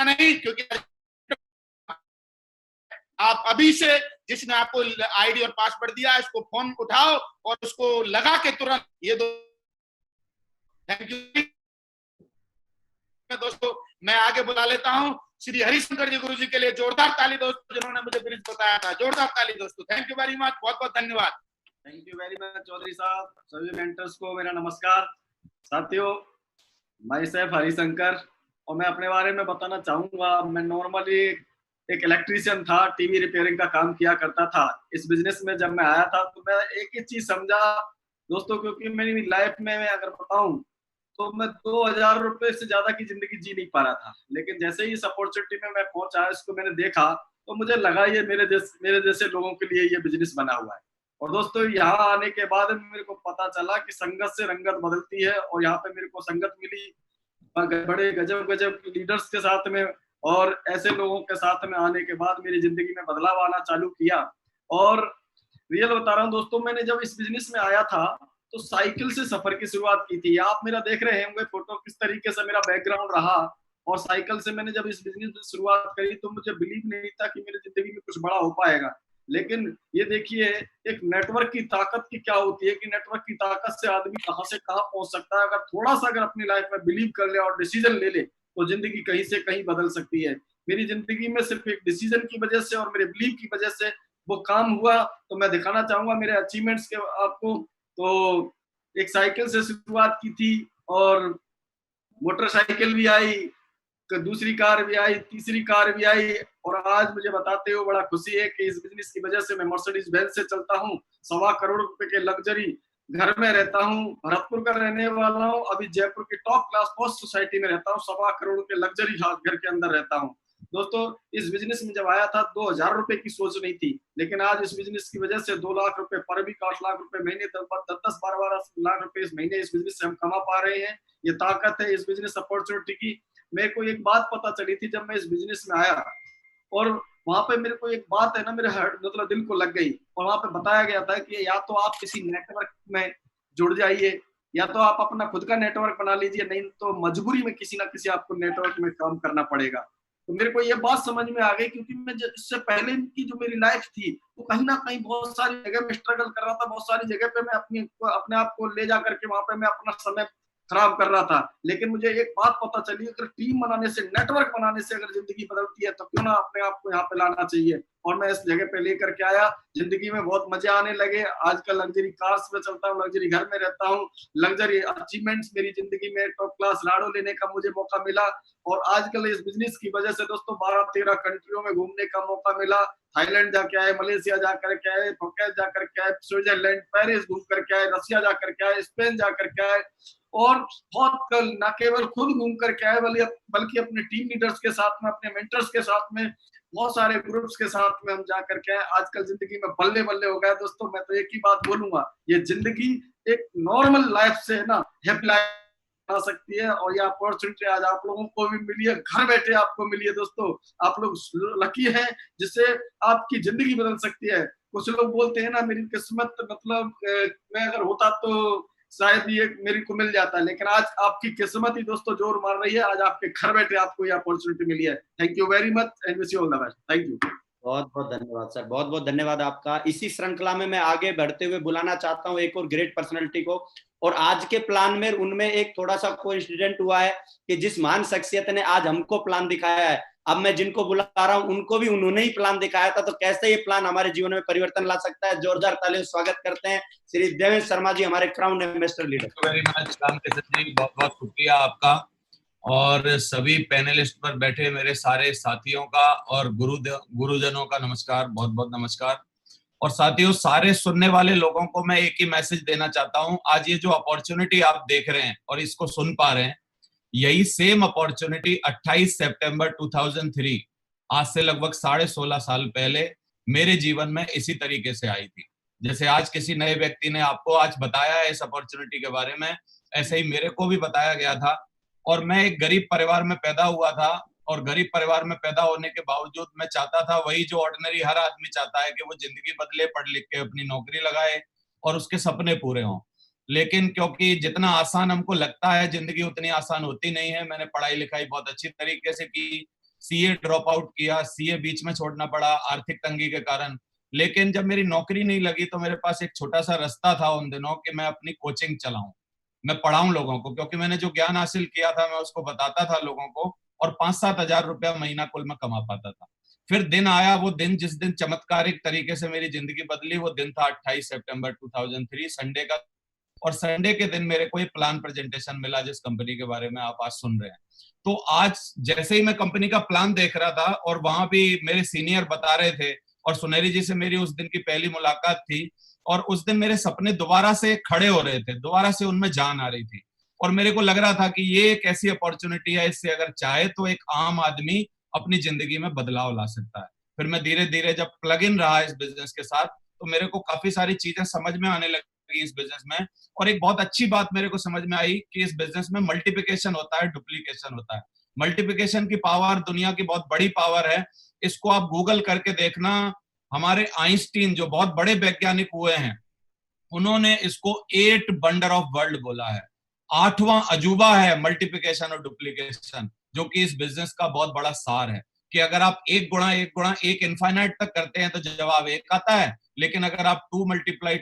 नहीं, क्योंकि आप अभी से जिसने आपको आईडी और पासवर्ड दिया, इसको फोन उठाओ और उसको लगा के तुरंत ये दो। थैंक यू दोस्तों। मैं आगे बुला लेता हूं श्री हरिशंकर जी गुरु जी के लिए जोरदार ताली दोस्तों, जिन्होंने मुझे ब्रिज बताया था। जोरदार ताली दोस्तों, थैंक यू वेरी मच, बहुत बहुत धन्यवाद। Thank you very much Chaudhary साहब। सभी मेंटर्स को मेरा नमस्कार। साथियों मैं सेफ हरिशंकर और मैं अपने बारे में बताना चाहूंगा। मैं नॉर्मली एक इलेक्ट्रीशियन था, टीवी रिपेयरिंग का काम किया करता था। इस बिजनेस में जब मैं आया था तो मैं एक ही चीज समझा दोस्तों, क्योंकि मेरी लाइफ में मैं अगर बताऊं तो मैं 2000 रुपए से ज्यादा की जिंदगी जी नहीं पा रहा था। लेकिन जैसे ही इस अपॉर्चुनिटी में मैं पहुंचा, इसको मैंने देखा तो मुझे लगा ये मेरे जैसे लोगों के लिए ये बिजनेस बना हुआ है। और दोस्तों यहाँ आने के बाद मेरे को पता चला कि संगत से रंगत बदलती है, और यहाँ पे मेरे को संगत मिली बड़े गजब लीडर्स के साथ में, और ऐसे लोगों के साथ में आने के बाद मेरी जिंदगी में बदलाव आना चालू किया। और रियल बता रहा हूँ दोस्तों, मैंने जब इस बिजनेस में आया था तो साइकिल से सफर की शुरुआत की थी। आप मेरा देख रहे होंगे फोटो, किस तरीके से मेरा बैकग्राउंड रहा। और साइकिल से मैंने जब इस बिजनेस में शुरुआत करी तो मुझे बिलीव नहीं था कि मेरी जिंदगी में कुछ बड़ा हो पाएगा। लेकिन ये देखिए एक नेटवर्क की ताकत की क्या होती है कि नेटवर्क की ताकत से आदमी कहां से कहां पहुंच सकता है। अगर थोड़ा सा अगर अपनी लाइफ में बिलीव कर ले और डिसीजन ले ले तो जिंदगी कहीं से कहीं बदल सकती है। मेरी जिंदगी में सिर्फ एक डिसीजन की वजह से और मेरे बिलीव की वजह से वो काम हुआ। तो मैं दिखाना चाहूंगा मेरे अचीवमेंट्स के आपको। तो एक साइकिल से शुरुआत की थी और मोटरसाइकिल भी आई, दूसरी कार भी आई, तीसरी कार भी आई, और आज मुझे बताते हुए बड़ा खुशी है कि इस बिजनेस की वजह से मैं मर्सिडीज बेंज से चलता हूँ, 1.25 करोड़ रुपए के लग्जरी घर में रहता हूँ, भरतपुर का रहने वाला हूँ, अभी जयपुर की टॉप क्लास पोस्ट सोसाइटी में रहता हूँ, 1.25 करोड़ के लग्जरी घर के अंदर रहता हूँ। दोस्तों इस बिजनेस में जब आया था 2000 रुपए की सोच नहीं थी, लेकिन आज इस बिजनेस की वजह से 2 लाख रुपए पर वीक, 8 लाख रुपए महीने, 10-12 लाख रुपए इस महीने इस बिजनेस से हम कमा पा रहे हैं। ये ताकत है इस बिजनेस अपॉर्चुनिटी की। मेरे को एक बात पता चली थी जब मैं इस बिजनेस में आया, और वहां पे मेरे को एक बात है ना मेरे मतलब दिल को लग गई, और वहां पे बताया गया था कि या तो आप किसी नेटवर्क में जुड़ जाइए या तो आप अपना खुद का नेटवर्क बना लीजिए, नहीं तो मजबूरी में किसी ना किसी आपको नेटवर्क में काम करना पड़ेगा। तो मेरे को ये बात समझ में आ गई, क्योंकि मैं इससे पहले की जो मेरी लाइफ थी वो कहीं ना कहीं बहुत सारी जगह में स्ट्रगल कर रहा था, बहुत सारी जगह पे मैं अपने आप को ले जा करके वहां पे मैं अपना समय खराब कर रहा था। लेकिन मुझे एक बात पता चली, अगर टीम बनाने से, नेटवर्क बनाने से अगर जिंदगी बदलती है तो क्यों ना अपने आप को यहाँ पे लाना चाहिए। और मैं इस जगह पे लेकर के आया, जिंदगी में बहुत मजे आने लगे। आजकल लग्जरी कार्स में चलता हूँ, लग्जरी घर में रहता हूँ, लग्जरी अचीवमेंट्स मेरी जिंदगी में, टॉप क्लास लाड़ो लेने का मुझे मौका मिला। और आजकल इस बिजनेस की वजह से दोस्तों 12-13 कंट्रियों में घूमने का मौका मिला। थाईलैंड जाके आए, मलेशिया जाकर के आए, फोकेस जाकर के आए, स्विट्जरलैंड, पेरिस घूम करके आए, रसिया जाकर के आए, स्पेन जाकर के आए, और बहुत न केवल खुद घूम करके आए बल्कि अपने टीम लीडर्स के साथ में, अपने मेंटर्स के साथ में, बहुत सारे ग्रुप्स के साथ में हम जाकर के आए। आजकल जिंदगी में बल्ले बल्ले हो गया दोस्तों। मैं तो एक ही बात बोलूंगा, ये जिंदगी एक नॉर्मल लाइफ से ना हैप्पी लाइफ आ सकती है, और ये अपॉर्चुनिटी आज आप लोगों को भी मिली है, घर बैठे आपको मिली है दोस्तों। आप लोग लकी हैं जिससे आपकी जिंदगी बदल सकती है। कुछ लोग बोलते हैं ना मेरी किस्मत, मतलब मैं अगर होता तो शायद ये मेरे को मिल जाता है, लेकिन आज आपकी किस्मत ही दोस्तों जोर मार रही है। आज आपके घर बैठे आपको ये अपॉर्चुनिटी मिली है। Thank you very much and wish you all the best. Thank you. बहुत बहुत धन्यवाद सर, बहुत बहुत धन्यवाद आपका। इसी श्रृंखला में मैं आगे बढ़ते हुए बुलाना चाहता हूँ एक और ग्रेट पर्सनालिटी को। और आज के प्लान में उनमें एक थोड़ा सा कोइंसिडेंट हुआ है कि जिस महान शख्सियत ने आज हमको प्लान दिखाया है, अब मैं जिनको बुला रहा हूं उनको भी उन्होंने ही प्लान दिखाया था। तो कैसे ये प्लान हमारे जीवन में परिवर्तन ला सकता है। जोरदार तालियों से स्वागत करते हैं श्री देवेंद्र शर्मा जी, हमारे crown investor leader. Very much Ramkishan ji, बहुत बहुत शुक्रिया आपका, और सभी पैनलिस्ट पर बैठे मेरे सारे साथियों का और गुरुजनों का नमस्कार, बहुत बहुत नमस्कार। और साथियों, सारे सुनने वाले लोगों को मैं एक ही मैसेज देना चाहता हूं। आज ये जो अपॉर्चुनिटी आप देख रहे हैं और इसको सुन पा रहे हैं, यही सेम अपॉर्चुनिटी 28 सितंबर 2003, आज से लगभग 16.5 साल पहले मेरे जीवन में इसी तरीके से आई थी। जैसे आज किसी नए व्यक्ति ने आपको आज बताया है इस अपॉर्चुनिटी के बारे में, ऐसे ही मेरे को भी बताया गया था। और मैं एक गरीब परिवार में पैदा हुआ था, और गरीब परिवार में पैदा होने के बावजूद मैं चाहता था वही जो ऑर्डिनरी हर आदमी चाहता है कि वो जिंदगी बदले, पढ़ लिख के अपनी नौकरी लगाए और उसके सपने पूरे हों। लेकिन क्योंकि जितना आसान हमको लगता है जिंदगी उतनी आसान होती नहीं है। मैंने पढ़ाई लिखाई बहुत अच्छी तरीके से की, सीए ड्रॉप आउट किया, सीए बीच में छोड़ना पड़ा आर्थिक तंगी के कारण। लेकिन जब मेरी नौकरी नहीं लगी तो मेरे पास एक छोटा सा रास्ता था उन दिनों कि मैं अपनी कोचिंग चलाऊं, मैं पढ़ाऊं लोगों को, क्योंकि मैंने जो ज्ञान हासिल किया था मैं उसको बताता था लोगों को, और 5-7 हजार रुपया महीना कुल मैं कमा पाता था। फिर दिन आया, वो दिन जिस दिन चमत्कारिक तरीके से मेरी जिंदगी बदली, वो दिन था 28 सितंबर 2003 संडे का। और संडे के दिन मेरे को एक प्लान प्रेजेंटेशन मिला जिस कंपनी के बारे में आप आज सुन रहे हैं। तो आज जैसे ही मैं कंपनी का प्लान देख रहा था और वहां भी मेरे सीनियर बता रहे थे, और सुनहरी जी से मेरी उस दिन की पहली मुलाकात थी, और उस दिन मेरे सपने दोबारा से खड़े हो रहे थे, दोबारा से उनमें जान आ रही थी। और मेरे को लग रहा था कि ये एक ऐसी अपॉर्चुनिटी है, इससे अगर चाहे तो एक आम आदमी अपनी जिंदगी में बदलाव ला सकता है। फिर मैं धीरे धीरे जब प्लग इन रहा इस बिजनेस के साथ, तो मेरे को काफी सारी चीजें समझ में आने लगी इस बिजनेस में। और एक बहुत अच्छी बात मेरे को समझ में आई कि इस बिजनेस में मल्टीप्लिकेशन होता है, डुप्लीकेशन होता है। मल्टीप्लिकेशन की पावर दुनिया की बहुत बड़ी पावर है। इसको आप गूगल करके देखना, हमारे आइंस्टीन जो बहुत बड़े वैज्ञानिक हुए हैं, उन्होंने इसको 8 वंडर ऑफ वर्ल्ड बोला है। 8वां अजूबा है मल्टीप्लिकेशन और डुप्लीकेशन, जो कि इस बिजनेस का बहुत बड़ा सार है। कि अगर आप 1 गुणा 1 गुणा 1 इनफाइनाइट तक करते हैं तो जवाब 1 आता है, लेकिन अगर आप 2 मल्टीप्लाई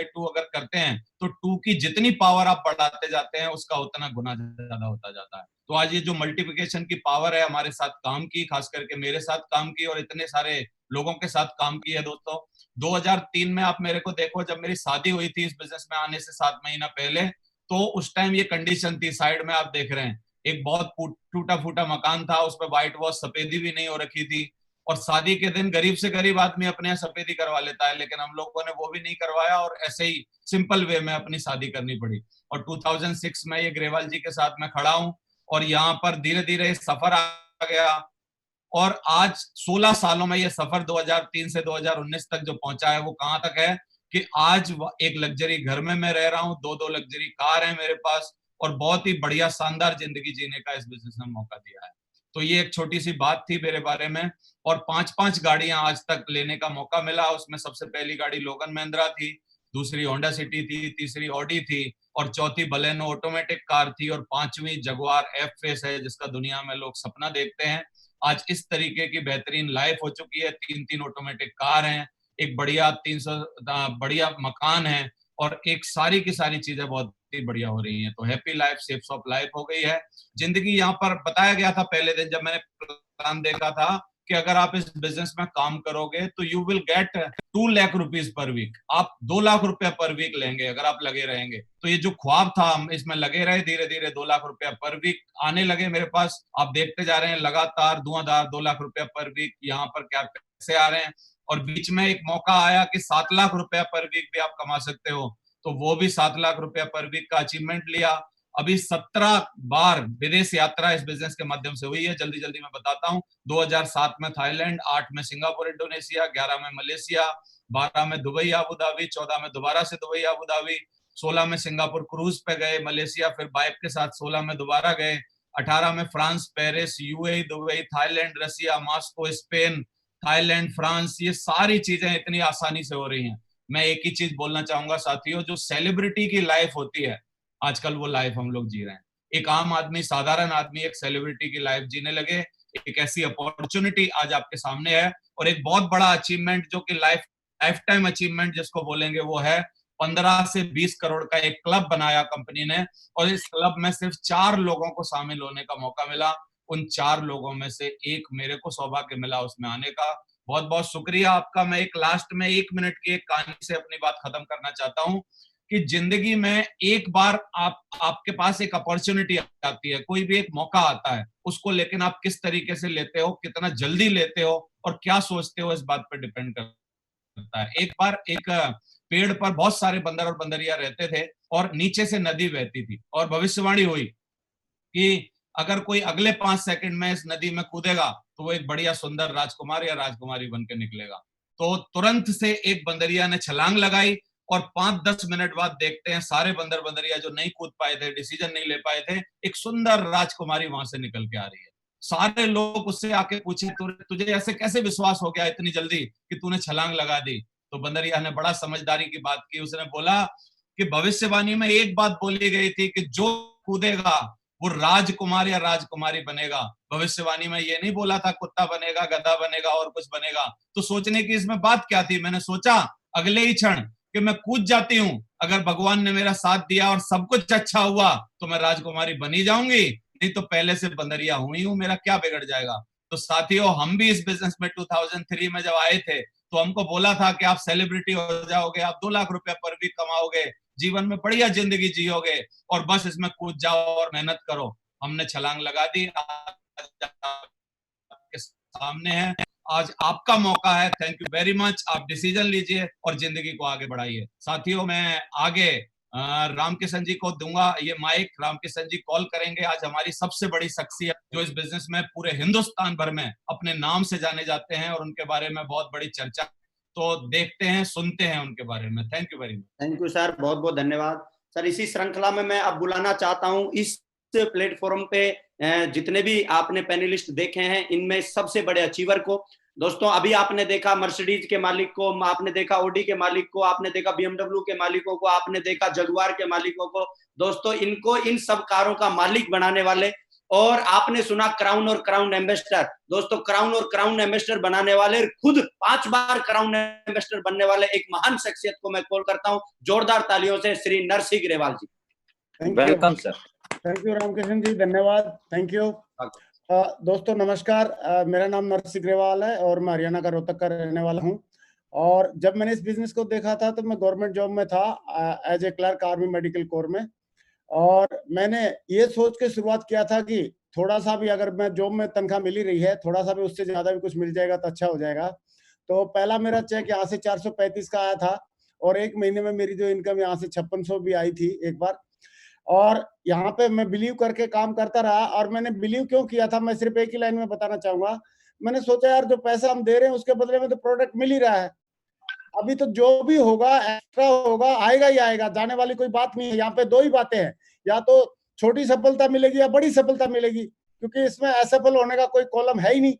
2 अगर करते हैं तो 2 की जितनी पावर आप बढ़ाते जाते हैं उसका उतना गुना ज्यादा होता जाता है। तो आज ये जो मल्टीप्लिकेशन की पावर है हमारे साथ काम की, खास करके मेरे साथ काम की और इतने सारे लोगों के साथ काम की है दोस्तों। 2003 में आप मेरे को देखो, जब मेरी शादी हुई थी इस बिजनेस में आने से 7 महीना पहले, तो उस टाइम ये कंडीशन थी। साइड में आप देख रहे हैं एक बहुत टूटा फूटा मकान था, उस पर व्हाइट वॉश सफेदी भी नहीं हो रखी थी, और शादी के दिन गरीब से गरीब आदमी अपने यहाँ सफेदी करवा लेता है, लेकिन हम लोगों ने वो भी नहीं करवाया और ऐसे ही सिंपल वे में अपनी शादी करनी पड़ी। और 2006 में ये ग्रेवाल जी के साथ मैं खड़ा हूँ और यहाँ पर धीरे धीरे सफर आ गया, और आज 16 सालों में ये सफर 2003 से 2019 तक जो पहुंचा है वो कहां तक है कि आज एक लग्जरी घर में मैं रह रहा हूँ, 2 लग्जरी कार है मेरे पास, और बहुत ही बढ़िया शानदार जिंदगी जीने का इस बिजनेस ने मौका दिया है। तो ये एक छोटी सी बात थी मेरे बारे में। और 5-5 गाड़ियां आज तक लेने का मौका मिला। उसमें सबसे पहली गाड़ी लोगन महिंद्रा थी, दूसरी होंडा सिटी थी, तीसरी ऑडी थी, और चौथी बलेनो ऑटोमेटिक कार थी, और 5वीं जगुआर एफ फेस है जिसका दुनिया में लोग सपना देखते हैं। आज इस तरीके की बेहतरीन लाइफ हो चुकी है। 3 ऑटोमेटिक कार हैं, एक बढ़िया 300 बढ़िया मकान है, और एक सारी की सारी चीजें बहुत ही बढ़िया हो रही हैं। तो happy life, safe of life हो गई है जिंदगी। यहाँ पर बताया गया था पहले दिन जब मैंने प्लान देखा था कि अगर आप इस बिजनेस में काम करोगे तो you will get 2 lakh rupees per week. आप 2 लाख रुपया पर वीक लेंगे अगर आप लगे रहेंगे। तो ये जो ख्वाब था, हम इसमें लगे रहे, धीरे धीरे 2 लाख रुपया पर वीक आने लगे मेरे पास। आप देखते जा रहे हैं लगातार धुआंधार 2 लाख रुपया पर वीक यहाँ पर क्या पैसे आ रहे हैं। और बीच में एक मौका आया कि 7 लाख रुपया पर वीक भी आप कमा सकते हो, तो वो भी 7 लाख रुपया पर वीक का अचीवमेंट लिया। अभी 17 बार विदेश यात्रा इस बिजनेस के माध्यम से हुई है। जल्दी जल्दी मैं बताता हूँ। 2007 में थाईलैंड, 8 में सिंगापुर इंडोनेशिया, 11 में मलेशिया, 12 में दुबई आबू धाबी, 14 में दोबारा से दुबई आबू धाबी, 16 में सिंगापुर क्रूज पे गए, मलेशिया फिर बाइक के साथ 16 में दोबारा गए, 18 में France, Paris, UAE, Dubai, Thailand, Russia, Moscow, Spain, Thailand, France. ये सारी चीजें इतनी आसानी से हो रही हैं। मैं एक ही चीज बोलना चाहूंगा साथियों, जो सेलिब्रिटी की लाइफ होती है आजकल वो लाइफ हम लोग जी रहे हैं। एक आम आदमी, साधारण आदमी एक सेलिब्रिटी की लाइफ जीने लगे। एक ऐसी अपॉर्चुनिटी आज आपके सामने है, और एक बहुत बड़ा अचीवमेंट जो कि लाइफ टाइम अचीवमेंट जिसको बोलेंगे वो है 15 से 20 करोड़ का एक क्लब बनाया कंपनी ने, और इस क्लब में सिर्फ 4 लोगों को शामिल होने का मौका मिला। उन 4 लोगों में से एक मेरे को सौभाग्य मिला उसमें आने का। बहुत बहुत शुक्रिया आपका। मैं एक लास्ट में 1 मिनट की एक कहानी से अपनी बात खत्म करना चाहता हूँ कि जिंदगी में एक बार आपके पास एक अपॉर्चुनिटी आती है, कोई भी एक मौका आता है, उसको लेकिन आप किस तरीके से लेते हो, कितना जल्दी लेते हो और क्या सोचते हो, इस बात पर डिपेंड करता है। एक बार एक पेड़ पर बहुत सारे बंदर और बंदरिया रहते थे और नीचे से नदी बहती थी, और भविष्यवाणी हुई कि अगर कोई अगले 5 सेकंड में इस नदी में कूदेगा तो वो एक बढ़िया सुंदर राजकुमार या राजकुमारी बन के निकलेगा। तो तुरंत से एक बंदरिया ने छलांग लगाई, और 5-10 मिनट बाद देखते हैं सारे बंदर बंदरिया जो नहीं कूद पाए थे, डिसीजन नहीं ले पाए थे, एक सुंदर राजकुमारी वहां से निकल के आ रही है। सारे लोग उससे आके पूछे तुझे ऐसे कैसे विश्वास हो गया इतनी जल्दी कि तूने छलांग लगा दी। तो बंदरिया ने बड़ा समझदारी की बात की। उसने बोला कि भविष्यवाणी में एक बात बोली गई थी कि जो कूदेगा वो राजकुमार या राजकुमारी बनेगा। भविष्यवाणी में ये नहीं बोला था कुत्ता बनेगा, गधा बनेगा और कुछ बनेगा। तो सोचने की इसमें बात क्या थी? मैंने सोचा अगले ही क्षण कि मैं कूद जाती हूँ, अगर भगवान ने मेरा साथ दिया और सब कुछ अच्छा हुआ तो मैं राजकुमारी बनी जाऊंगी, नहीं तो पहले से बंदरिया हुई हूँ, मेरा क्या बिगड़ जाएगा। तो साथियों, हम भी इस बिजनेस में 2003 में जब आए थे तो हमको बोला था कि आप सेलिब्रिटी हो जाओगे, आप 2 लाख रुपया पर वीक कमाओगे, जीवन में बढ़िया जिंदगी जियोगे, और बस इसमें कूद जाओ और मेहनत करो। हमने छलांग लगा दी, आपके सामने है, आज आपका मौका है। Thank you very much. आप डिसीजन लीजिए और जिंदगी को आगे बढ़ाइए। साथियों, मैं आगे रामकिशन जी को दूंगा ये माइक। रामकिशन जी कॉल करेंगे। आज हमारी सबसे बड़ी शख्सियत जो इस बिजनेस में पूरे हिंदुस्तान भर में अपने नाम से जाने जाते हैं, और उनके बारे में बहुत बड़ी चर्चा, तो देखते हैं, सुनते हैं उनके बारे में। Thank you very much. Thank you sir, बहुत बहुत धन्यवाद सर। इसी श्रृंखला में मैं अब बुलाना चाहता हूं इस प्लेटफॉर्म पे जितने भी आपने पैनलिस्ट देखे हैं, इनमें सबसे बड़े अचीवर को। दोस्तों, अभी आपने देखा मर्सिडीज के मालिक को, आपने देखा ऑडी के मालिक को, आपने देखा BMW के मालिकों को, आपने देखा जगुआर के मालिकों को। दोस्तों, इनको इन सब कारों का मालिक बनाने वाले और आपने सुना क्राउन और क्राउन एम्बेसडर। दोस्तों, क्राउन और क्राउन एम्बेसडर बनाने वाले, खुद 5 बार क्राउन एम्बेसडर बनने वाले एक महान शख्सियत को मैं कॉल करता हूं जोरदार तालियों से, Shri Narsingh Grewal ji. Welcome sir. Thank you Ramkishan ji, धन्यवाद, थैंक यू। दोस्तों नमस्कार, मेरा नाम नरसिंह ग्रेवाल है और मैं हरियाणा का रोहतक का रहने वाला हूं। और जब मैंने इस बिजनेस को देखा था तो मैं गवर्नमेंट जॉब में था as a clerk army medical corps में, और मैंने ये सोच के शुरुआत किया था कि थोड़ा सा भी अगर मैं जॉब में तनख्वाह मिल ही रही है, थोड़ा सा भी उससे ज्यादा भी कुछ मिल जाएगा तो अच्छा हो जाएगा। तो पहला मेरा चेक यहाँ से 435 का आया था और एक महीने में मेरी जो इनकम यहाँ से 5600 भी आई थी एक बार। और यहाँ पे मैं बिलीव करके काम करता रहा। और मैंने बिलीव क्यों किया था, मैं सिर्फ एक ही लाइन में बताना चाहूंगा। मैंने सोचा यार जो पैसा हम दे रहे हैं उसके बदले में तो प्रोडक्ट मिल ही रहा है, अभी तो जो भी होगा एक्स्ट्रा होगा, आएगा ही आएगा, जाने वाली कोई बात नहीं है। यहाँ पे 2 ही बातें हैं, या तो छोटी सफलता मिलेगी या बड़ी सफलता मिलेगी, क्योंकि इसमें असफल होने का कोई कॉलम है ही नहीं,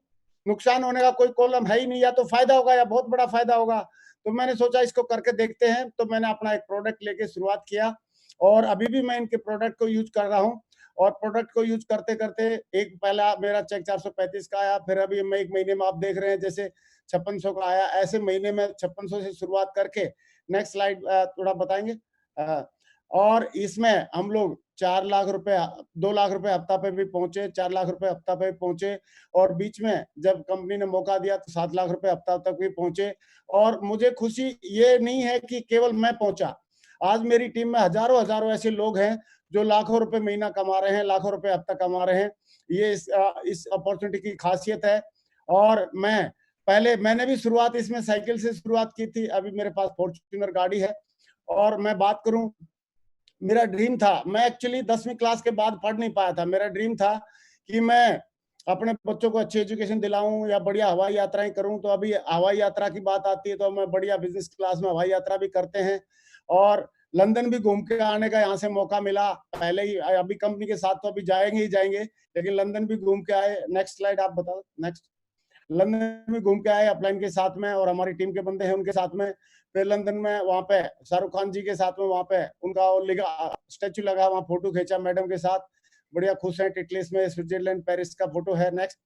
नुकसान होने का कोई कॉलम है ही नहीं, या तो फायदा होगा या बहुत बड़ा फायदा होगा। तो मैंने सोचा इसको करके देखते हैं, तो मैंने अपना एक प्रोडक्ट लेके शुरुआत किया और अभी भी मैं इनके प्रोडक्ट को यूज कर रहा हूँ। और प्रोडक्ट को यूज करते करते एक पहला मेरा चेक 435 का आया, फिर अभी मैं एक महीने में आप देख रहे हैं जैसे 5600 का आया। ऐसे महीने में 5600 से शुरुआत करके, नेक्स्ट स्लाइड थोड़ा बताएंगे। और इसमें हम लोग 4 लाख रुपए, 2 लाख रुपए हफ्ता पे भी पहुंचे, 4 लाख रुपए हफ्ता पे भी पहुंचे, और बीच में जब कंपनी ने मौका दिया तो 7 लाख रुपए हफ्ता तक भी पहुंचे। और मुझे खुशी ये नहीं है कि केवल मैं पहुंचा, आज मेरी टीम में हजारों हजारों ऐसे लोग हैं जो लाखों रुपए महीना कमा रहे हैं, लाखों रुपए हफ्ता कमा रहे हैं। ये इस अपॉर्चुनिटी की खासियत है। और मैंने भी शुरुआत इसमें साइकिल से शुरुआत की थी, अभी मेरे पास फॉर्च्यूनर गाड़ी है। और मैं बात करूं, मेरा ड्रीम था, मैं एक्चुअली 10वीं क्लास के बाद पढ़ नहीं पाया था। मेरा ड्रीम था कि मैं अपने बच्चों को अच्छी एजुकेशन दिलाऊं या बढ़िया हवाई यात्राएं करूं। तो अभी हवाई यात्रा की बात आती है तो मैं बढ़िया बिजनेस क्लास में हवाई यात्रा भी करते हैं, और लंदन भी घूम के आने का यहाँ से मौका मिला पहले ही। अभी कंपनी के साथ तो अभी जाएंगे ही जाएंगे, लेकिन लंदन भी घूम के आए। नेक्स्ट स्लाइड आप बताओ। नेक्स्ट, लंदन में घूम के आए अपलाइन के साथ में, और हमारी टीम के बंदे हैं उनके साथ में। फिर लंदन में वहाँ पे शाहरुख खान जी के साथ में, वहाँ पे उनका स्टेचू लगा, वहाँ फोटो खींचा मैडम के साथ, बढ़िया खुश हैं। टिटलिस में स्विट्जरलैंड पेरिस का फोटो है। नेक्स्ट,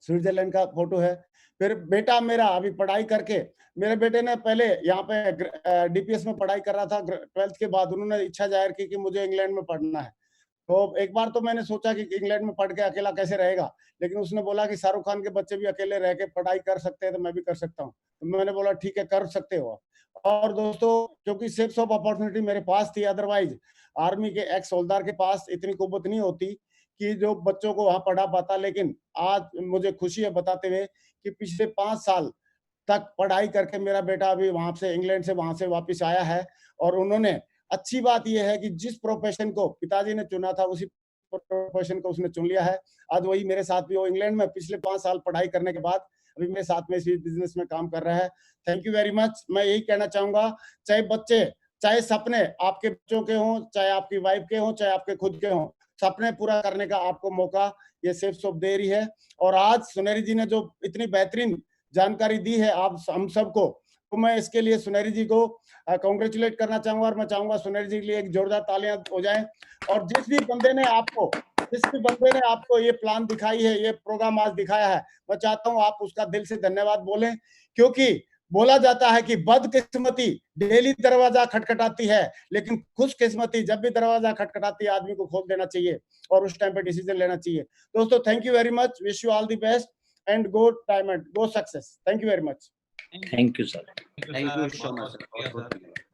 स्विट्जरलैंड का फोटो है। फिर बेटा मेरा अभी पढ़ाई करके, मेरे बेटे ने पहले यहाँ पे डीपीएस में पढ़ाई कर रहा था, 12th के बाद उन्होंने इच्छा जाहिर की कि मुझे इंग्लैंड में पढ़ना है। तो एक बार तो मैंने सोचा कि इंग्लैंड में पढ़ के अकेला कैसे रहेगा, लेकिन उसने बोला कि शाहरुख खान के बच्चे भी अकेले रह के पढ़ाई कर सकते हैं तो मैं भी कर सकता हूँ। तो मैंने बोला ठीक है, कर सकते हो। और दोस्तों, क्योंकि सेप्स ऑफ अपॉर्चुनिटी मेरे पास थी, अदरवाइज आर्मी के एक्स हवलदार के पास इतनी कुव्वत नहीं होती कि जो बच्चों को वहां पढ़ा पाता। लेकिन आज मुझे खुशी है बताते हुए कि पिछले 5 साल तक पढ़ाई करके मेरा बेटा अभी वहां से, इंग्लैंड से वहां से वापस आया है। और उन्होंने, अच्छी बात यह है कि जिस प्रोफेशन को पिताजी ने चुना था उसी प्रोफेशन को उसने चुन लिया है। आज वही मेरे साथ भी, वो इंग्लैंड में पिछले 5 साल पढ़ाई करने के बाद अभी मेरे साथ में इसी बिजनेस में काम कर रहा है। Thank you very much. मैं यही कहना चाहूंगा, चाहे बच्चे, चाहे सपने आपके बच्चों के हों, चाहे आपकी वाइफ के हों, चाहे आपके खुद के हों, सपने पूरा करने का आपको मौका ये सेप्स ऑफ दे रही है। और आज सुनेरी जी ने जो इतनी बेहतरीन जानकारी दी है आप हम सबको, तो मैं इसके लिए सुनेरी जी को कांग्रेचुलेट करना चाहूंगा। और मैं चाहूंगा सुनेरी जी के लिए एक जोरदार तालियां हो जाएं। और जिस भी बंदे ने आपको ये प्लान दिखाई है, ये प्रोग्राम आज दिखाया है, मैं चाहता हूं आप उसका दिल से धन्यवाद बोलें। क्योंकि बोला जाता है कि बदकिस्मती डेली दरवाजा खटखटाती है, लेकिन खुशकिस्मती जब भी दरवाजा खटखटाती है आदमी को खोल देना चाहिए और उस टाइम पे डिसीजन लेना चाहिए। दोस्तों, thank you very much, wish you all the best and go diamond, go success. Thank you very much. Thank you sir. Thank you so much.